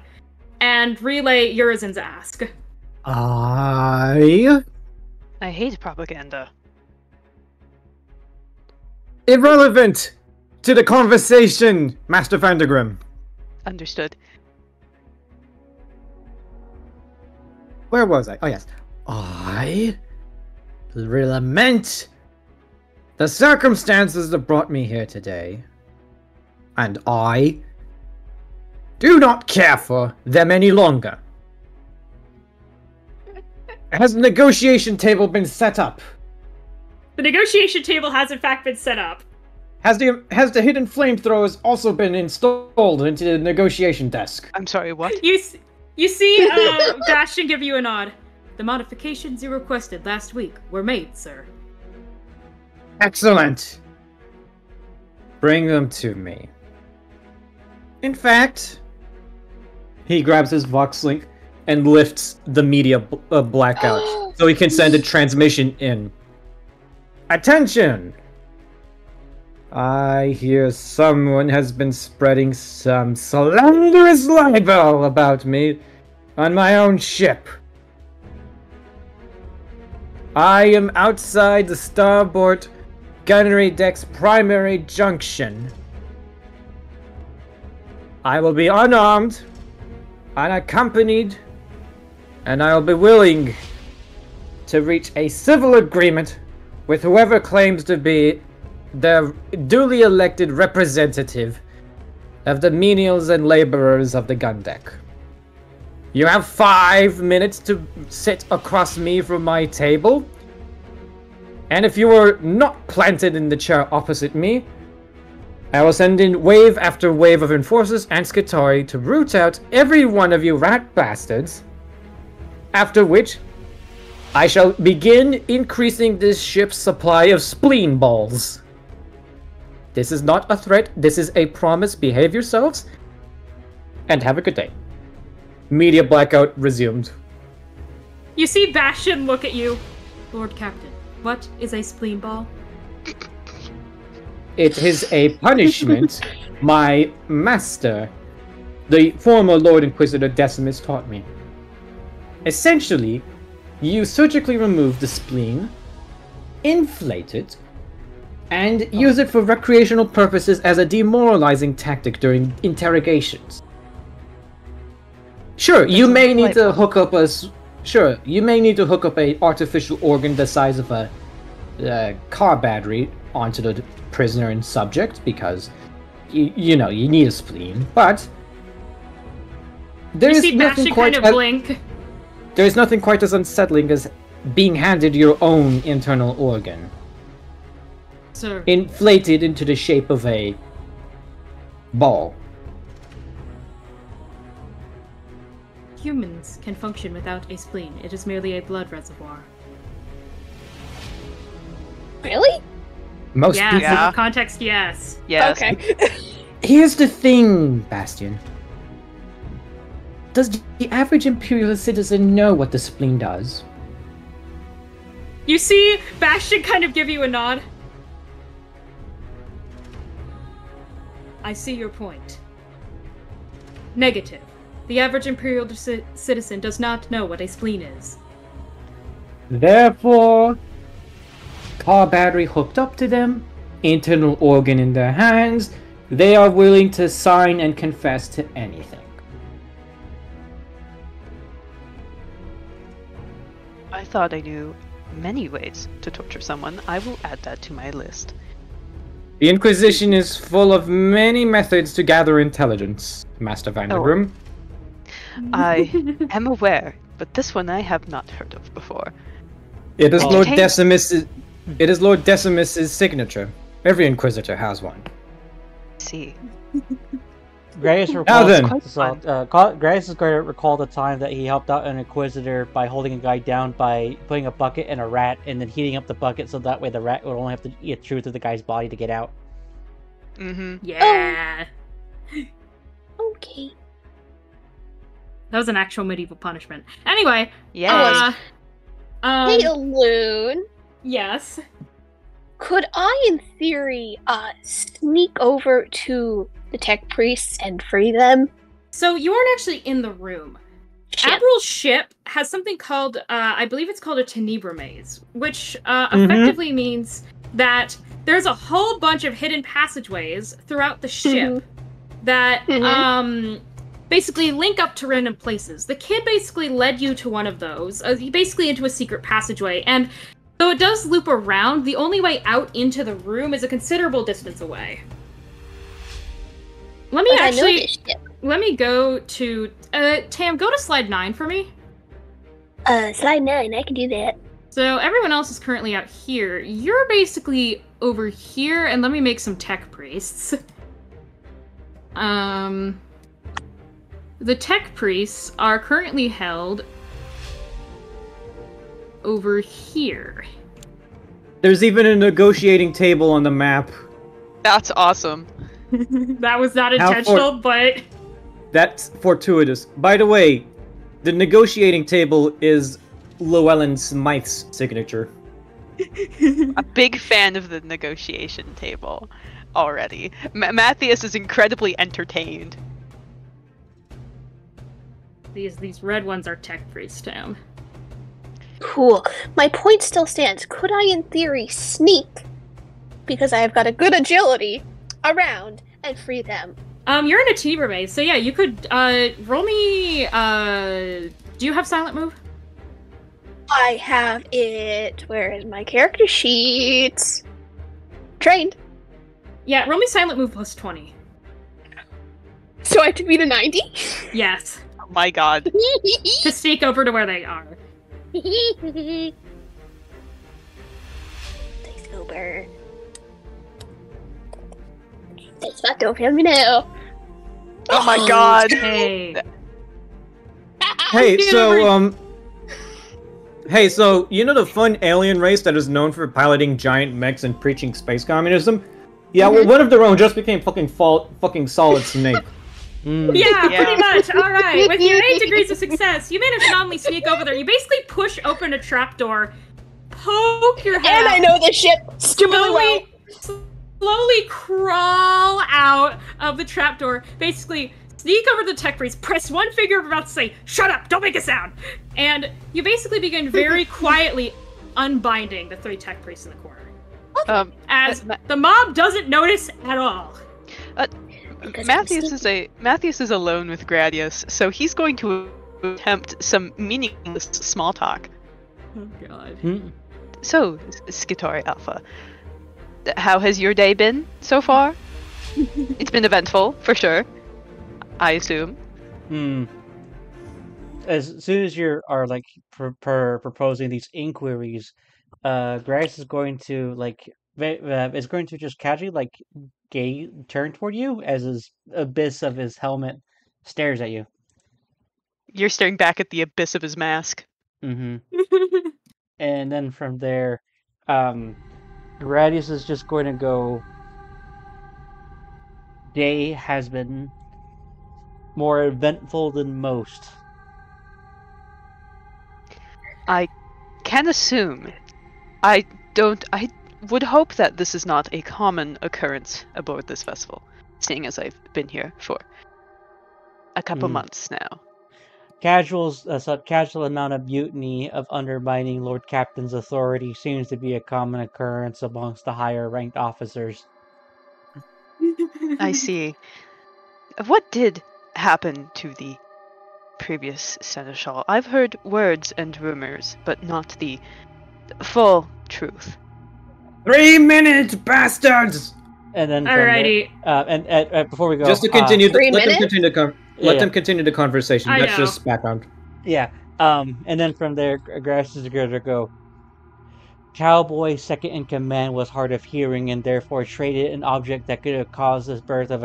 Speaker 1: And relay Urizen's ask.
Speaker 3: I hate propaganda.
Speaker 2: Irrelevant to the conversation, Master Vandergrim.
Speaker 3: Understood.
Speaker 2: Where was I? Oh, yes. I lament the circumstances that brought me here today, and I do not care for them any longer. Has the negotiation table been set up?
Speaker 1: The negotiation table has in fact been set up.
Speaker 2: Has the hidden flamethrowers also been installed into the negotiation desk?
Speaker 3: I'm sorry, what?
Speaker 1: You see Bastion give you a nod. The modifications you requested last week were made, sir.
Speaker 2: Excellent. Bring them to me. In fact, he grabs his Vox link and lifts the media blackout so he can send a transmission in. Attention! I hear someone has been spreading some slanderous libel about me on my own ship. I am outside the starboard gunnery deck's primary junction. I will be unarmed, unaccompanied, and I will be willing to reach a civil agreement with whoever claims to be the duly elected representative of the menials and laborers of the gun deck. You have 5 minutes to sit across me from my table, and if you are not planted in the chair opposite me, I will send in wave after wave of enforcers and Skitarii to root out every one of you rat bastards, after which I shall begin increasing this ship's supply of spleen balls. This is not a threat, this is a promise. Behave yourselves, and have a good day. Media blackout resumed.
Speaker 1: You see Bastion look at you. Lord Captain, what is a spleen ball?
Speaker 2: It is a punishment my master, the former Lord Inquisitor Decimus, taught me. Essentially, you surgically remove the spleen, inflate it, and use it for recreational purposes as a demoralizing tactic during interrogations. Sure, you may need to hook up a artificial organ the size of a car battery onto the prisoner and subject because you need a spleen, but
Speaker 1: you see Bastion kind of blink.
Speaker 2: There is nothing quite as unsettling as being handed your own internal organ.
Speaker 1: Sir.
Speaker 2: Inflated into the shape of a ball.
Speaker 1: Humans can function without a spleen. It is merely a blood reservoir.
Speaker 5: Really?
Speaker 2: Most
Speaker 1: yes,
Speaker 2: people...
Speaker 1: in the context, yes.
Speaker 3: Yes.
Speaker 5: Okay.
Speaker 2: Here's the thing, Bastion. Does the average Imperial citizen know what the spleen does?
Speaker 1: You see Bastion kind of give you a nod. I see your point. Negative. The average Imperial citizen does not know what a spleen is.
Speaker 2: Therefore, car battery hooked up to them, internal organ in their hands, they are willing to sign and confess to anything.
Speaker 3: I thought I knew many ways to torture someone. I will add that to my list.
Speaker 2: The Inquisition is full of many methods to gather intelligence, Master Vandergrim.
Speaker 3: I am aware, but this one I have not heard of before.
Speaker 2: It is Lord Decimus. It is Lord Decimus's signature. Every Inquisitor has one.
Speaker 3: See.
Speaker 4: Grace is going to recall the time that he helped out an Inquisitor by holding a guy down by putting a bucket in a rat and then heating up the bucket so that way the rat would only have to eat through to the guy's body to get out.
Speaker 3: Mm-hmm.
Speaker 1: Yeah.
Speaker 5: Okay.
Speaker 1: That was an actual medieval punishment. Anyway.
Speaker 3: Yeah.
Speaker 5: Hey, Loon.
Speaker 1: Yes.
Speaker 5: Could I, in theory, sneak over to the tech priests and free them?
Speaker 1: So you aren't actually in the room.
Speaker 5: Shit.
Speaker 1: Admiral's ship has something called, I believe it's called a Tenebra Maze, which effectively means that there's a whole bunch of hidden passageways throughout the ship that basically link up to random places. The kid basically led you to one of those, basically into a secret passageway, and though it does loop around, the only way out into the room is a considerable distance away. Let me go to... Tam, go to slide 9 for me.
Speaker 5: Slide 9, I can do that.
Speaker 1: So everyone else is currently out here. You're basically over here, and let me make some tech priests. The tech priests are currently held over here.
Speaker 2: There's even a negotiating table on the map.
Speaker 3: That's awesome.
Speaker 1: That was not intentional, but...
Speaker 2: That's fortuitous. By the way, the negotiating table is Llewellyn Smythe's signature.
Speaker 3: A big fan of the negotiation table already. Matthias is incredibly entertained.
Speaker 1: These red ones are tech priests, Tam.
Speaker 5: Cool. My point still stands. Could I, in theory, sneak, because I have got a good agility, around and free them?
Speaker 1: You're in a Tenebra Maze, so yeah, you could, roll me, do you have Silent Move?
Speaker 5: I have it. Where is my character sheet? Trained.
Speaker 1: Yeah, roll me Silent Move plus 20.
Speaker 5: So I have to beat a 90?
Speaker 1: Yes.
Speaker 3: Oh my god.
Speaker 1: To sneak over to where they are.
Speaker 5: Stay sober. It's not don't fail me now.
Speaker 3: Oh my god.
Speaker 1: Hey.
Speaker 2: Hey, so, you know the fun alien race that is known for piloting giant mechs and preaching space communism? Yeah, well, one of their own just became fucking Solid Snake.
Speaker 1: Yeah, pretty much. All right. With your 8 degrees of success, you manage to not only sneak over there, you basically push open a trapdoor, poke your head
Speaker 5: And
Speaker 1: out,
Speaker 5: I know this shit stupidly well.
Speaker 1: slowly crawl out of the trapdoor, basically sneak over to the tech priest, press one finger about to say, "Shut up, don't make a sound!" And you basically begin very quietly unbinding the 3 tech priests in the corner. As the mob doesn't notice at all.
Speaker 3: Matthias is alone with Gradius, so he's going to attempt some meaningless small talk.
Speaker 1: Oh god.
Speaker 3: So, Skitarii Alpha, how has your day been so far? It's been eventful, for sure. I assume.
Speaker 4: As soon as you are like proposing these inquiries, Grace is going to is going to just casually turn toward you as his abyss of his helmet stares at you.
Speaker 3: You're staring back at the abyss of his mask.
Speaker 4: And then from there, Gradius is just going to go. Day has been more eventful than most.
Speaker 3: I can assume. I would hope that this is not a common occurrence aboard this vessel, seeing as I've been here for a couple months now.
Speaker 4: Casual amount of mutiny of undermining Lord Captain's authority seems to be a common occurrence amongst the higher ranked officers.
Speaker 3: I see. What did happen to the previous seneschal? I've heard words and rumors, but not the full truth.
Speaker 2: 3 minutes, bastards!
Speaker 4: And then
Speaker 1: alrighty.
Speaker 4: And before we go,
Speaker 2: just to continue, let them continue the conversation.
Speaker 1: I
Speaker 2: That's
Speaker 1: know.
Speaker 2: just background.
Speaker 4: Yeah. And then from there, Grass is going to go. Cowboy, second in command, was hard of hearing and therefore traded an object that could have caused the birth of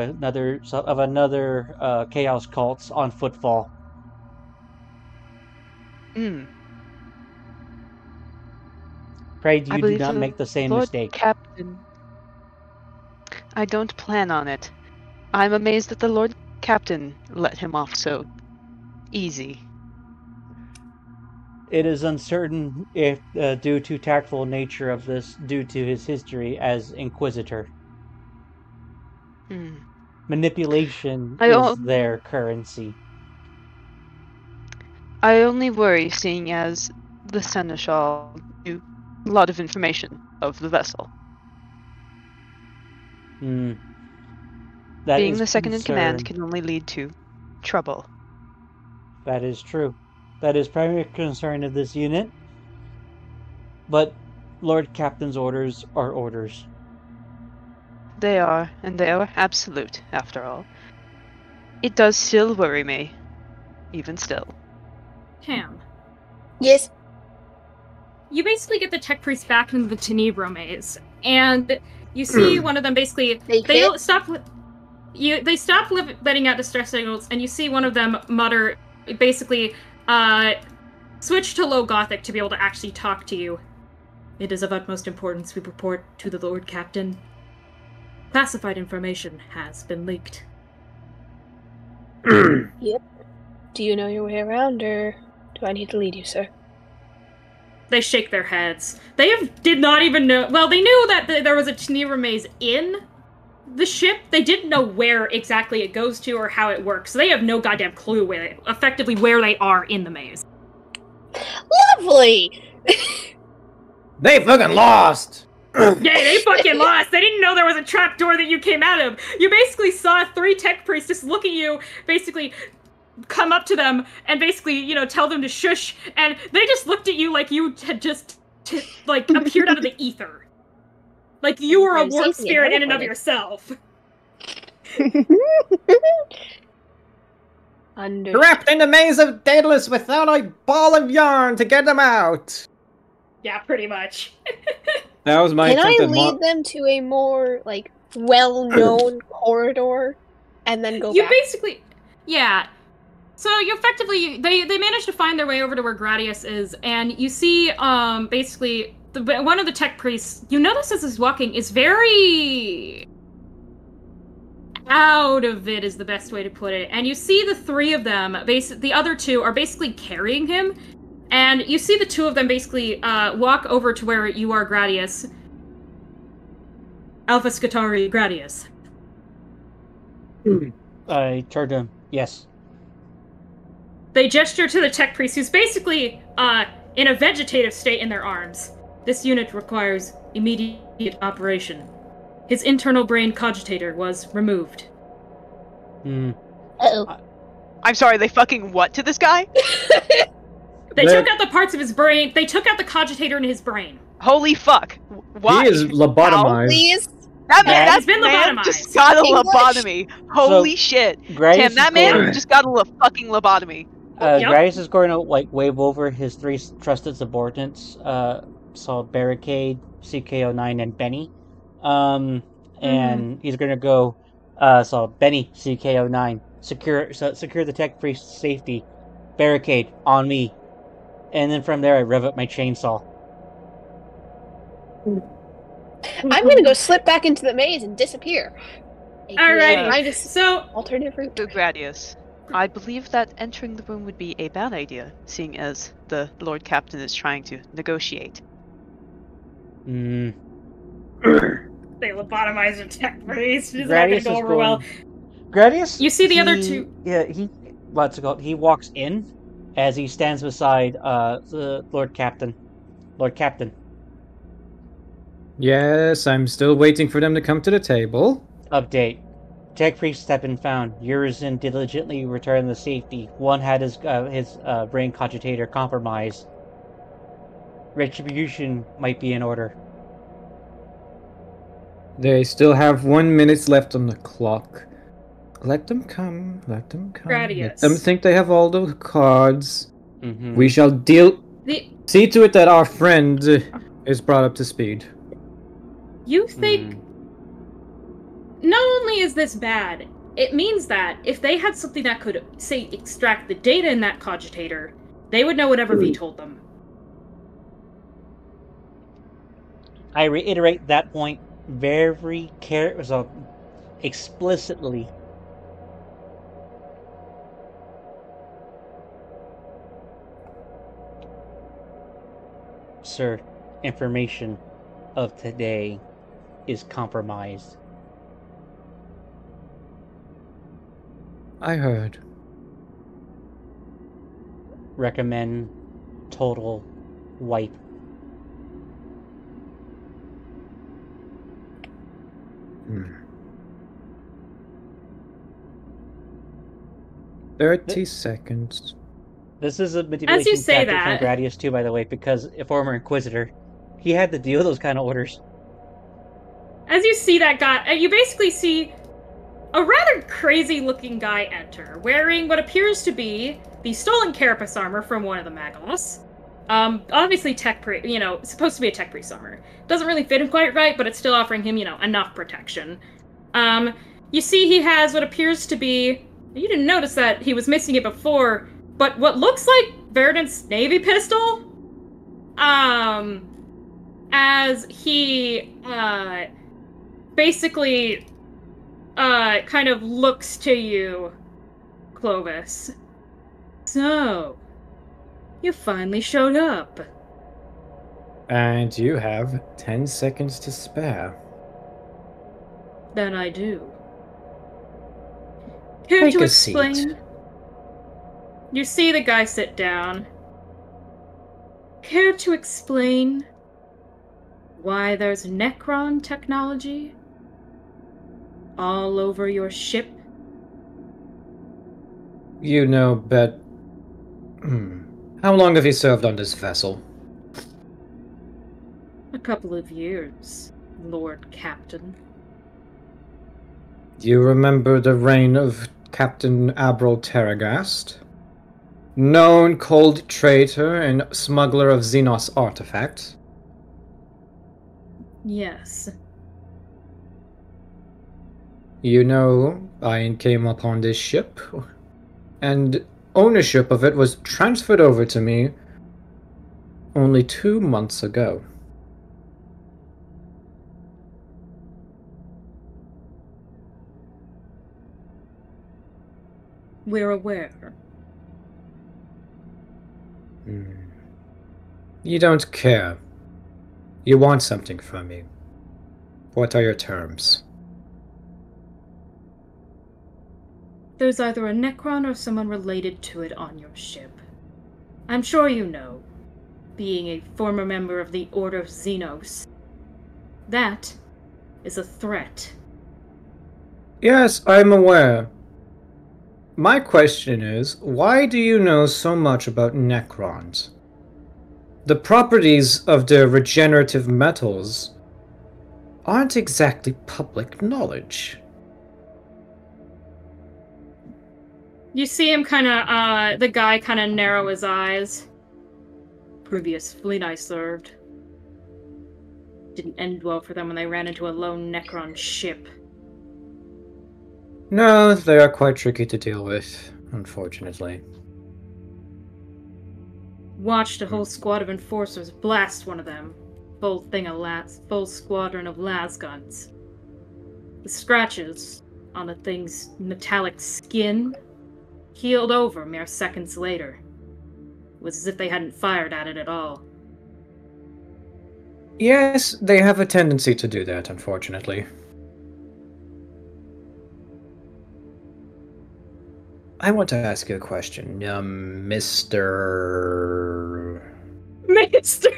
Speaker 4: another chaos cult on footfall.
Speaker 3: I
Speaker 4: Pray you do
Speaker 3: believe
Speaker 4: not
Speaker 3: the
Speaker 4: make the same
Speaker 3: Lord
Speaker 4: mistake.
Speaker 3: Captain. I don't plan on it. I'm amazed that the Lord Captain let him off so easy.
Speaker 4: It is uncertain if, due to tactful nature of this, due to his history as Inquisitor. Manipulation is their currency.
Speaker 3: I only worry seeing as the Seneschal knew a lot of information of the vessel.
Speaker 4: Being
Speaker 3: the second in command can only lead to trouble.
Speaker 4: That is true. That is primary concern of this unit. But Lord Captain's orders are orders.
Speaker 3: They are, and they are absolute, after all. It does still worry me, even still.
Speaker 1: Ham.
Speaker 5: Yes.
Speaker 1: You basically get the tech priest back into the Tenebro maze, and you see one of them basically they stop letting out distress signals, and you see one of them mutter, basically, switch to low Gothic to be able to actually talk to you. It is of utmost importance we report to the Lord Captain. Classified information has been leaked.
Speaker 5: Yep. Do you know your way around, or do I need to lead you, sir?
Speaker 1: They shake their heads. Did not even know. Well, they knew that there was a Tenebro maze in the ship. They didn't know where exactly it goes to or how it works. So they have no goddamn clue where they are in the maze.
Speaker 5: Lovely!
Speaker 2: They fucking lost!
Speaker 1: Yeah, they fucking lost. They didn't know there was a trap door that you came out of. You basically saw 3 tech priests just look at you, basically come up to them and basically, tell them to shush, and they just looked at you like you had just, appeared out of the ether. Like you were a warp spirit in and of yourself.
Speaker 2: Trapped in the maze of Daedalus without a ball of yarn to get them out!
Speaker 1: Yeah, pretty much.
Speaker 2: That was my
Speaker 5: Can I lead them to a more, well-known corridor and then go back?
Speaker 1: Basically... Yeah. So you effectively... They managed to find their way over to where Gradius is, and you see, basically, one of the tech priests, you notice as he's walking, is very... out of it is the best way to put it. And you see the 3 of them, the other 2 are basically carrying him, and you see the 2 of them basically walk over to where you are, Gradius. Alpha Skitarii, Gradius.
Speaker 4: I turn to him. Yes.
Speaker 1: They gesture to the tech priest, who's basically in a vegetative state in their arms. This unit requires immediate operation. His internal brain cogitator was removed.
Speaker 5: Uh-oh.
Speaker 3: I'm sorry, they fucking what to this guy?
Speaker 1: They took out the parts of his brain. They took out the cogitator in his brain.
Speaker 3: Holy fuck. Why?
Speaker 2: He is lobotomized.
Speaker 5: Please?
Speaker 1: That been
Speaker 3: man
Speaker 1: lobotomized.
Speaker 3: just got a lobotomy. Holy shit. Tim, that man just got a fucking lobotomy.
Speaker 4: Gradius is going to wave over his 3 trusted subordinates, Barricade, CK09, and Benny. And he's going to go, Benny, CK09, secure the tech priest's safety. Barricade, on me. And then from there, I rev up my chainsaw.
Speaker 5: I'm gonna go slip back into the maze and disappear.
Speaker 1: Alright, so...
Speaker 5: Alternative route.
Speaker 3: Gradius, I believe that entering the room would be a bad idea, seeing as the Lord Captain is trying to negotiate.
Speaker 1: They lobotomize a tech priest. It's not gonna go over well.
Speaker 4: Gradius?
Speaker 1: You see the other 2...
Speaker 4: Yeah, what's it called? He walks in as he stands beside the Lord Captain. Lord Captain.
Speaker 2: Yes, I'm still waiting for them to come to the table.
Speaker 4: Update. Tech priests have been found. Urizen diligently returned to safety. One had his brain cogitator compromised. Retribution might be in order.
Speaker 2: They still have 1 minute left on the clock. Let them come. Let them come.
Speaker 1: Gradius.
Speaker 2: Let them think they have all the cards.
Speaker 4: Mm-hmm.
Speaker 2: We shall see to it that our friend is brought up to speed.
Speaker 1: You think... Not only is this bad, it means that if they had something that could, say, extract the data in that cogitator, they would know whatever V told them.
Speaker 4: I reiterate that point. very explicitly. Sir, information of today is compromised.
Speaker 2: I heard.
Speaker 4: Recommend total wipe.
Speaker 2: Hmm. 30 seconds.
Speaker 4: This is a manipulation
Speaker 1: say
Speaker 4: tactic from
Speaker 1: that-
Speaker 4: Gradius too, by the way, because a former Inquisitor, he had to deal with those kind of orders.
Speaker 1: As you see that guy, you basically see a rather crazy-looking guy enter, wearing what appears to be the stolen carapace armor from one of the Magalos. Obviously supposed to be a tech priest armor. Doesn't really fit him quite right, but it's still offering him, enough protection. You see he has what appears to be... You didn't notice that he was missing it before, but what looks like Verdant's Navy pistol? As he, basically, kind of looks to you, Clovis. So, you finally showed up.
Speaker 2: And you have 10 seconds to spare.
Speaker 1: Then I do. Care
Speaker 2: Take
Speaker 1: to
Speaker 2: a
Speaker 1: explain?
Speaker 2: seat.
Speaker 1: You see the guy sit down. Care to explain why there's Necron technology all over your ship?
Speaker 2: You know, but... How long have you served on this vessel?
Speaker 1: A couple of years, Lord Captain.
Speaker 2: Do you remember the reign of Captain Abril Terragast? Known cold traitor and smuggler of Xenos artifacts?
Speaker 1: Yes.
Speaker 2: You know, I came upon this ship, and ownership of it was transferred over to me only 2 months ago.
Speaker 1: We're aware.
Speaker 2: You don't care. You want something from me. What are your terms?
Speaker 1: There's either a Necron or someone related to it on your ship. I'm sure you know, being a former member of the Order of Xenos. That is a threat.
Speaker 2: Yes, I'm aware. My question is, why do you know so much about Necrons? The properties of their regenerative metals aren't exactly public knowledge.
Speaker 1: You see him the guy kind of narrow his eyes. Previous fleet I served. Didn't end well for them when they ran into a lone Necron ship.
Speaker 2: No, they are quite tricky to deal with, unfortunately.
Speaker 1: Watched a whole squad of enforcers blast one of them. Full squadron of las guns. The scratches on the thing's metallic skin healed over mere seconds later. It was as if they hadn't fired at it at all.
Speaker 2: Yes, they have a tendency to do that, unfortunately. I want to ask you a question, Mr.
Speaker 1: Mister!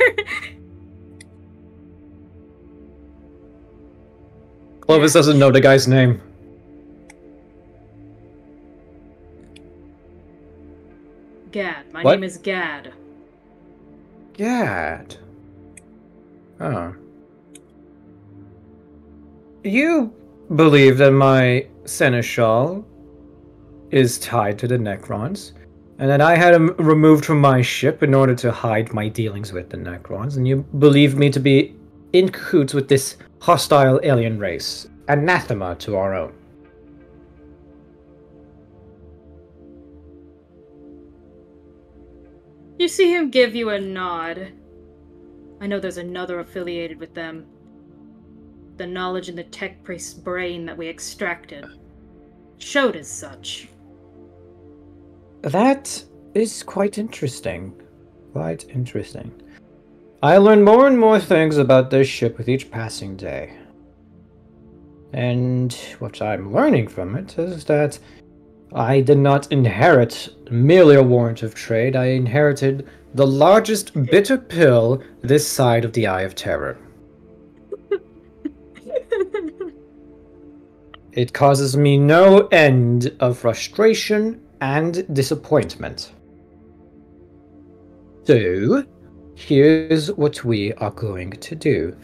Speaker 2: Clovis doesn't know the guy's name.
Speaker 1: Gad. My
Speaker 2: What?
Speaker 1: name is Gad.
Speaker 2: Gad. Oh. You believe that my seneschal is tied to the Necrons, and that I had him removed from my ship in order to hide my dealings with the Necrons, and you believe me to be in cahoots with this hostile alien race, anathema to our own.
Speaker 1: You see him give you a nod. I know there's another affiliated with them. the knowledge in the tech priest's brain that we extracted showed as such.
Speaker 2: That is quite interesting. Quite interesting. I learn more and more things about this ship with each passing day. And what I'm learning from it is that I did not inherit merely a warrant of trade. I inherited the largest bitter pill this side of the Eye of Terror. It causes me no end of frustration and disappointment. So, here's what we are going to do.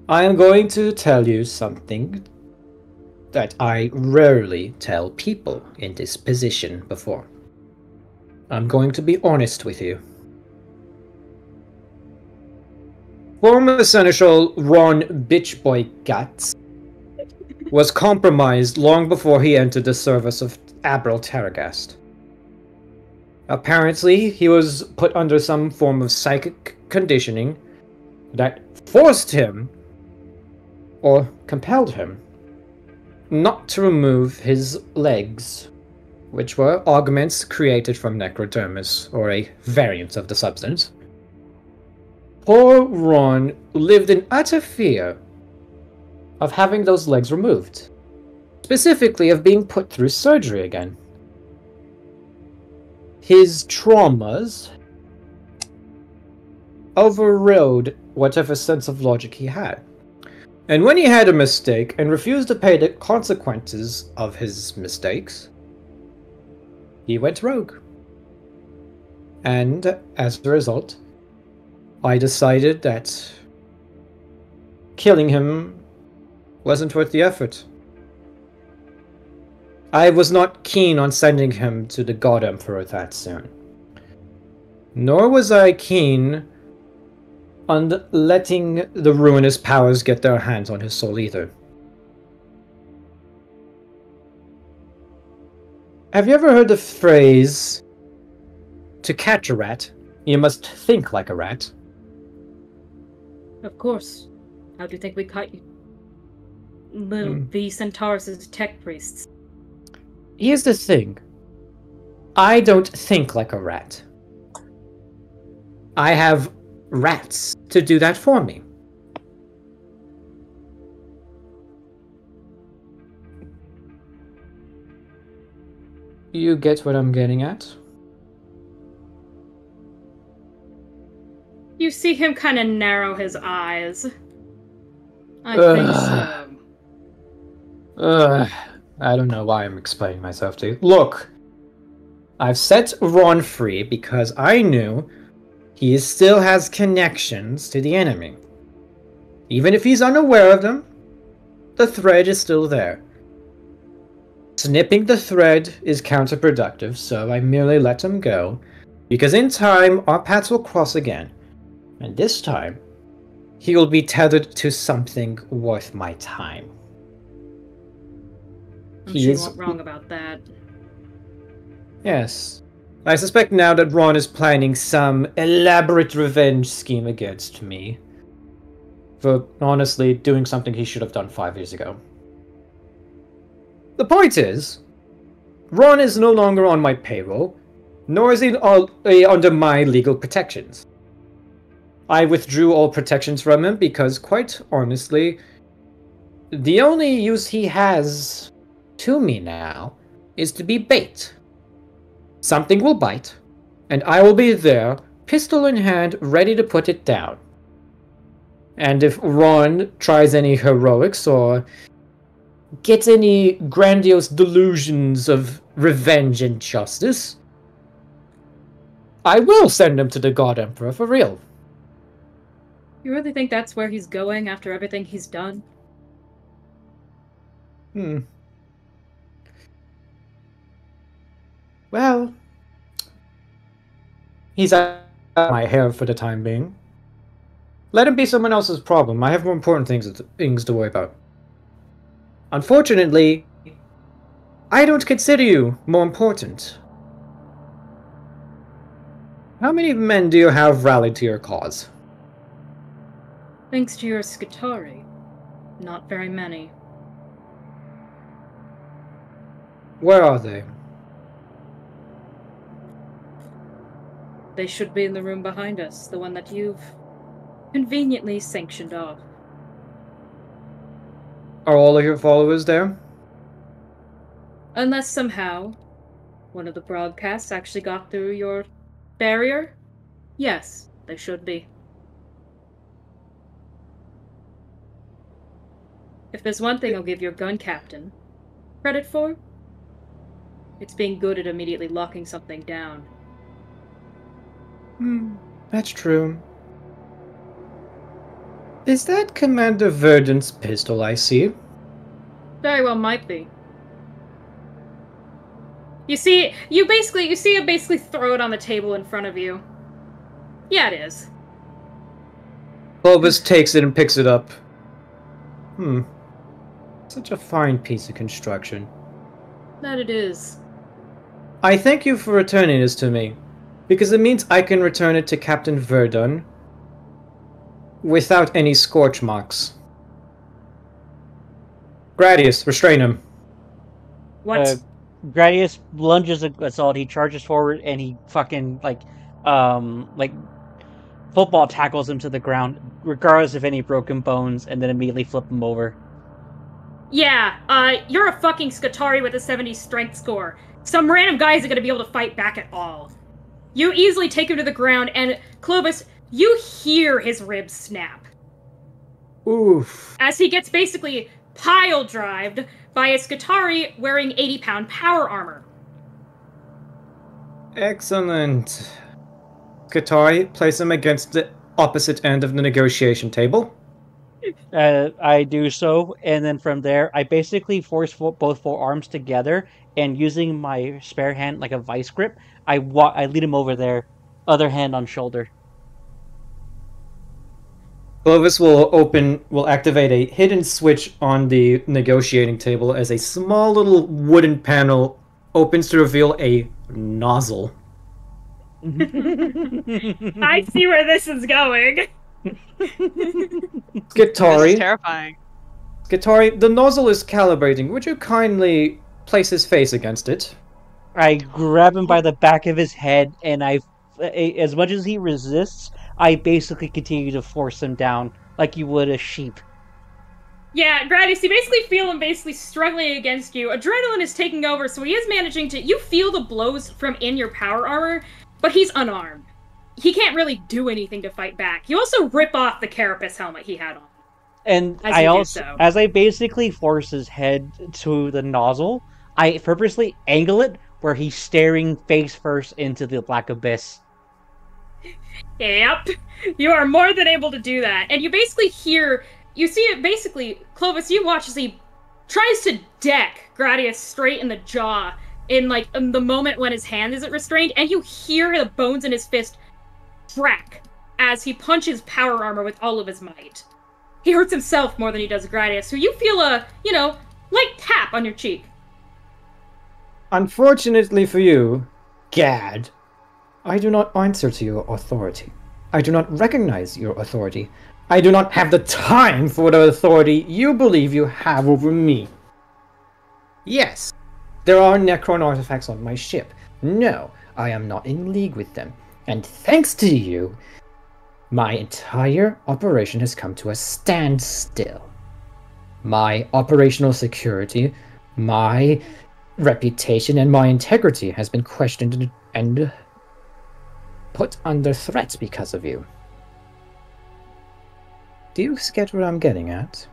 Speaker 2: I am going to tell you something that I rarely tell people in this position before. I'm going to be honest with you. Former Seneschal Ron Bitchboy Guts was compromised long before he entered the service of Admiral Terragast. Apparently, he was put under some form of psychic conditioning that forced him, or compelled him, not to remove his legs, which were augments created from necrodermis, or a variant of the substance. Poor Ron lived in utter fear of having those legs removed, specifically of being put through surgery again. His traumas overrode whatever sense of logic he had. And when he had a mistake and refused to pay the consequences of his mistakes, he went rogue. And as a result, I decided that killing him wasn't worth the effort. I was not keen on sending him to the God Emperor that soon. Nor was I keen on letting the ruinous powers get their hands on his soul either. Have you ever heard the phrase, "To catch a rat, you must think like a rat"?
Speaker 1: Of course. How do you think we caught you? The centaurs as tech priests.
Speaker 2: Here's the thing. I don't think like a rat. I have rats to do that for me. You get what I'm getting at?
Speaker 1: You see him kind of narrow his eyes. I think so.
Speaker 2: I don't know why I'm explaining myself to you. Look, I've set Ron free because I knew he still has connections to the enemy. Even if he's unaware of them, the thread is still there. Snipping the thread is counterproductive, so I merely let him go, because in time our paths will cross again, and this time he will be tethered to something worth my time.
Speaker 1: I'm sure you weren't wrong about that.
Speaker 2: Yes. I suspect now that Ron is planning some elaborate revenge scheme against me for honestly doing something he should have done 5 years ago. The point is, Ron is no longer on my payroll, nor is he under my legal protections. I withdrew all protections from him because, quite honestly, the only use he has to me now is to be bait. Something will bite, and I will be there, pistol in hand, ready to put it down. And if Ron tries any heroics or gets any grandiose delusions of revenge and justice, I will send him to the God Emperor for real.
Speaker 1: You really think that's where he's going after everything he's done?
Speaker 2: Well, he's out of my hair for the time being. Let him be someone else's problem. I have more important things to worry about. Unfortunately, I don't consider you more important. How many men do you have rallied to your cause?
Speaker 1: Thanks to your Skitarii. Not very many.
Speaker 2: Where are they?
Speaker 1: They should be in the room behind us, the one that you've conveniently sanctioned off.
Speaker 2: Are all of your followers there?
Speaker 1: Unless somehow one of the broadcasts actually got through your barrier? Yes, they should be. If there's one thing I'll give your gun captain credit for, it's being good at immediately locking something down.
Speaker 2: That's true. Is that Commander Verdon's pistol I see?
Speaker 1: Very well might be. You see him basically throw it on the table in front of you. Yeah, it is.
Speaker 2: Clovis takes it and picks it up. Such a fine piece of construction.
Speaker 1: That it is.
Speaker 2: I thank you for returning this to me, because it means I can return it to Captain Verdon without any scorch marks. Gradius, restrain him.
Speaker 1: What?
Speaker 4: Gradius lunges assault. He charges forward and he fucking football tackles him to the ground, regardless of any broken bones, and then immediately flip him over.
Speaker 1: Yeah, you're a fucking Skitarii with a 70 strength score. Some random guy isn't gonna be able to fight back at all. You easily take him to the ground, and Clovis, you hear his ribs snap.
Speaker 2: Oof.
Speaker 1: As he gets basically pile-drived by a Skitarii wearing 80-pound power armor.
Speaker 2: Excellent. Skitarii, place him against the opposite end of the negotiation table.
Speaker 4: I do so, and then from there, I basically force both forearms together, and using my spare hand like a vice grip, I lead him over there, other hand on shoulder.
Speaker 2: Clovis will activate a hidden switch on the negotiating table as a small little wooden panel opens to reveal a nozzle.
Speaker 1: I see where this is going.
Speaker 2: Skitarii.
Speaker 3: This is terrifying.
Speaker 2: Skitarii, the nozzle is calibrating. Would you kindly place his face against it?
Speaker 4: I grab him by the back of his head, and as much as he resists, I basically continue to force him down like you would a sheep.
Speaker 1: Yeah, Gradius, you basically feel him struggling against you. Adrenaline is taking over, so he is managing to... You feel the blows from in your power armor, but he's unarmed. He can't really do anything to fight back. You also rip off the carapace helmet he had on.
Speaker 4: And as I basically force his head to the nozzle, I purposely angle it where he's staring face first into the black abyss.
Speaker 1: Yep. You are more than able to do that. And you basically you see it basically, Clovis, you watch as he tries to deck Gradius straight in the jaw in the moment when his hand isn't restrained, and you hear the bones in his fist crack as he punches power armor with all of his might. He hurts himself more than he does Gradius, so you feel a, light tap on your cheek.
Speaker 2: Unfortunately for you, Gad, I do not answer to your authority. I do not recognize your authority. I do not have the time for the authority you believe you have over me. Yes, there are Necron artifacts on my ship. No, I am not in league with them. And thanks to you, my entire operation has come to a standstill. My operational security, my reputation, and my integrity has been questioned and put under threat because of you. Do you get what I'm getting at?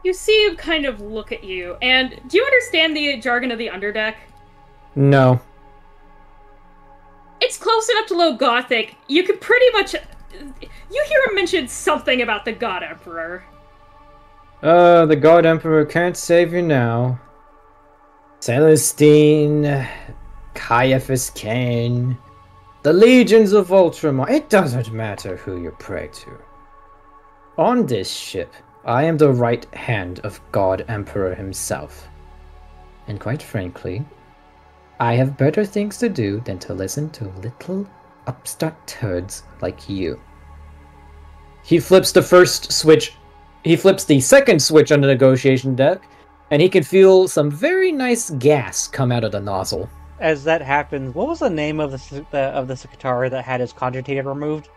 Speaker 1: You see him kind of look at you, and do you understand the jargon of the Underdeck?
Speaker 2: No.
Speaker 1: It's close enough to Low Gothic. You can pretty much... You hear him mention something about the God Emperor.
Speaker 2: The God Emperor can't save you now. Celestine, Caiaphas Cain, the legions of Ultramar. It doesn't matter who you pray to. On this ship, I am the right hand of God Emperor himself. And quite frankly, I have better things to do than to listen to little upstart turds like you. he flips the first switch. He flips the second switch on the negotiation deck, and he can feel some very nice gas come out of the nozzle.
Speaker 4: As that happens, what was the name of the Skitarii that had his cogitator removed?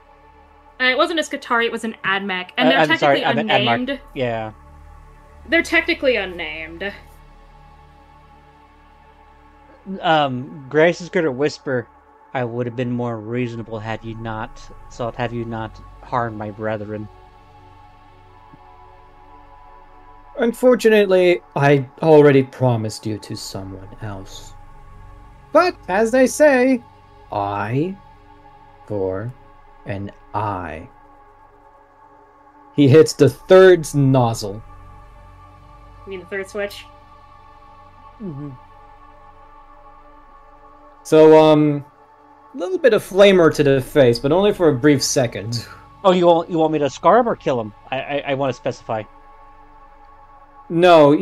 Speaker 1: It wasn't a Skitarii, it was an Admech, and they're technically unnamed.
Speaker 4: Admech. Yeah.
Speaker 1: They're technically unnamed.
Speaker 4: Grace is going to whisper, "I would have been more reasonable had you not harmed my brethren."
Speaker 2: Unfortunately, I already promised you to someone else. But, as they say, eye for an eye. He hits the third nozzle.
Speaker 1: You mean the third switch?
Speaker 4: Mm-hmm.
Speaker 2: So, a little bit of flamer to the face, but only for a brief second.
Speaker 4: Oh, you want me to scar him or kill him? I want to specify.
Speaker 2: No,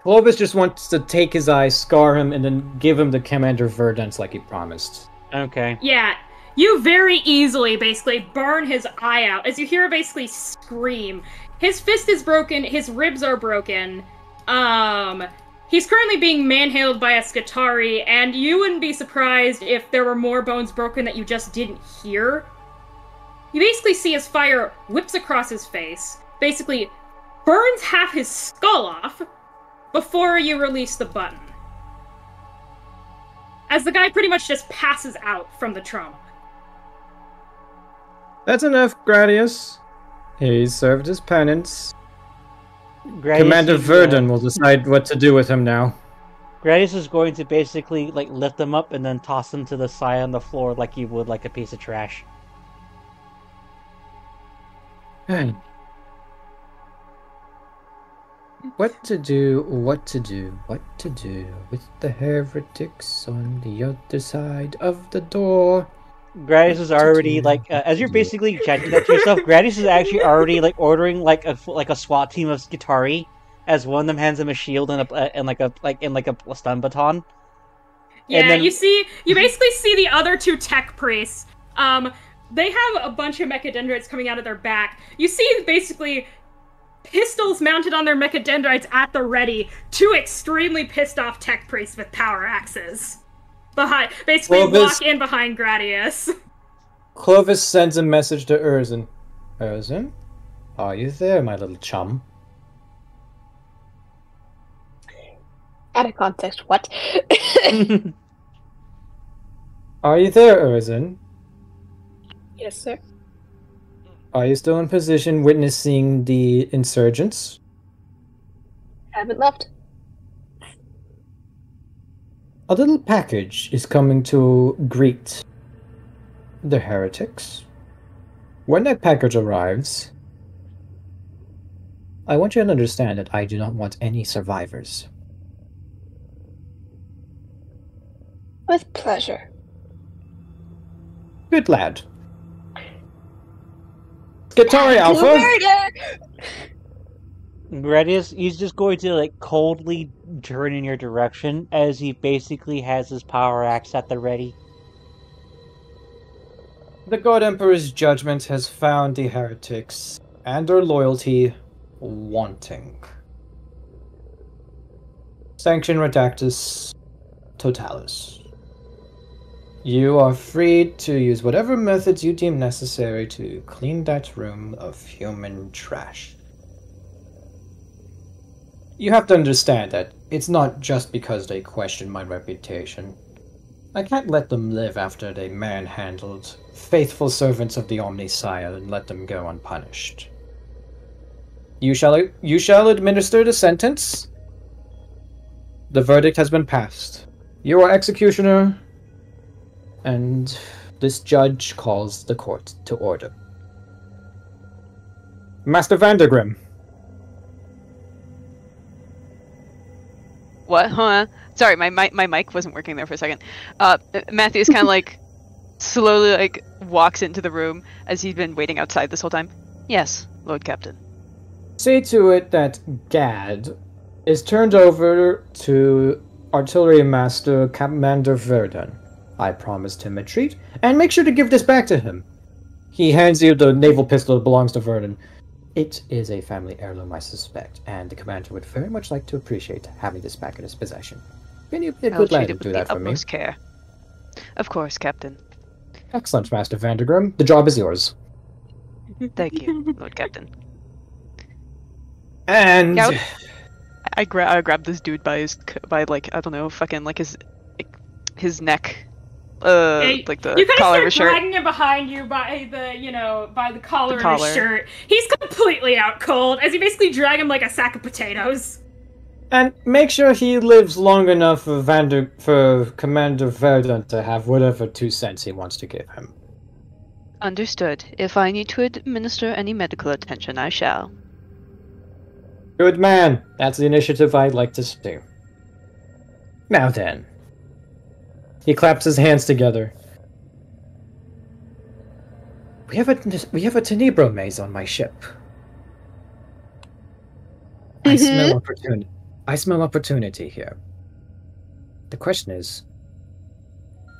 Speaker 2: Clovis just wants to take his eye, scar him, and then give him the Commander Verdance like he promised.
Speaker 4: Okay.
Speaker 1: Yeah, you very easily basically burn his eye out as you hear basically scream. His fist is broken, his ribs are broken. He's currently being manhandled by a Skitarii, and you wouldn't be surprised if there were more bones broken that you just didn't hear. You basically see as fire whips across his face, basically burns half his skull off before you release the button. As the guy pretty much just passes out from the trauma.
Speaker 2: That's enough, Gradius. He's served his penance.
Speaker 4: Gradius
Speaker 2: Commander Verdun will decide what to do with him now.
Speaker 4: Gradius is going to basically lift him up and then toss him to the side on the floor like he would like a piece of trash.
Speaker 2: What to do with the heretics on the other side of the door?
Speaker 4: Gradius is already as you're basically chanting that to yourself. Gradius is actually already ordering a SWAT team of Skitarii, as one of them hands him a shield and a stun baton.
Speaker 1: Yeah,
Speaker 4: and then...
Speaker 1: you basically see the other two tech priests. They have a bunch of mechadendrites coming out of their back. You see basically pistols mounted on their mechadendrites at the ready. Two extremely pissed off tech priests with power axes. Walk in behind Gradius.
Speaker 2: Clovis sends a message to Urzin. Urzin? Are you there, my little chum?
Speaker 5: Out of context, what?
Speaker 2: Are you there, Urzin?
Speaker 5: Yes, sir.
Speaker 2: Are you still in position witnessing the insurgents?
Speaker 5: Haven't left.
Speaker 2: A little package is coming to greet the heretics. When that package arrives, I want you to understand that I do not want any survivors.
Speaker 5: With pleasure.
Speaker 2: Good lad. Skitarii Alpha!
Speaker 4: Gradius, he's just going to coldly turn in your direction as he basically has his power axe at the ready.
Speaker 2: The God Emperor's judgment has found the heretics and their loyalty wanting. Sanction Redactus Totalis. You are free to use whatever methods you deem necessary to clean that room of human trash. You have to understand that it's not just because they question my reputation. I can't let them live after they manhandled faithful servants of the Omnisire and let them go unpunished. You shall administer the sentence. The verdict has been passed. You are executioner, and this judge calls the court to order. Master Vandergrim.
Speaker 3: What? Huh? Sorry, my mic wasn't working there for a second. Matthew's kind of slowly walks into the room as he's been waiting outside this whole time. Yes, Lord Captain.
Speaker 2: See to it that Gad is turned over to Artillery Master Commander Verdun. I promised him a treat, and make sure to give this back to him. He hands you the naval pistol that belongs to Vernon. It is a family heirloom, I suspect, and the commander would very much like to appreciate having this back in his possession. Can you be a good lad and do that for me?
Speaker 3: Care. Of course, Captain.
Speaker 2: Excellent, Master Vandergrim. The job is yours.
Speaker 3: Thank you, Lord Captain.
Speaker 2: And
Speaker 3: yeah, I grab this dude by like I don't know, fucking like his neck. Like the
Speaker 1: you
Speaker 3: collar
Speaker 1: of
Speaker 3: of
Speaker 1: his
Speaker 3: shirt.
Speaker 1: You dragging him behind you by the collar of his shirt. He's completely out cold as you basically drag him like a sack of potatoes.
Speaker 2: And make sure he lives long enough for Commander Verdun to have whatever 2 cents he wants to give him.
Speaker 3: Understood. If I need to administer any medical attention, I shall.
Speaker 2: Good man. That's the initiative I'd like to see. Now then. He claps his hands together. We have a Tenebro maze on my ship. I smell opportunity. I smell opportunity here. The question is,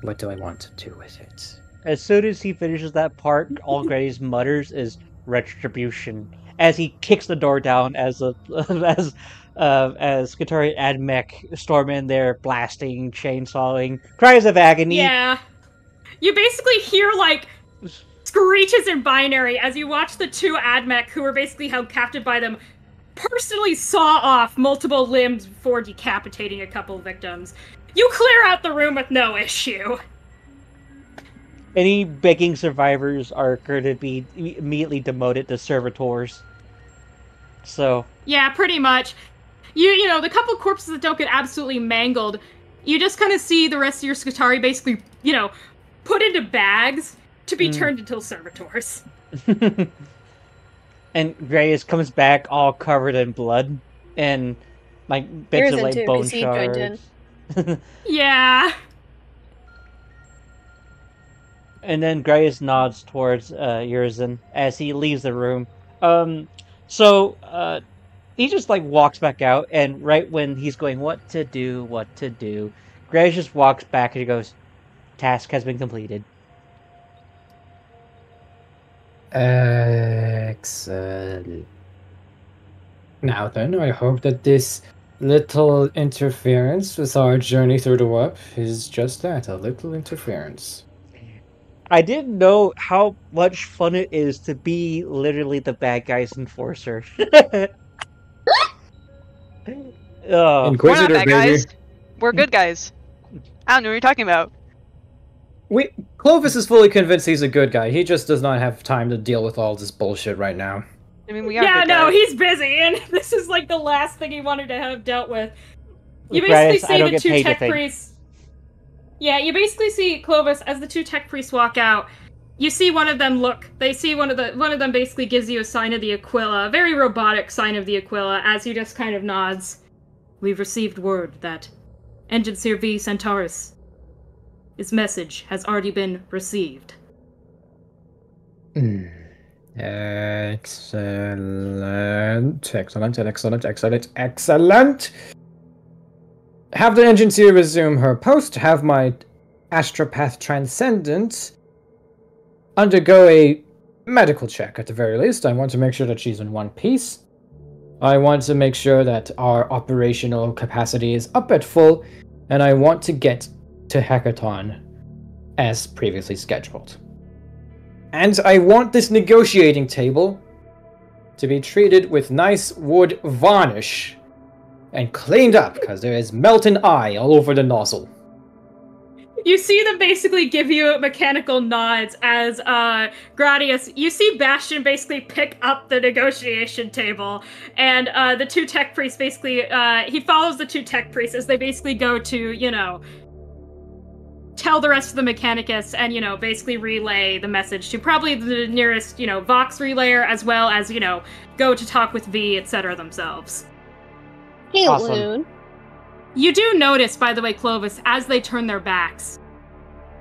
Speaker 2: what do I want to do with it?
Speaker 4: As soon as he finishes that part, all Grace mutters is retribution as he kicks the door down as Skitarii and Admech storm in there, blasting, chainsawing, cries of agony.
Speaker 1: Yeah. You basically hear, like, screeches in binary as you watch the 2 Admech, who are basically held captive by them, personally saw off multiple limbs before decapitating a couple victims. You clear out the room with no issue.
Speaker 4: Any begging survivors are going to be immediately demoted to servitors. So...
Speaker 1: Yeah, pretty much. You know, the couple corpses that don't get absolutely mangled, you just kind of see the rest of your Skitarii basically, put into bags to be turned into servitors.
Speaker 4: And Grace comes back all covered in blood, and like bits of like bone shards.
Speaker 1: Yeah.
Speaker 4: And then Grace nods towards Urizen as he leaves the room. So he just like walks back out, and right when he's going, what to do, Grace just walks back and he goes, task has been completed.
Speaker 2: Excellent. Now then, I hope that this little interference with our journey through the warp is just that, a little interference.
Speaker 4: I didn't know how much fun it is to be literally the bad guy's enforcer.
Speaker 2: Inquisitor,
Speaker 3: we're not bad
Speaker 2: baby.
Speaker 3: guys. We're good guys. I don't know what you're talking about.
Speaker 2: Clovis is fully convinced he's a good guy. He just does not have time to deal with all this bullshit right now.
Speaker 3: I mean, we are good guys.
Speaker 1: He's busy, and this is like the last thing he wanted to have dealt with. You basically see the 2 tech priests. Yeah, you basically see Clovis as the 2 tech priests walk out. You see one of them look. They see one of them basically gives you a sign of the Aquila, a very robotic sign of the Aquila, as he just kind of nods. We've received word that Engineer V. Centaurus, his message has already been received.
Speaker 2: Excellent. Have the engineer resume her post. Have my astropath transcendent undergo a medical check at the very least. I want to make sure that she's in one piece. I want to make sure that our operational capacity is up at full, and I want to get to Hackathon as previously scheduled. And I want this negotiating table to be treated with nice wood varnish and cleaned up, because there is melting eye all over the nozzle.
Speaker 1: You see them basically give you mechanical nods as, Gradius, you see Bastion basically pick up the negotiation table, and, the 2 tech priests basically, he follows the 2 tech priests as they basically go to, tell the rest of the Mechanicus and, basically relay the message to probably the nearest, Vox relayer, as well as, go to talk with V, etc. themselves.
Speaker 5: Hey,
Speaker 4: Awesome.
Speaker 5: Loon.
Speaker 1: You do notice, by the way, Clovis, as they turn their backs.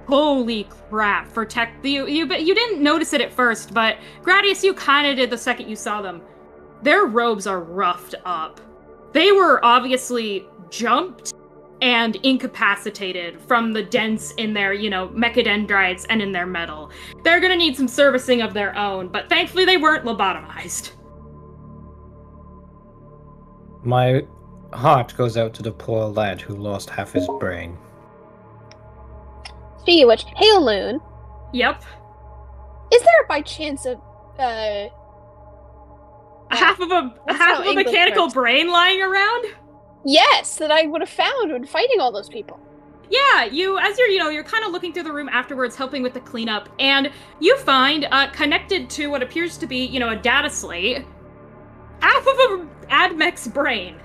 Speaker 1: Holy crap! For tech, you didn't notice it at first, but Gradius, you kind of did the second you saw them. Their robes are roughed up. They were obviously jumped and incapacitated from the dents in their, mechadendrites and in their metal. They're gonna need some servicing of their own, but thankfully they weren't lobotomized.
Speaker 2: My heart goes out to the poor lad who lost half his brain.
Speaker 5: Speaking of which, hey, Loon.
Speaker 1: Yep.
Speaker 5: Is there by chance a
Speaker 1: half of a mechanical brain lying around?
Speaker 5: Yes, that I would have found when fighting all those people.
Speaker 1: Yeah, you're kind of looking through the room afterwards, helping with the cleanup, and you find, connected to what appears to be, a data slate, half of a Admech's brain.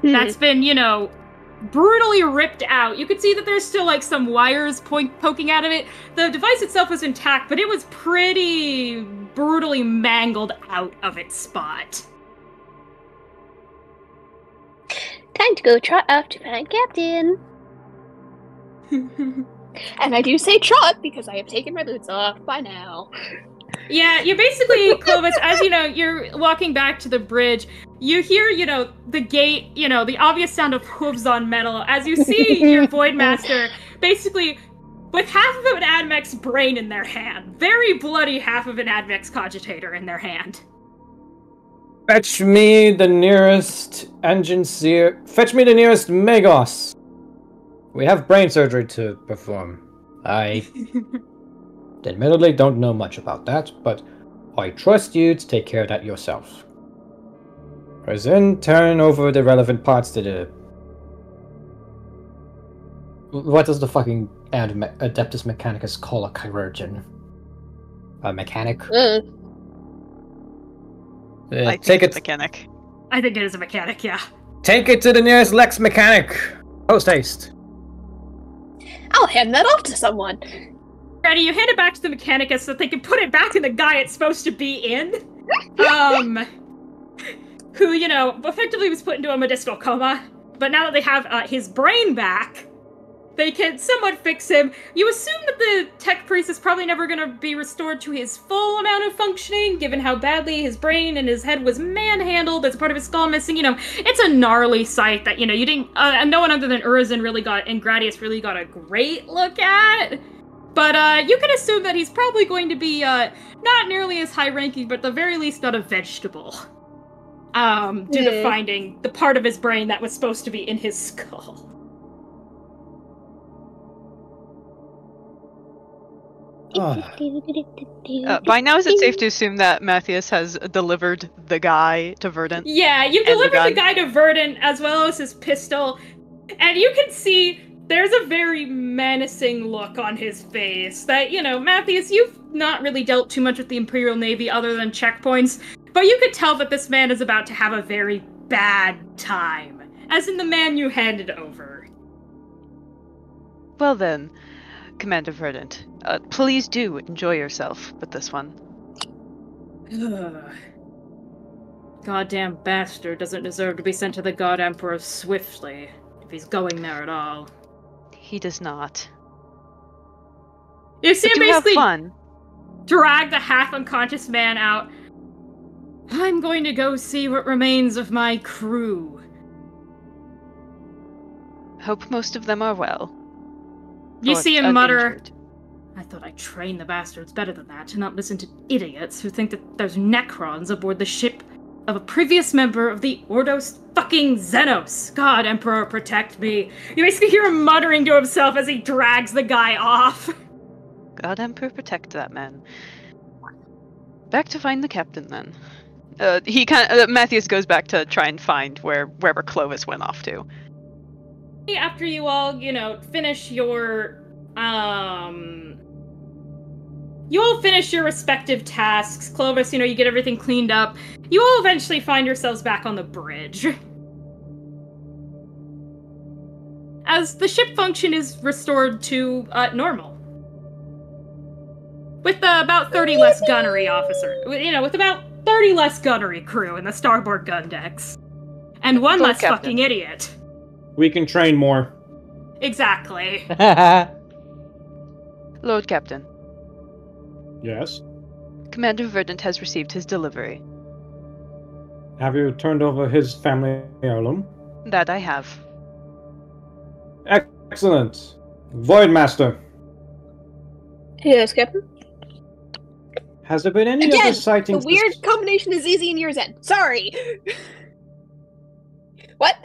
Speaker 1: That's been, brutally ripped out. You could see that there's still, some wires poking out of it. The device itself was intact, but it was pretty brutally mangled out of its spot.
Speaker 5: Time to go trot off to find Captain. And I do say trot because I have taken my boots off by now.
Speaker 1: Yeah, you basically, Clovis, as you're walking back to the bridge, you hear, the gate, the obvious sound of hooves on metal, as you see your Voidmaster basically with half of an Admech's brain in their hand. Very bloody half of an Admech's cogitator in their hand.
Speaker 2: Fetch me the nearest engine seer. Fetch me the nearest Magos. We have brain surgery to perform. I admittedly don't know much about that, but I trust you to take care of that yourself. Then turn over the relevant parts to the... What does the fucking Adeptus Mechanicus call a chirurgeon? A mechanic?
Speaker 3: I think it's a mechanic.
Speaker 1: I think it is a mechanic, yeah.
Speaker 2: Take it to the nearest Lex Mechanic! Post haste!
Speaker 5: I'll hand that off to someone.
Speaker 1: Ready, you hand it back to the Mechanicus so that they can put it back in the guy it's supposed to be in. Who, effectively was put into a medicinal coma. But now that they have his brain back, they can somewhat fix him. You assume that the tech priest is probably never going to be restored to his full amount of functioning, given how badly his brain and his head was manhandled. There's part of his skull missing. It's a gnarly sight that, you didn't... no one other than Urizen and Gradius really got a great look at. But you can assume that he's probably going to be not nearly as high-ranking, but at the very least not a vegetable. Due to finding the part of his brain that was supposed to be in his skull.
Speaker 3: By now, is it safe to assume that Matthias has delivered the guy to Verdant?
Speaker 1: Yeah, you've delivered the guy to Verdant as well as his pistol, and you can see there's a very menacing look on his face that, Matthias, you've not really dealt too much with the Imperial Navy other than checkpoints, but you could tell that this man is about to have a very bad time, as in the man you handed over.
Speaker 3: Well then, Commander Verdant, please do enjoy yourself with this one.
Speaker 1: Goddamn bastard doesn't deserve to be sent to the God Emperor swiftly, if he's going there at all.
Speaker 3: He does not.
Speaker 1: You see him basically
Speaker 3: have fun.
Speaker 1: Drag the half-unconscious man out. I'm going to go see what remains of my crew.
Speaker 3: Hope most of them are well.
Speaker 1: You see him mutter,
Speaker 3: uninjured.
Speaker 1: I thought I trained the bastards better than that, to not listen to idiots who think that there's Necrons aboard the ship of a previous member of the Ordos fucking Xenos. God, Emperor, protect me. You basically hear him muttering to himself as he drags the guy off.
Speaker 3: God, Emperor, protect that man. Back to find the captain, then. Matthias goes back to try and find wherever Clovis went off to.
Speaker 1: After you all, finish your, you all finish your respective tasks. Clovis, you get everything cleaned up. You all eventually find yourselves back on the bridge. As the ship function is restored to normal. With about 30 less gunnery with about 30 less gunnery crew in the starboard gun decks. And one less
Speaker 3: Captain.
Speaker 1: fucking idiot.
Speaker 2: We can train more.
Speaker 1: Exactly.
Speaker 3: Lord Captain,
Speaker 2: Yes?
Speaker 3: Commander Verdant has received his delivery.
Speaker 2: Have you turned over his family heirloom?
Speaker 3: That I have.
Speaker 2: Excellent. Voidmaster,
Speaker 5: Yes, Captain.
Speaker 2: has there been any
Speaker 5: Again,
Speaker 2: other
Speaker 5: the
Speaker 2: sightings?
Speaker 5: weird combination is easy and yours end. Sorry. What?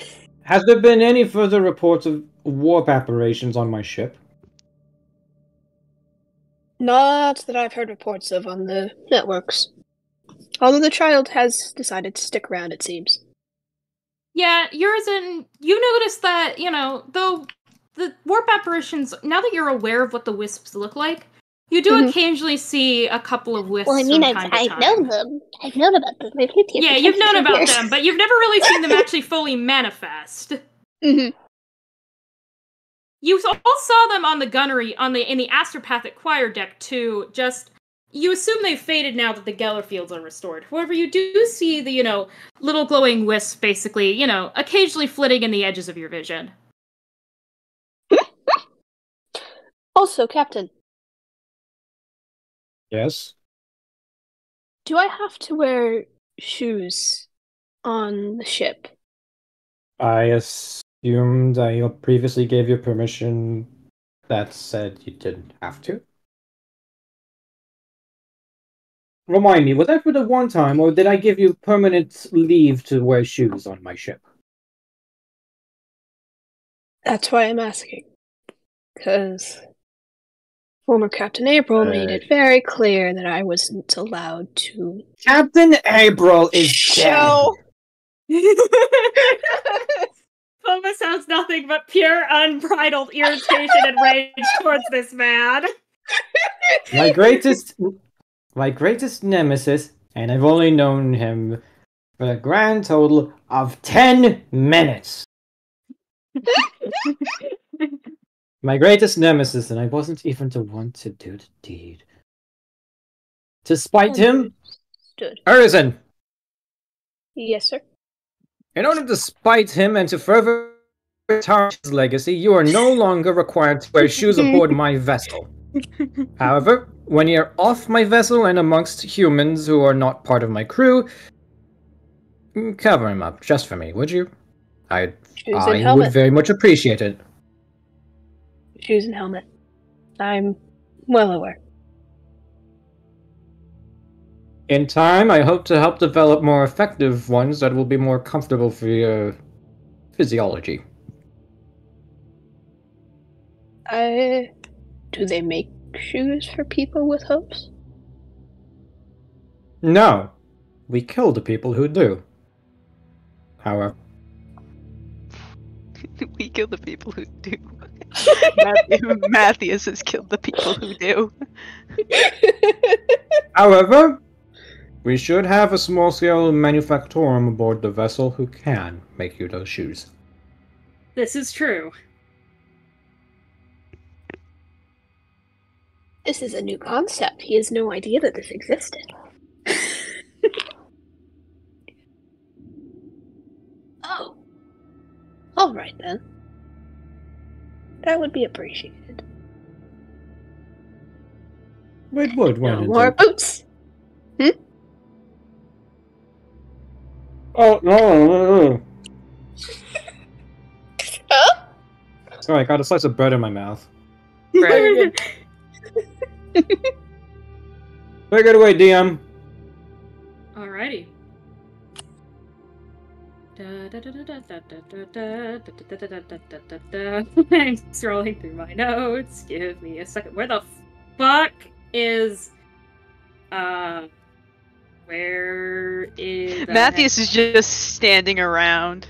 Speaker 2: Has there been any further reports of warp apparitions on my ship?
Speaker 5: Not that I've heard reports of on the networks. Although the child has decided to stick around, it seems.
Speaker 1: Yeah, yours and you noticed that, though the warp apparitions, now that you're aware of what the wisps look like, you do occasionally see a couple of wisps from time to time.
Speaker 5: I've known them. I've known about them. They've lived here
Speaker 1: Yeah, you've known about them, but you've never really seen them actually fully manifest.
Speaker 5: Mm-hmm.
Speaker 1: You all saw them on the gunnery, in the astropathic choir deck too, you assume they've faded now that the Geller fields are restored. However, you do see the, little glowing wisps basically, occasionally flitting in the edges of your vision.
Speaker 5: Also, Captain,
Speaker 2: Yes.
Speaker 5: do I have to wear shoes on the ship?
Speaker 2: I assumed I previously gave you permission that said you didn't have to. Remind me, was that for the one time, or did I give you permanent leave to wear shoes on my ship?
Speaker 5: That's why I'm asking. Because former Captain April made it very clear that I wasn't allowed to.
Speaker 2: Captain April is dead.
Speaker 1: Foma sounds nothing but pure unbridled irritation and rage towards this man.
Speaker 2: My greatest nemesis, and I've only known him for a grand total of 10 minutes. My greatest nemesis, and I wasn't even the one to do the deed. To spite him, Urizen!
Speaker 5: Yes, sir.
Speaker 2: In order to spite him and to further tarnish his legacy, you are no longer required to wear shoes aboard my vessel. However, when you're off my vessel and amongst humans who are not part of my crew, cover him up just for me, would you? I would very much appreciate it.
Speaker 5: Shoes and helmet. I'm well aware.
Speaker 2: In time, I hope to help develop more effective ones that will be more comfortable for your physiology.
Speaker 5: Do they make shoes for people with hooves?
Speaker 2: No. We kill the people who do. However...
Speaker 3: We kill the people who do. Matthias has killed the people who do.
Speaker 2: However, we should have a small-scale manufactorum aboard the vessel who can make you those shoes.
Speaker 1: This is true.
Speaker 5: This is a new concept. He has no idea that this existed. Oh. Alright then. That would be appreciated.
Speaker 2: It would, wouldn't
Speaker 5: More
Speaker 2: it?
Speaker 5: boots!
Speaker 2: Oh, no.
Speaker 5: Huh?
Speaker 2: Sorry, I got a slice of bread in my mouth.
Speaker 3: Right.
Speaker 2: Take it away, DM.
Speaker 1: Alrighty. I'm scrolling through my notes. Give me a second. Where the fuck is where is
Speaker 3: Matthias is just standing around.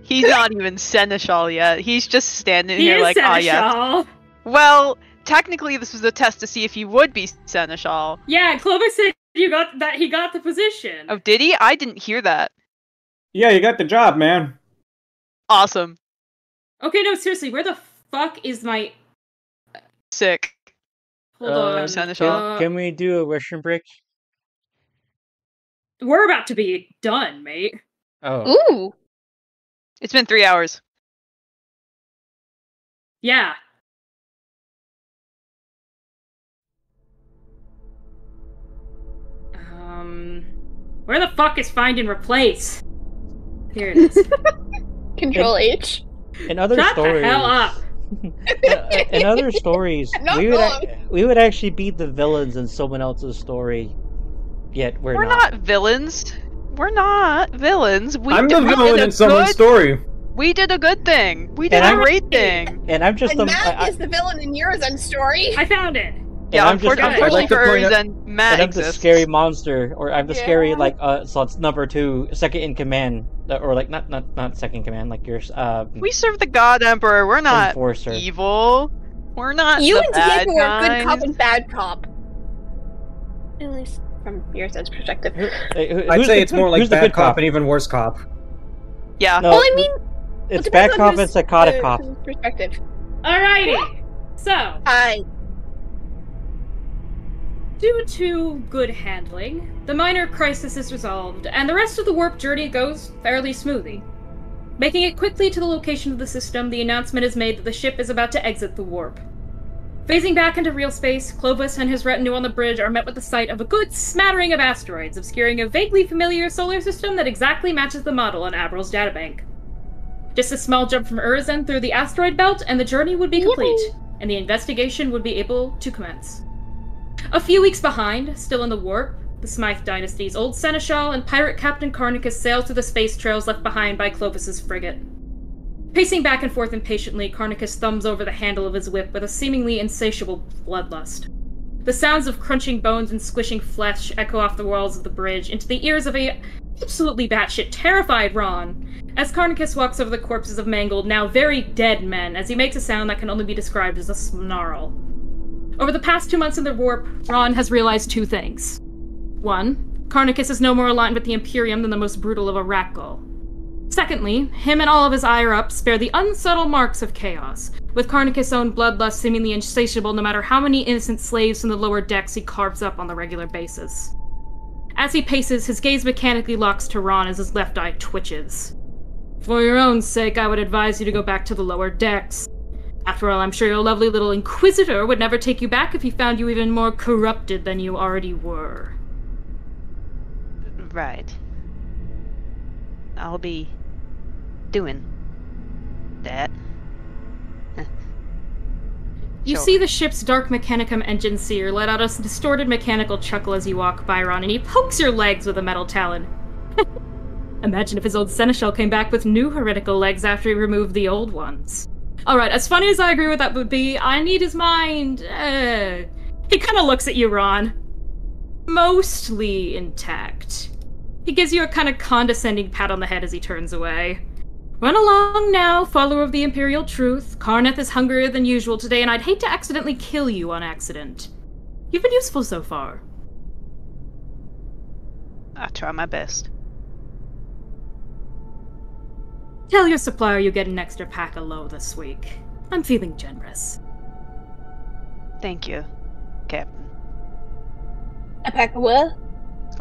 Speaker 3: He's not even Seneschal yet. He's just standing here like, oh yeah. Well, technically this was a test to see if he would be Seneschal.
Speaker 1: Yeah, Clovis said he got the position.
Speaker 3: Oh, did he? I didn't hear that.
Speaker 2: Yeah, you got the job, man.
Speaker 3: Awesome.
Speaker 1: Okay, no, seriously, where the fuck is my...
Speaker 3: Sick.
Speaker 1: Hold on.
Speaker 3: I'm Seneschal.
Speaker 4: Can we do a restroom break?
Speaker 1: We're about to be done, mate.
Speaker 4: Oh.
Speaker 5: Ooh!
Speaker 3: It's been 3 hours.
Speaker 1: Yeah. Where the fuck is find and replace? Here it is.
Speaker 5: Control H.
Speaker 4: In other
Speaker 1: Shut
Speaker 4: stories,
Speaker 1: the hell up!
Speaker 4: in other stories,
Speaker 5: Not
Speaker 4: we
Speaker 5: wrong.
Speaker 4: would actually beat the villains in someone else's story. Yet we're
Speaker 3: not villains. We're not villains.
Speaker 2: I'm the villain in someone's story.
Speaker 3: We did a good thing. We did
Speaker 4: And
Speaker 3: a great thing.
Speaker 4: And I'm just
Speaker 5: And Matt is the villain in Urizen's story.
Speaker 1: I found it.
Speaker 3: Yeah,
Speaker 4: I'm just-
Speaker 3: unfortunately
Speaker 2: I'd like to
Speaker 3: for
Speaker 2: point out-
Speaker 3: Urizen, Matt
Speaker 4: and I'm the
Speaker 3: exists.
Speaker 4: scary monster, or I'm the scary
Speaker 5: Yeah.
Speaker 4: so it's number 2, second in command, or like not second in command, like your
Speaker 3: We serve the God Emperor. We're not
Speaker 4: enforcer.
Speaker 3: evil. We're not
Speaker 5: You
Speaker 3: the
Speaker 5: and
Speaker 3: bad
Speaker 5: Diego are good
Speaker 3: guys.
Speaker 5: cop and bad cop. At least from Urizen's perspective.
Speaker 2: I'd say it's more like
Speaker 4: who's the
Speaker 2: bad
Speaker 4: good
Speaker 2: cop and even worse cop.
Speaker 3: Yeah.
Speaker 4: No,
Speaker 5: Well, I mean,
Speaker 4: it's
Speaker 5: it
Speaker 4: bad
Speaker 5: depends on
Speaker 4: cop
Speaker 5: whose-
Speaker 4: and psychotic cop.
Speaker 5: whose perspective.
Speaker 1: Alrighty. So, due to good handling, the minor crisis is resolved, and the rest of the warp journey goes fairly smoothly. Making it quickly to the location of the system, the announcement is made that the ship is about to exit the warp. Phasing back into real space, Clovis and his retinue on the bridge are met with the sight of a good smattering of asteroids, obscuring a vaguely familiar solar system that exactly matches the model on Abral's databank. Just a small jump from Urizen through the asteroid belt, and the journey would be complete, and the investigation would be able to commence. A few weeks behind, still in the warp, the Smythe Dynasty's old seneschal and pirate Captain Carnicus sail through the space trails left behind by Clovis's frigate. Pacing back and forth impatiently, Carnicus thumbs over the handle of his whip with a seemingly insatiable bloodlust. The sounds of crunching bones and squishing flesh echo off the walls of the bridge into the ears of a absolutely batshit terrified Ron, as Carnicus walks over the corpses of mangled, now very dead men, as he makes a sound that can only be described as a snarl. Over the past 2 months in the warp, Ron has realized 2 things. 1, Carnicus is no more aligned with the Imperium than the most brutal of a rat gull. Secondly, him and all of his ire-ups bear the unsubtle marks of chaos, with Carnicus' own bloodlust seemingly insatiable no matter how many innocent slaves from the lower decks he carves up on a regular basis. As he paces, his gaze mechanically locks to Ron as his left eye twitches. For your own sake, I would advise you to go back to the lower decks. After all, I'm sure your lovely little Inquisitor would never take you back if he found you even more corrupted than you already were.
Speaker 3: Right. I'll be doing that.
Speaker 1: You
Speaker 3: Sure.
Speaker 1: see the ship's dark mechanicum engine seer let out a distorted mechanical chuckle as you walk by, Ron, and he pokes your legs with a metal talon. Imagine if his old seneschal came back with new heretical legs after he removed the old ones. Alright, as funny as I agree with that would be, I need his mind, He kinda looks at you, Ron. Mostly intact. He gives you a kind of condescending pat on the head as he turns away. Run along now, follower of the Imperial truth. Karneth is hungrier than usual today, and I'd hate to accidentally kill you on accident. You've been useful so far.
Speaker 3: I try my best.
Speaker 1: Tell your supplier you get an extra pack of low this week. I'm feeling generous.
Speaker 3: Thank you, Captain.
Speaker 5: A pack of what?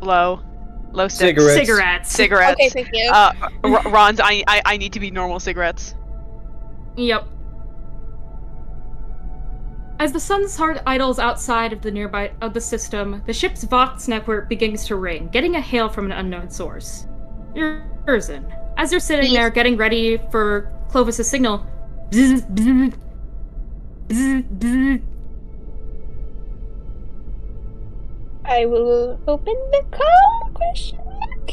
Speaker 3: Low
Speaker 2: Cigarettes.
Speaker 1: Cigarettes.
Speaker 3: Cigarettes.
Speaker 5: Okay, thank you.
Speaker 3: Ron's. I need to be normal cigarettes.
Speaker 1: Yep. As the sun's heart idles outside of the system, the ship's Vox network begins to ring, getting a hail from an unknown source. Urizen. As you're sitting there getting ready for Clovis's signal, bzz, bzz, bzz, bzz.
Speaker 5: I will open the call, question mark.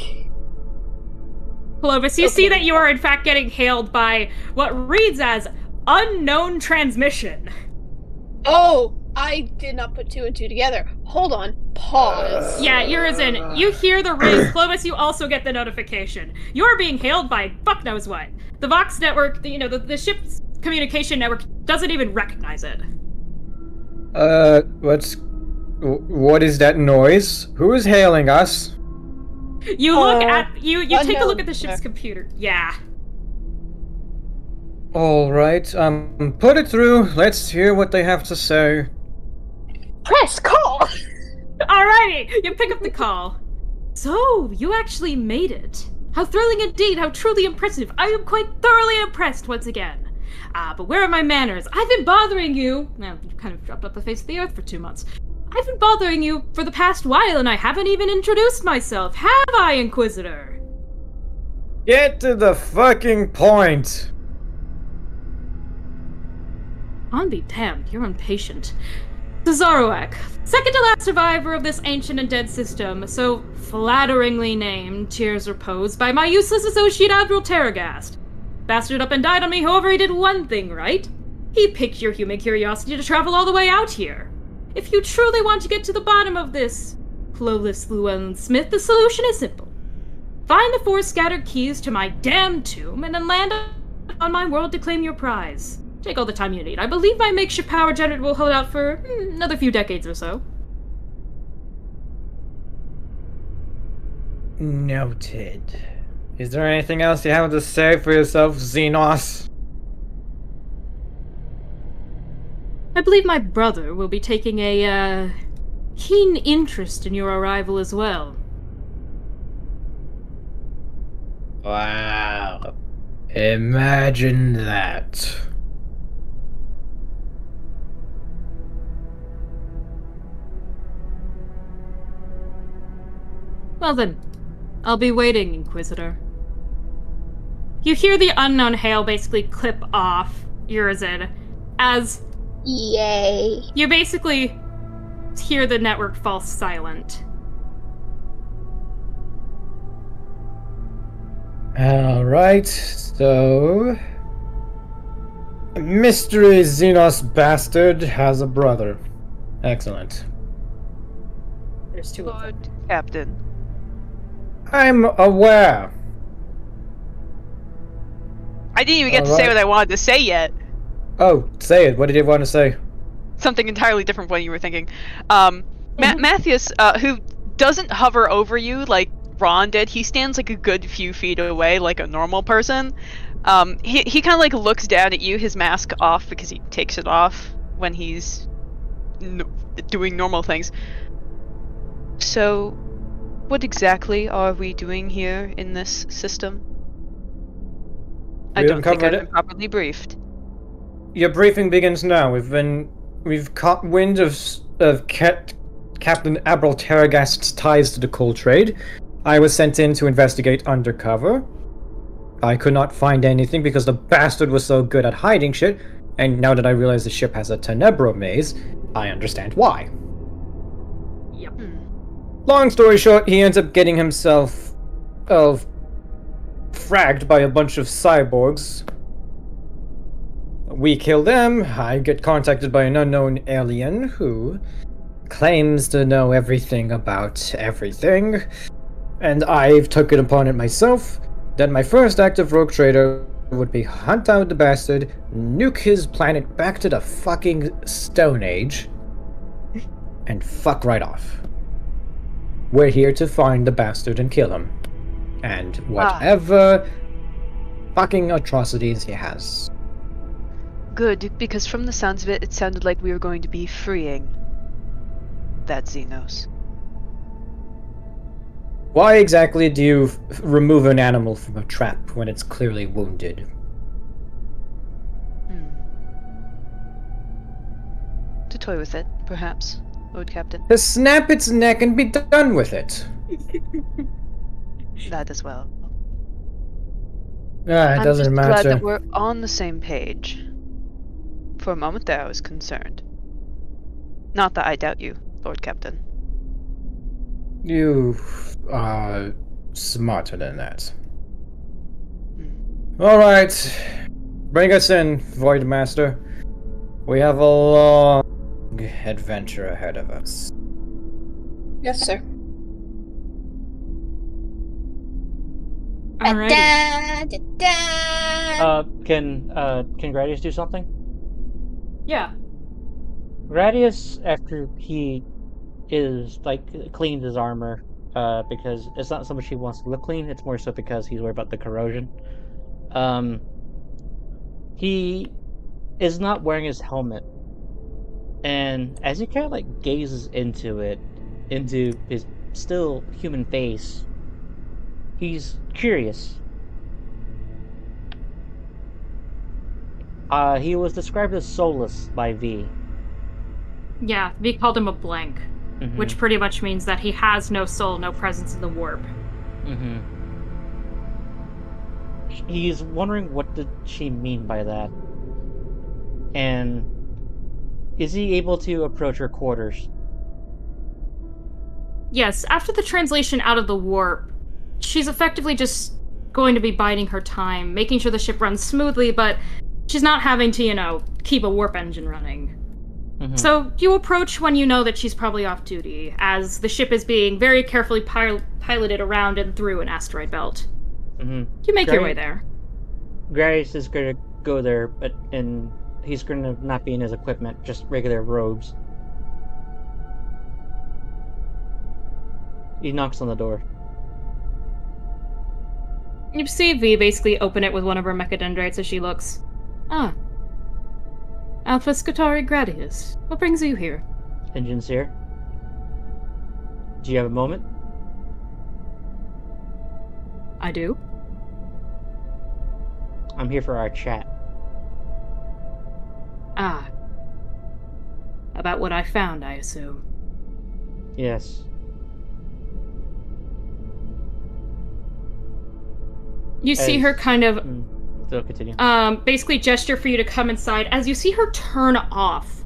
Speaker 1: Clovis, you see that you are in fact getting hailed by what reads as unknown transmission.
Speaker 5: Oh, I did not put 2 and 2 together. Hold on. Pause.
Speaker 1: Yeah, Urizen, you hear the ring. Clovis, you also get the notification. You're being hailed by fuck knows what. The Vox network, the ship's communication network doesn't even recognize it.
Speaker 2: What is that noise? Who is hailing us?
Speaker 1: You look at you take a look at the
Speaker 5: unknown.
Speaker 1: ship's computer. Yeah.
Speaker 2: Alright, put it through. Let's hear what they have to say.
Speaker 5: Press call.
Speaker 1: Alrighty, you pick up the call. So, you actually made it. How thrilling indeed, how truly impressive. I am quite thoroughly impressed once again. But where are my manners? I've been bothering you. Well, you've kind of dropped off the face of the earth for 2 months. I've been bothering you for the past while, and I haven't even introduced myself. Have I, Inquisitor?
Speaker 2: Get to the fucking point!
Speaker 1: On be damned, you're impatient. Zaroak, second to last survivor of this ancient and dead system, so flatteringly named Tears Repose by my useless associate Admiral Terragast. Bastard up and died on me, however he did one thing right. He picked your human curiosity to travel all the way out here. If you truly want to get to the bottom of this, Clovis Llewellyn Smythe, the solution is simple. Find the 4 scattered keys to my damned tomb, and then land on my world to claim your prize. Take all the time you need. I believe my makeshift power generator will hold out for another few decades or so.
Speaker 2: Noted. Is there anything else you have to say for yourself, Xenos?
Speaker 1: I believe my brother will be taking a, keen interest in your arrival as well.
Speaker 2: Wow. Imagine that.
Speaker 1: Well then, I'll be waiting, Inquisitor. You hear the unknown hail basically clip off Urizen as
Speaker 5: Yay.
Speaker 1: you basically hear the network fall silent.
Speaker 2: Alright, so... Mystery Xenos Bastard has a brother. Excellent.
Speaker 1: There's 2 of them.
Speaker 3: Lord Captain.
Speaker 2: I'm aware.
Speaker 3: I didn't even get to say what I wanted to say yet.
Speaker 2: Oh, say it. What did you want to say?
Speaker 3: Something entirely different from what you were thinking. Matthias, who doesn't hover over you like Ron did, he stands like a good few feet away like a normal person. He kind of like looks down at you, his mask off because he takes it off when he's doing normal things. So, what exactly are we doing here in this system? I don't think I've been properly briefed.
Speaker 2: Your briefing begins now. We've caught wind of Captain Admiral Terragast's ties to the coal trade. I was sent in to investigate undercover. I could not find anything because the bastard was so good at hiding shit, and now that I realize the ship has a Tenebro maze, I understand why.
Speaker 1: Yep.
Speaker 2: Long story short, he ends up getting himself fragged by a bunch of cyborgs. We kill them. I get contacted by an unknown alien who claims to know everything about everything, and I've took it upon it myself that my first act of rogue trader would be hunt out the bastard, nuke his planet back to the fucking Stone Age, and fuck right off. We're here to find the bastard and kill him. And whatever fucking atrocities he has.
Speaker 3: Good, because from the sounds of it, it sounded like we were going to be freeing that Xenos.
Speaker 2: Why exactly do you remove an animal from a trap when it's clearly wounded?
Speaker 3: To toy with it, perhaps, Lord Captain.
Speaker 2: To snap its neck and be done with it.
Speaker 3: That as well.
Speaker 2: It doesn't
Speaker 3: I'm just
Speaker 2: matter.
Speaker 3: glad that we're on the same page. For a moment there, I was concerned. Not that I doubt you, Lord Captain.
Speaker 2: You are smarter than that. Alright. Bring us in, Void Master. We have a long adventure ahead of us.
Speaker 5: Yes, sir.
Speaker 1: Alright.
Speaker 4: Can Gradius do something?
Speaker 1: Yeah.
Speaker 4: Gradius, after he is cleaned his armor, because it's not so much he wants to look clean, it's more so because he's worried about the corrosion. He is not wearing his helmet, and as he kind of gazes into his still human face, he's curious. He was described as soulless by V.
Speaker 1: Yeah, we called him a blank, which pretty much means that he has no soul, no presence in the warp.
Speaker 4: he's wondering what did she mean by that. And is he able to approach her quarters?
Speaker 1: Yes, after the translation out of the warp, she's effectively just going to be biding her time, making sure the ship runs smoothly, but she's not having to, keep a warp engine running. Mm-hmm. So you approach when you know that she's probably off duty, as the ship is being very carefully piloted around and through an asteroid belt.
Speaker 4: Mm-hmm.
Speaker 1: You make your way there.
Speaker 4: Grace is going to go there, and he's going to not be in his equipment, just regular robes. He knocks on the door.
Speaker 1: You see V basically open it with one of her mechadendrites as she looks. Ah. Alpha Skitarii Gradius. What brings you here?
Speaker 4: Engine's here. Do you have a moment?
Speaker 1: I do.
Speaker 4: I'm here for our chat.
Speaker 1: Ah. About what I found, I assume.
Speaker 4: Yes.
Speaker 1: You see her kind of
Speaker 4: So continue.
Speaker 1: Basically gesture for you to come inside as you see her turn off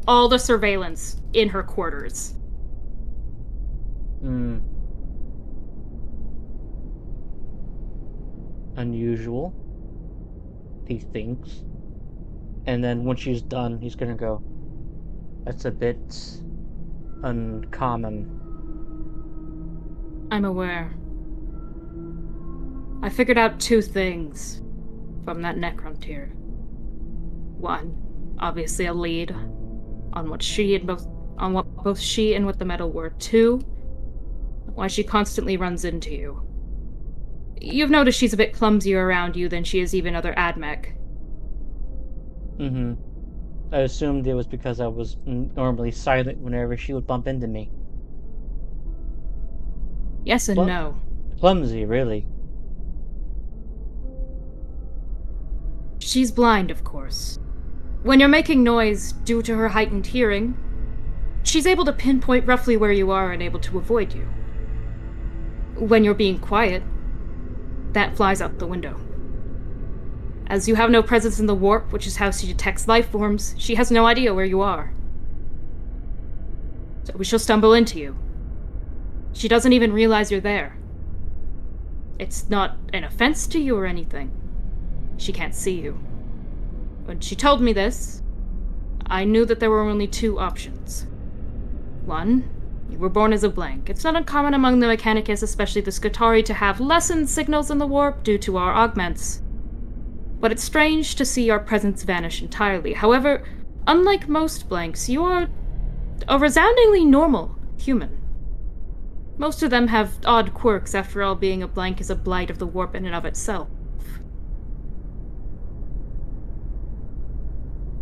Speaker 1: all the surveillance in her quarters.
Speaker 4: Unusual, he thinks. And then when she's done, he's gonna go, that's a bit uncommon.
Speaker 1: I'm aware. I figured out 2 things from that Necrontyr. 1, obviously a lead on what both she and what the metal were. 2, why she constantly runs into you. You've noticed she's a bit clumsier around you than she is even other AdMech.
Speaker 4: Mm-hmm. I assumed it was because I was normally silent whenever she would bump into me.
Speaker 1: Yes and no.
Speaker 4: Clumsy, really.
Speaker 1: She's blind, of course. When you're making noise due to her heightened hearing, she's able to pinpoint roughly where you are and able to avoid you. When you're being quiet, that flies out the window. As you have no presence in the warp, which is how she detects life forms, she has no idea where you are. So she'll stumble into you. She doesn't even realize you're there. It's not an offense to you or anything. She can't see you. When she told me this, I knew that there were only 2 options. 1, you were born as a blank. It's not uncommon among the Mechanicus, especially the Skitarii, to have lessened signals in the warp due to our augments. But it's strange to see our presence vanish entirely. However, unlike most blanks, you are a resoundingly normal human. Most of them have odd quirks, after all, being a blank is a blight of the warp in and of itself.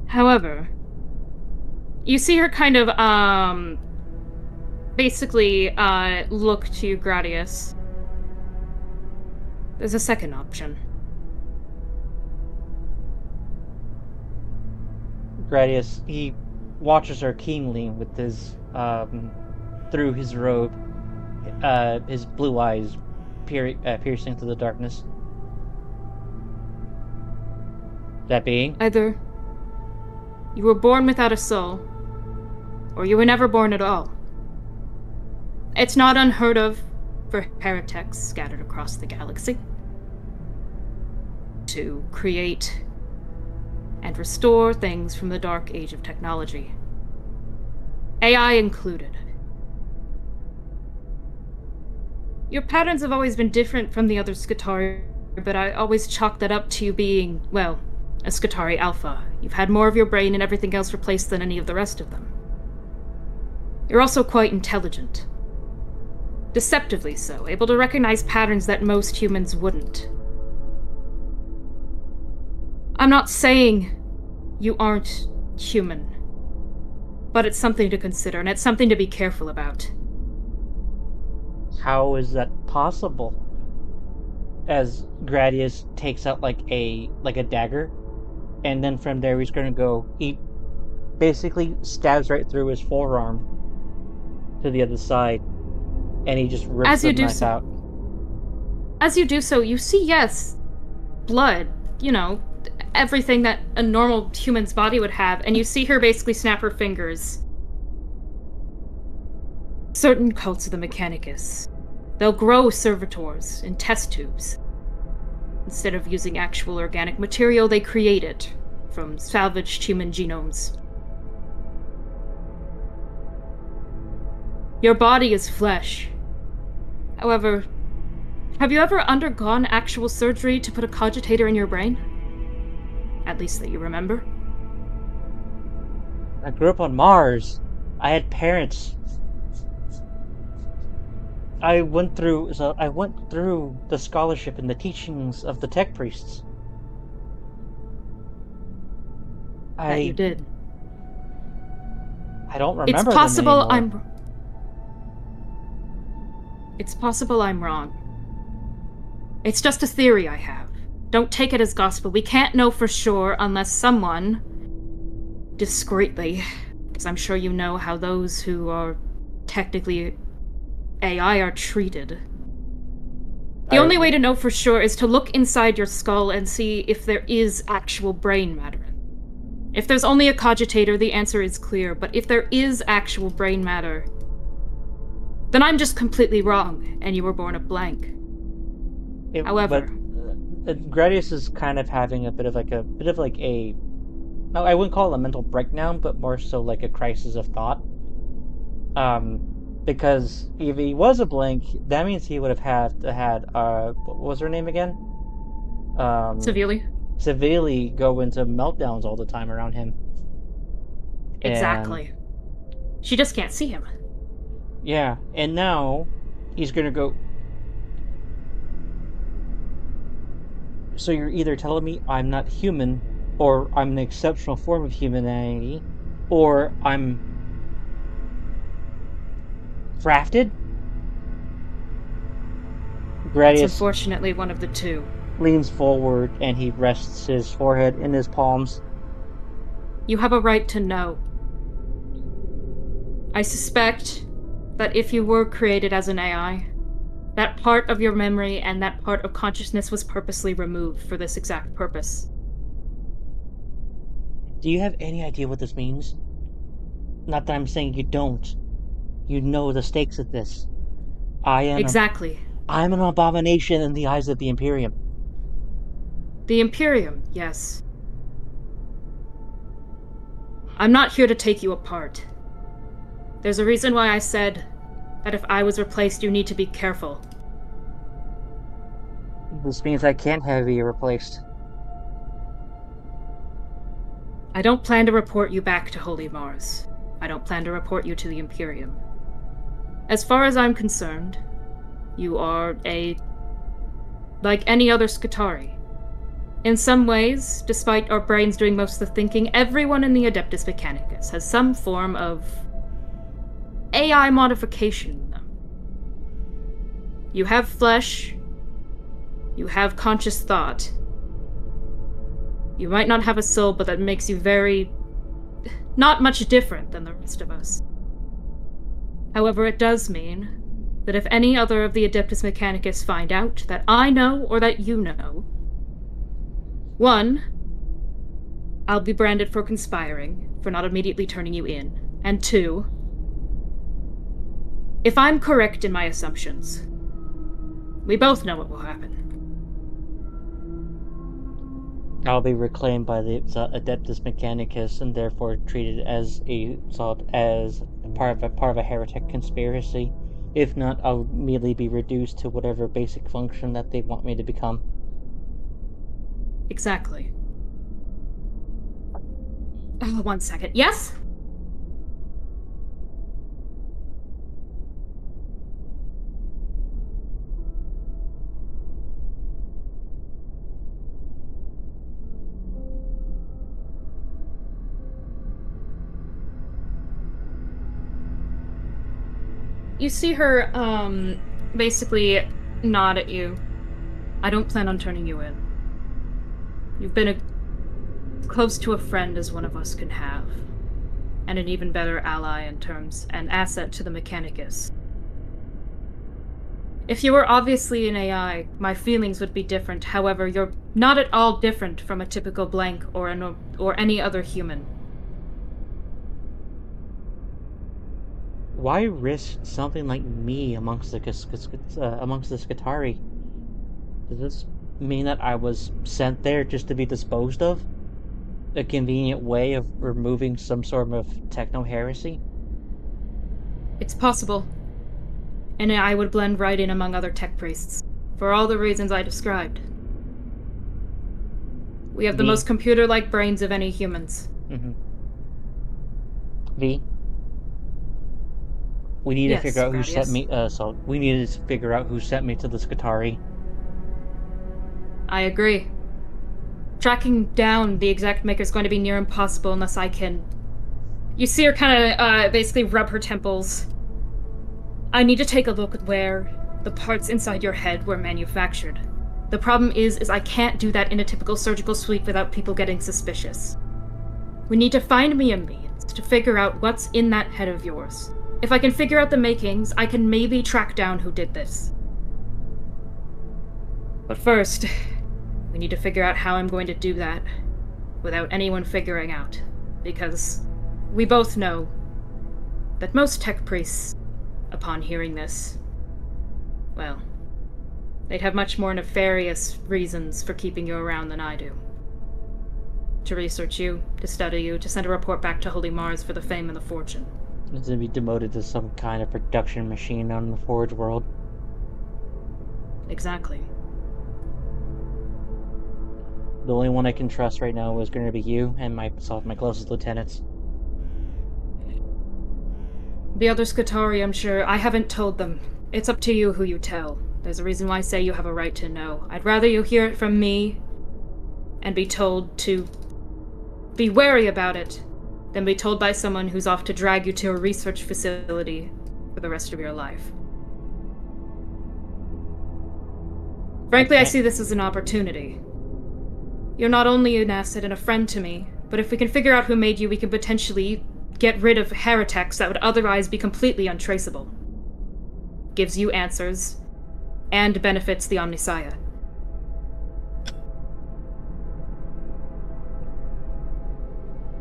Speaker 1: However, you see her kind of, basically, look to Gradius. There's a second option.
Speaker 4: Gradius, he watches her keenly with his, through his robe, his blue eyes piercing through the darkness. That being?
Speaker 1: Either you were born without a soul, or you were never born at all. It's not unheard of for heretics scattered across the galaxy to create and restore things from the dark age of technology, AI included. Your patterns have always been different from the other Skitarii, but I always chalk that up to you being, well, a Skitarii Alpha. You've had more of your brain and everything else replaced than any of the rest of them. You're also quite intelligent. Deceptively so, able to recognize patterns that most humans wouldn't. I'm not saying you aren't human, but it's something to consider, and it's something to be careful about.
Speaker 4: How is that possible? As Gradius takes out like a dagger, and then from there he's gonna go. He basically stabs right through his forearm to the other side, and he just rips the knife out.
Speaker 1: As you do so, you see, yes, blood, you know, everything that a normal human's body would have, and you see her basically snap her fingers. Certain cults of the Mechanicus, they'll grow servitors in test tubes. Instead of using actual organic material, they create it from salvaged human genomes. Your body is flesh. However, have you ever undergone actual surgery to put a cogitator in your brain? At least that you remember.
Speaker 4: I grew up on Mars. I had parents. I went through the scholarship and the teachings of the tech priests.
Speaker 1: That you did.
Speaker 4: I don't remember.
Speaker 1: It's possible It's possible I'm wrong. It's just a theory I have. Don't take it as gospel. We can't know for sure unless someone, discreetly, because I'm sure you know how those who are technically AI are treated. The only way to know for sure is to look inside your skull and see if there is actual brain matter. If there's only a cogitator, the answer is clear, but if there is actual brain matter, then I'm just completely wrong, and you were born a blank. However,
Speaker 4: Gradius is kind of having a bit of no, I wouldn't call it a mental breakdown, but more so like a crisis of thought. Because if he was a blank, that means he would have had what was her name again? Severely go into meltdowns all the time around him.
Speaker 1: Exactly. She just can't see him.
Speaker 4: Yeah, and now he's gonna go. So you're either telling me I'm not human, or I'm an exceptional form of humanity, or I'm crafted? Gradius,
Speaker 1: it's unfortunately one of the two.
Speaker 4: Leans forward and he rests his forehead in his palms.
Speaker 1: You have a right to know. I suspect that if you were created as an AI, that part of your memory and that part of consciousness was purposely removed for this exact purpose.
Speaker 4: Do you have any idea what this means? Not that I'm saying you don't. You know the stakes of this.
Speaker 1: Exactly.
Speaker 4: I'm an abomination in the eyes of the Imperium.
Speaker 1: The Imperium, yes. I'm not here to take you apart. There's a reason why I said that if I was replaced, you need to be careful.
Speaker 4: This means I can't have you replaced.
Speaker 1: I don't plan to report you back to Holy Mars. I don't plan to report you to the Imperium. As far as I'm concerned, you are like any other Skitarii. In some ways, despite our brains doing most of the thinking, everyone in the Adeptus Mechanicus has some form of AI modification in them. You have flesh, you have conscious thought. You might not have a soul, but that makes you not much different than the rest of us. However, it does mean that if any other of the Adeptus Mechanicus find out that I know or that you know, 1, I'll be branded for conspiring, for not immediately turning you in, and 2, if I'm correct in my assumptions, we both know what will happen.
Speaker 4: I'll be reclaimed by the Adeptus Mechanicus and therefore treated as part of a heretic conspiracy. If not, I'll immediately be reduced to whatever basic function that they want me to become.
Speaker 1: Exactly. Oh, 1 second. Yes? You see her, basically nod at you. I don't plan on turning you in. You've been close to a friend as one of us can have, and an even better ally in terms and asset to the Mechanicus. If you were obviously an AI, my feelings would be different. However, your Not at all different from a typical blank or any other human.
Speaker 4: Why risk something like me amongst the Skitarii? Does this mean that I was sent there just to be disposed of? A convenient way of removing some sort of techno-heresy?
Speaker 1: It's possible. And I would blend right in among other tech priests, for all the reasons I described. We have the most computer-like brains of any humans.
Speaker 4: Mm-hmm. V? We need to figure out who sent me, we need to figure out who sent me to the Skitarii.
Speaker 1: I agree. Tracking down the exact maker is going to be near impossible unless I can... You see her kind of, basically rub her temples. I need to take a look at where the parts inside your head were manufactured. The problem is I can't do that in a typical surgical suite without people getting suspicious. We need to find me a means to figure out what's in that head of yours. If I can figure out the makings, I can maybe track down who did this. But first, we need to figure out how I'm going to do that without anyone figuring out. Because we both know that most tech priests, upon hearing this, well, they'd have much more nefarious reasons for keeping you around than I do. To research you, to study you, to send a report back to Holy Mars for the fame and the fortune.
Speaker 4: It's to be demoted to some kind of production machine on the Forge world.
Speaker 1: Exactly.
Speaker 4: The only one I can trust right now is going to be you and my closest lieutenants.
Speaker 1: The other Skitarii, I'm sure, I haven't told them. It's up to you who you tell. There's a reason why I say you have a right to know. I'd rather you hear it from me and be told to be wary about it than be told by someone who's off to drag you to a research facility for the rest of your life. Frankly, I see this as an opportunity. You're not only an asset and a friend to me, but if we can figure out who made you, we can potentially get rid of heretics that would otherwise be completely untraceable. Gives you answers, and benefits the Omnissiah.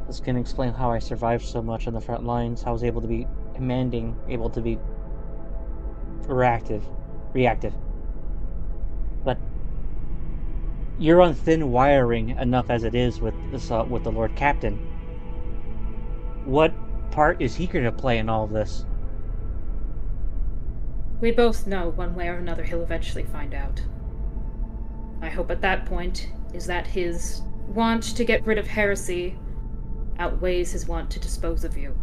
Speaker 4: This can explain how I survived so much on the front lines, how I was able to be commanding, able to be reactive. But you're on thin wiring enough as it is with the Lord Captain. What part is he going to play in all of this?
Speaker 1: We both know one way or another he'll eventually find out. I hope at that point is that his want to get rid of heresy outweighs his want to dispose of you.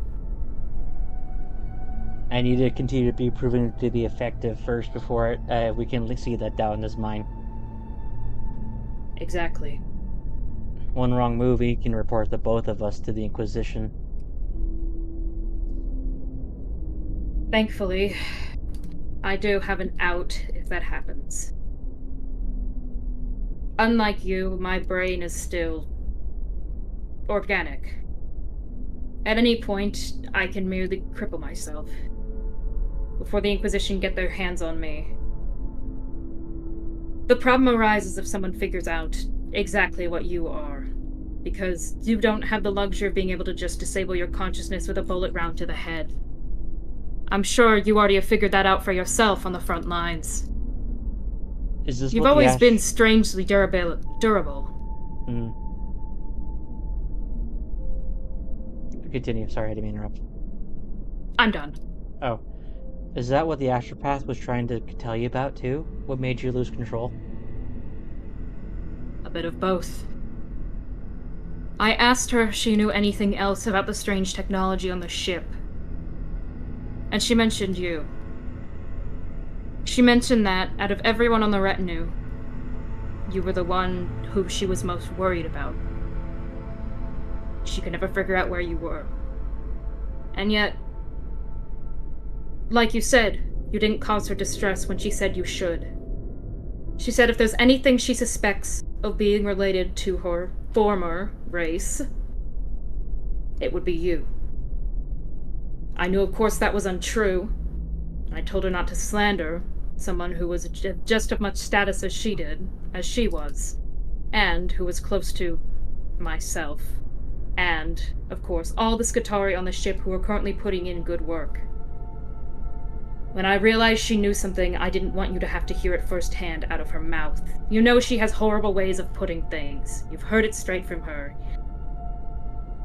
Speaker 4: I need to continue to be proven to be effective first before we can see that doubt in his mind.
Speaker 1: Exactly.
Speaker 4: One wrong move, he can report the both of us to the Inquisition.
Speaker 1: Thankfully, I do have an out if that happens. Unlike you, my brain is still organic. At any point, I can merely cripple myself before the Inquisition get their hands on me. The problem arises if someone figures out exactly what you are, because you don't have the luxury of being able to just disable your consciousness with a bullet round to the head. I'm sure you already have figured that out for yourself on the front lines. You've always been strangely durable.
Speaker 4: Hmm. Continue. Sorry, I didn't mean to interrupt.
Speaker 1: I'm done.
Speaker 4: Oh. Is that what the astropath was trying to tell you about, too? What made you lose control?
Speaker 1: A bit of both. I asked her if she knew anything else about the strange technology on the ship. And she mentioned you. She mentioned that, out of everyone on the retinue, you were the one who she was most worried about. She could never figure out where you were. And yet, like you said, you didn't cause her distress when she said you should. She said if there's anything she suspects of being related to her former race, it would be you. I knew, of course, that was untrue. I told her not to slander someone who was just as much status as she was. and who was close to myself, and, of course, all the Skitarii on the ship who are currently putting in good work. When I realized she knew something, I didn't want you to have to hear it firsthand out of her mouth. You know she has horrible ways of putting things. You've heard it straight from her.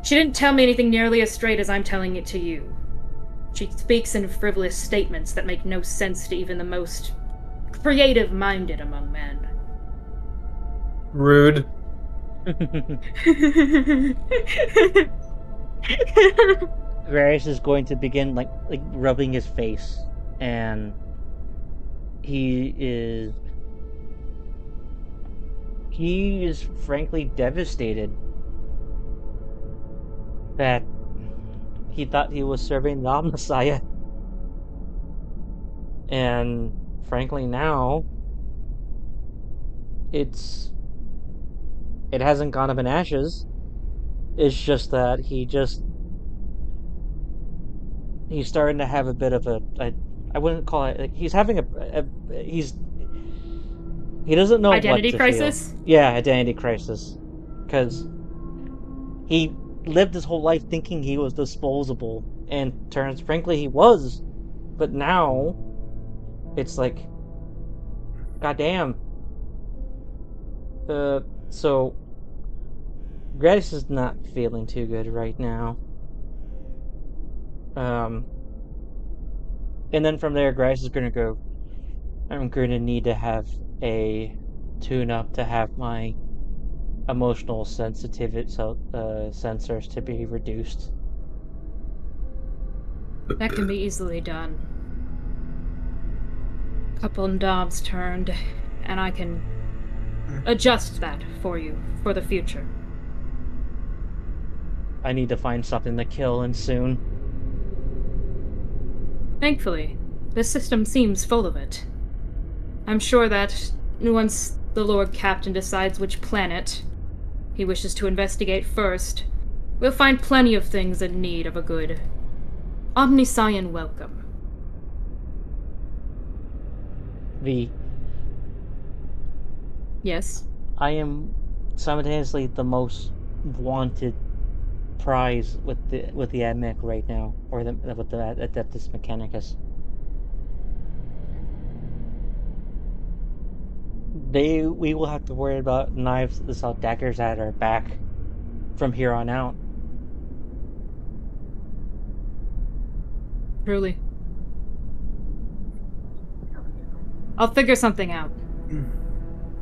Speaker 1: She didn't tell me anything nearly as straight as I'm telling it to you. She speaks in frivolous statements that make no sense to even the most creative-minded among men.
Speaker 2: Rude.
Speaker 4: Varys is going to begin like rubbing his face, and he is frankly devastated that he thought he was serving the Messiah, and frankly now it hasn't gone up in ashes. It's just that he's starting to have a bit of I wouldn't call it, he's having he doesn't know
Speaker 1: identity
Speaker 4: what to
Speaker 1: crisis?
Speaker 4: feel. Yeah, identity crisis. Because he lived his whole life thinking he was disposable, and frankly he was. But now, it's like, goddamn. So, Gratis is not feeling too good right now. And then from there, Gratis is gonna go, I'm gonna need to have a tune-up to have my emotional sensitivity sensors to be reduced.
Speaker 1: That can be easily done. Couple knobs turned, and I can adjust that for you for the future.
Speaker 4: I need to find something to kill, and soon.
Speaker 1: Thankfully, this system seems full of it. I'm sure that once the Lord Captain decides which planet he wishes to investigate first, we'll find plenty of things in need of a good Omniscion welcome.
Speaker 4: V.
Speaker 1: Yes?
Speaker 4: I am simultaneously the most wanted prize with the AdMech right now, or with the Adeptus Mechanicus. We will have to worry about knives, daggers at our back from here on out.
Speaker 1: Truly. I'll figure something out.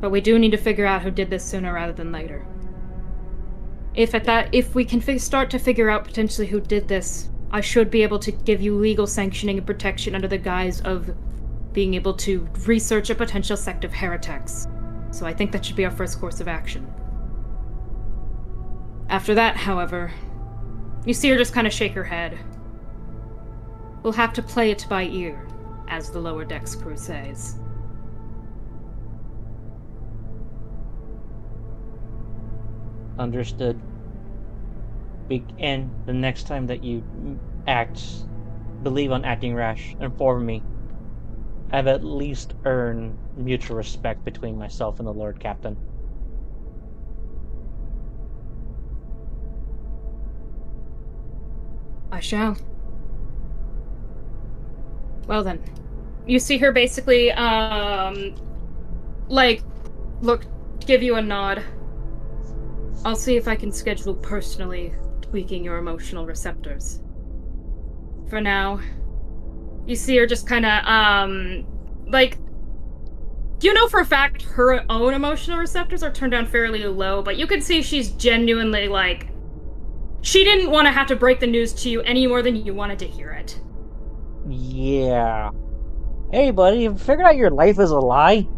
Speaker 1: But we do need to figure out who did this sooner rather than later. If we can start to figure out potentially who did this, I should be able to give you legal sanctioning and protection under the guise of being able to research a potential sect of heretics. So I think that should be our first course of action. After that, however, you see her just kind of shake her head. We'll have to play it by ear, as the lower decks crew says.
Speaker 4: Understood. And the next time that you believe on acting rash, inform me. I've at least earned mutual respect between myself and the Lord Captain.
Speaker 1: I shall. Well then. You see her basically, give you a nod. I'll see if I can schedule personally tweaking your emotional receptors. For now, you see her just kind of, you know for a fact her own emotional receptors are turned down fairly low, but you can see she's genuinely, she didn't want to have to break the news to you any more than you wanted to hear it.
Speaker 4: Yeah. Hey, buddy, you figured out your life is a lie?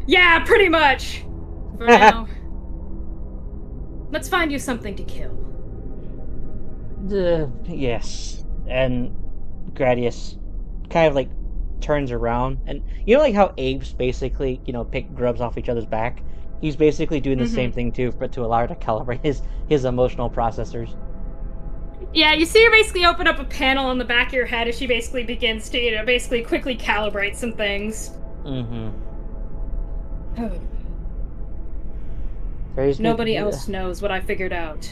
Speaker 1: Yeah, pretty much! For now. Let's find you something to kill.
Speaker 4: Yes. And Gradius kind of turns around, and you know how apes basically, pick grubs off each other's back? He's basically doing the same thing too, but to allow her to calibrate his emotional processors.
Speaker 1: Yeah, you see her basically open up a panel on the back of your head as she basically begins to, basically quickly calibrate some things. Nobody else knows what I figured out.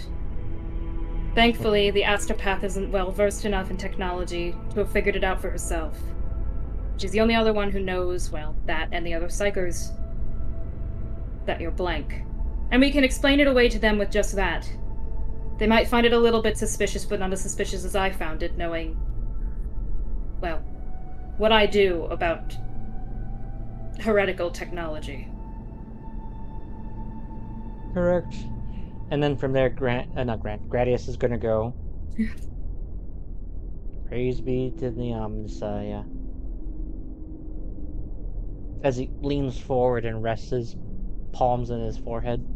Speaker 1: Thankfully, the astropath isn't well versed enough in technology to have figured it out for herself. She's the only other one who knows, well, that and the other psychers. That you're blank. And we can explain it away to them with just that. They might find it a little bit suspicious, but not as suspicious as I found it, knowing, well, what I do about heretical technology.
Speaker 4: Correct. And then from there, Gradius is gonna go. Praise be to the Messiah. As he leans forward and rests his palms on his forehead.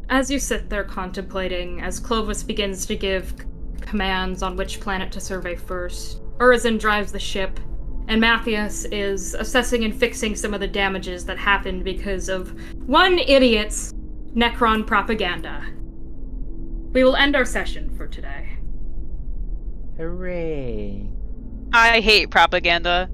Speaker 1: As you sit there contemplating, as Clovis begins to give commands on which planet to survey first, Urizen drives the ship, and Matthias is assessing and fixing some of the damages that happened because of one idiot's Necron propaganda. We will end our session for today.
Speaker 4: Hooray.
Speaker 3: I hate propaganda.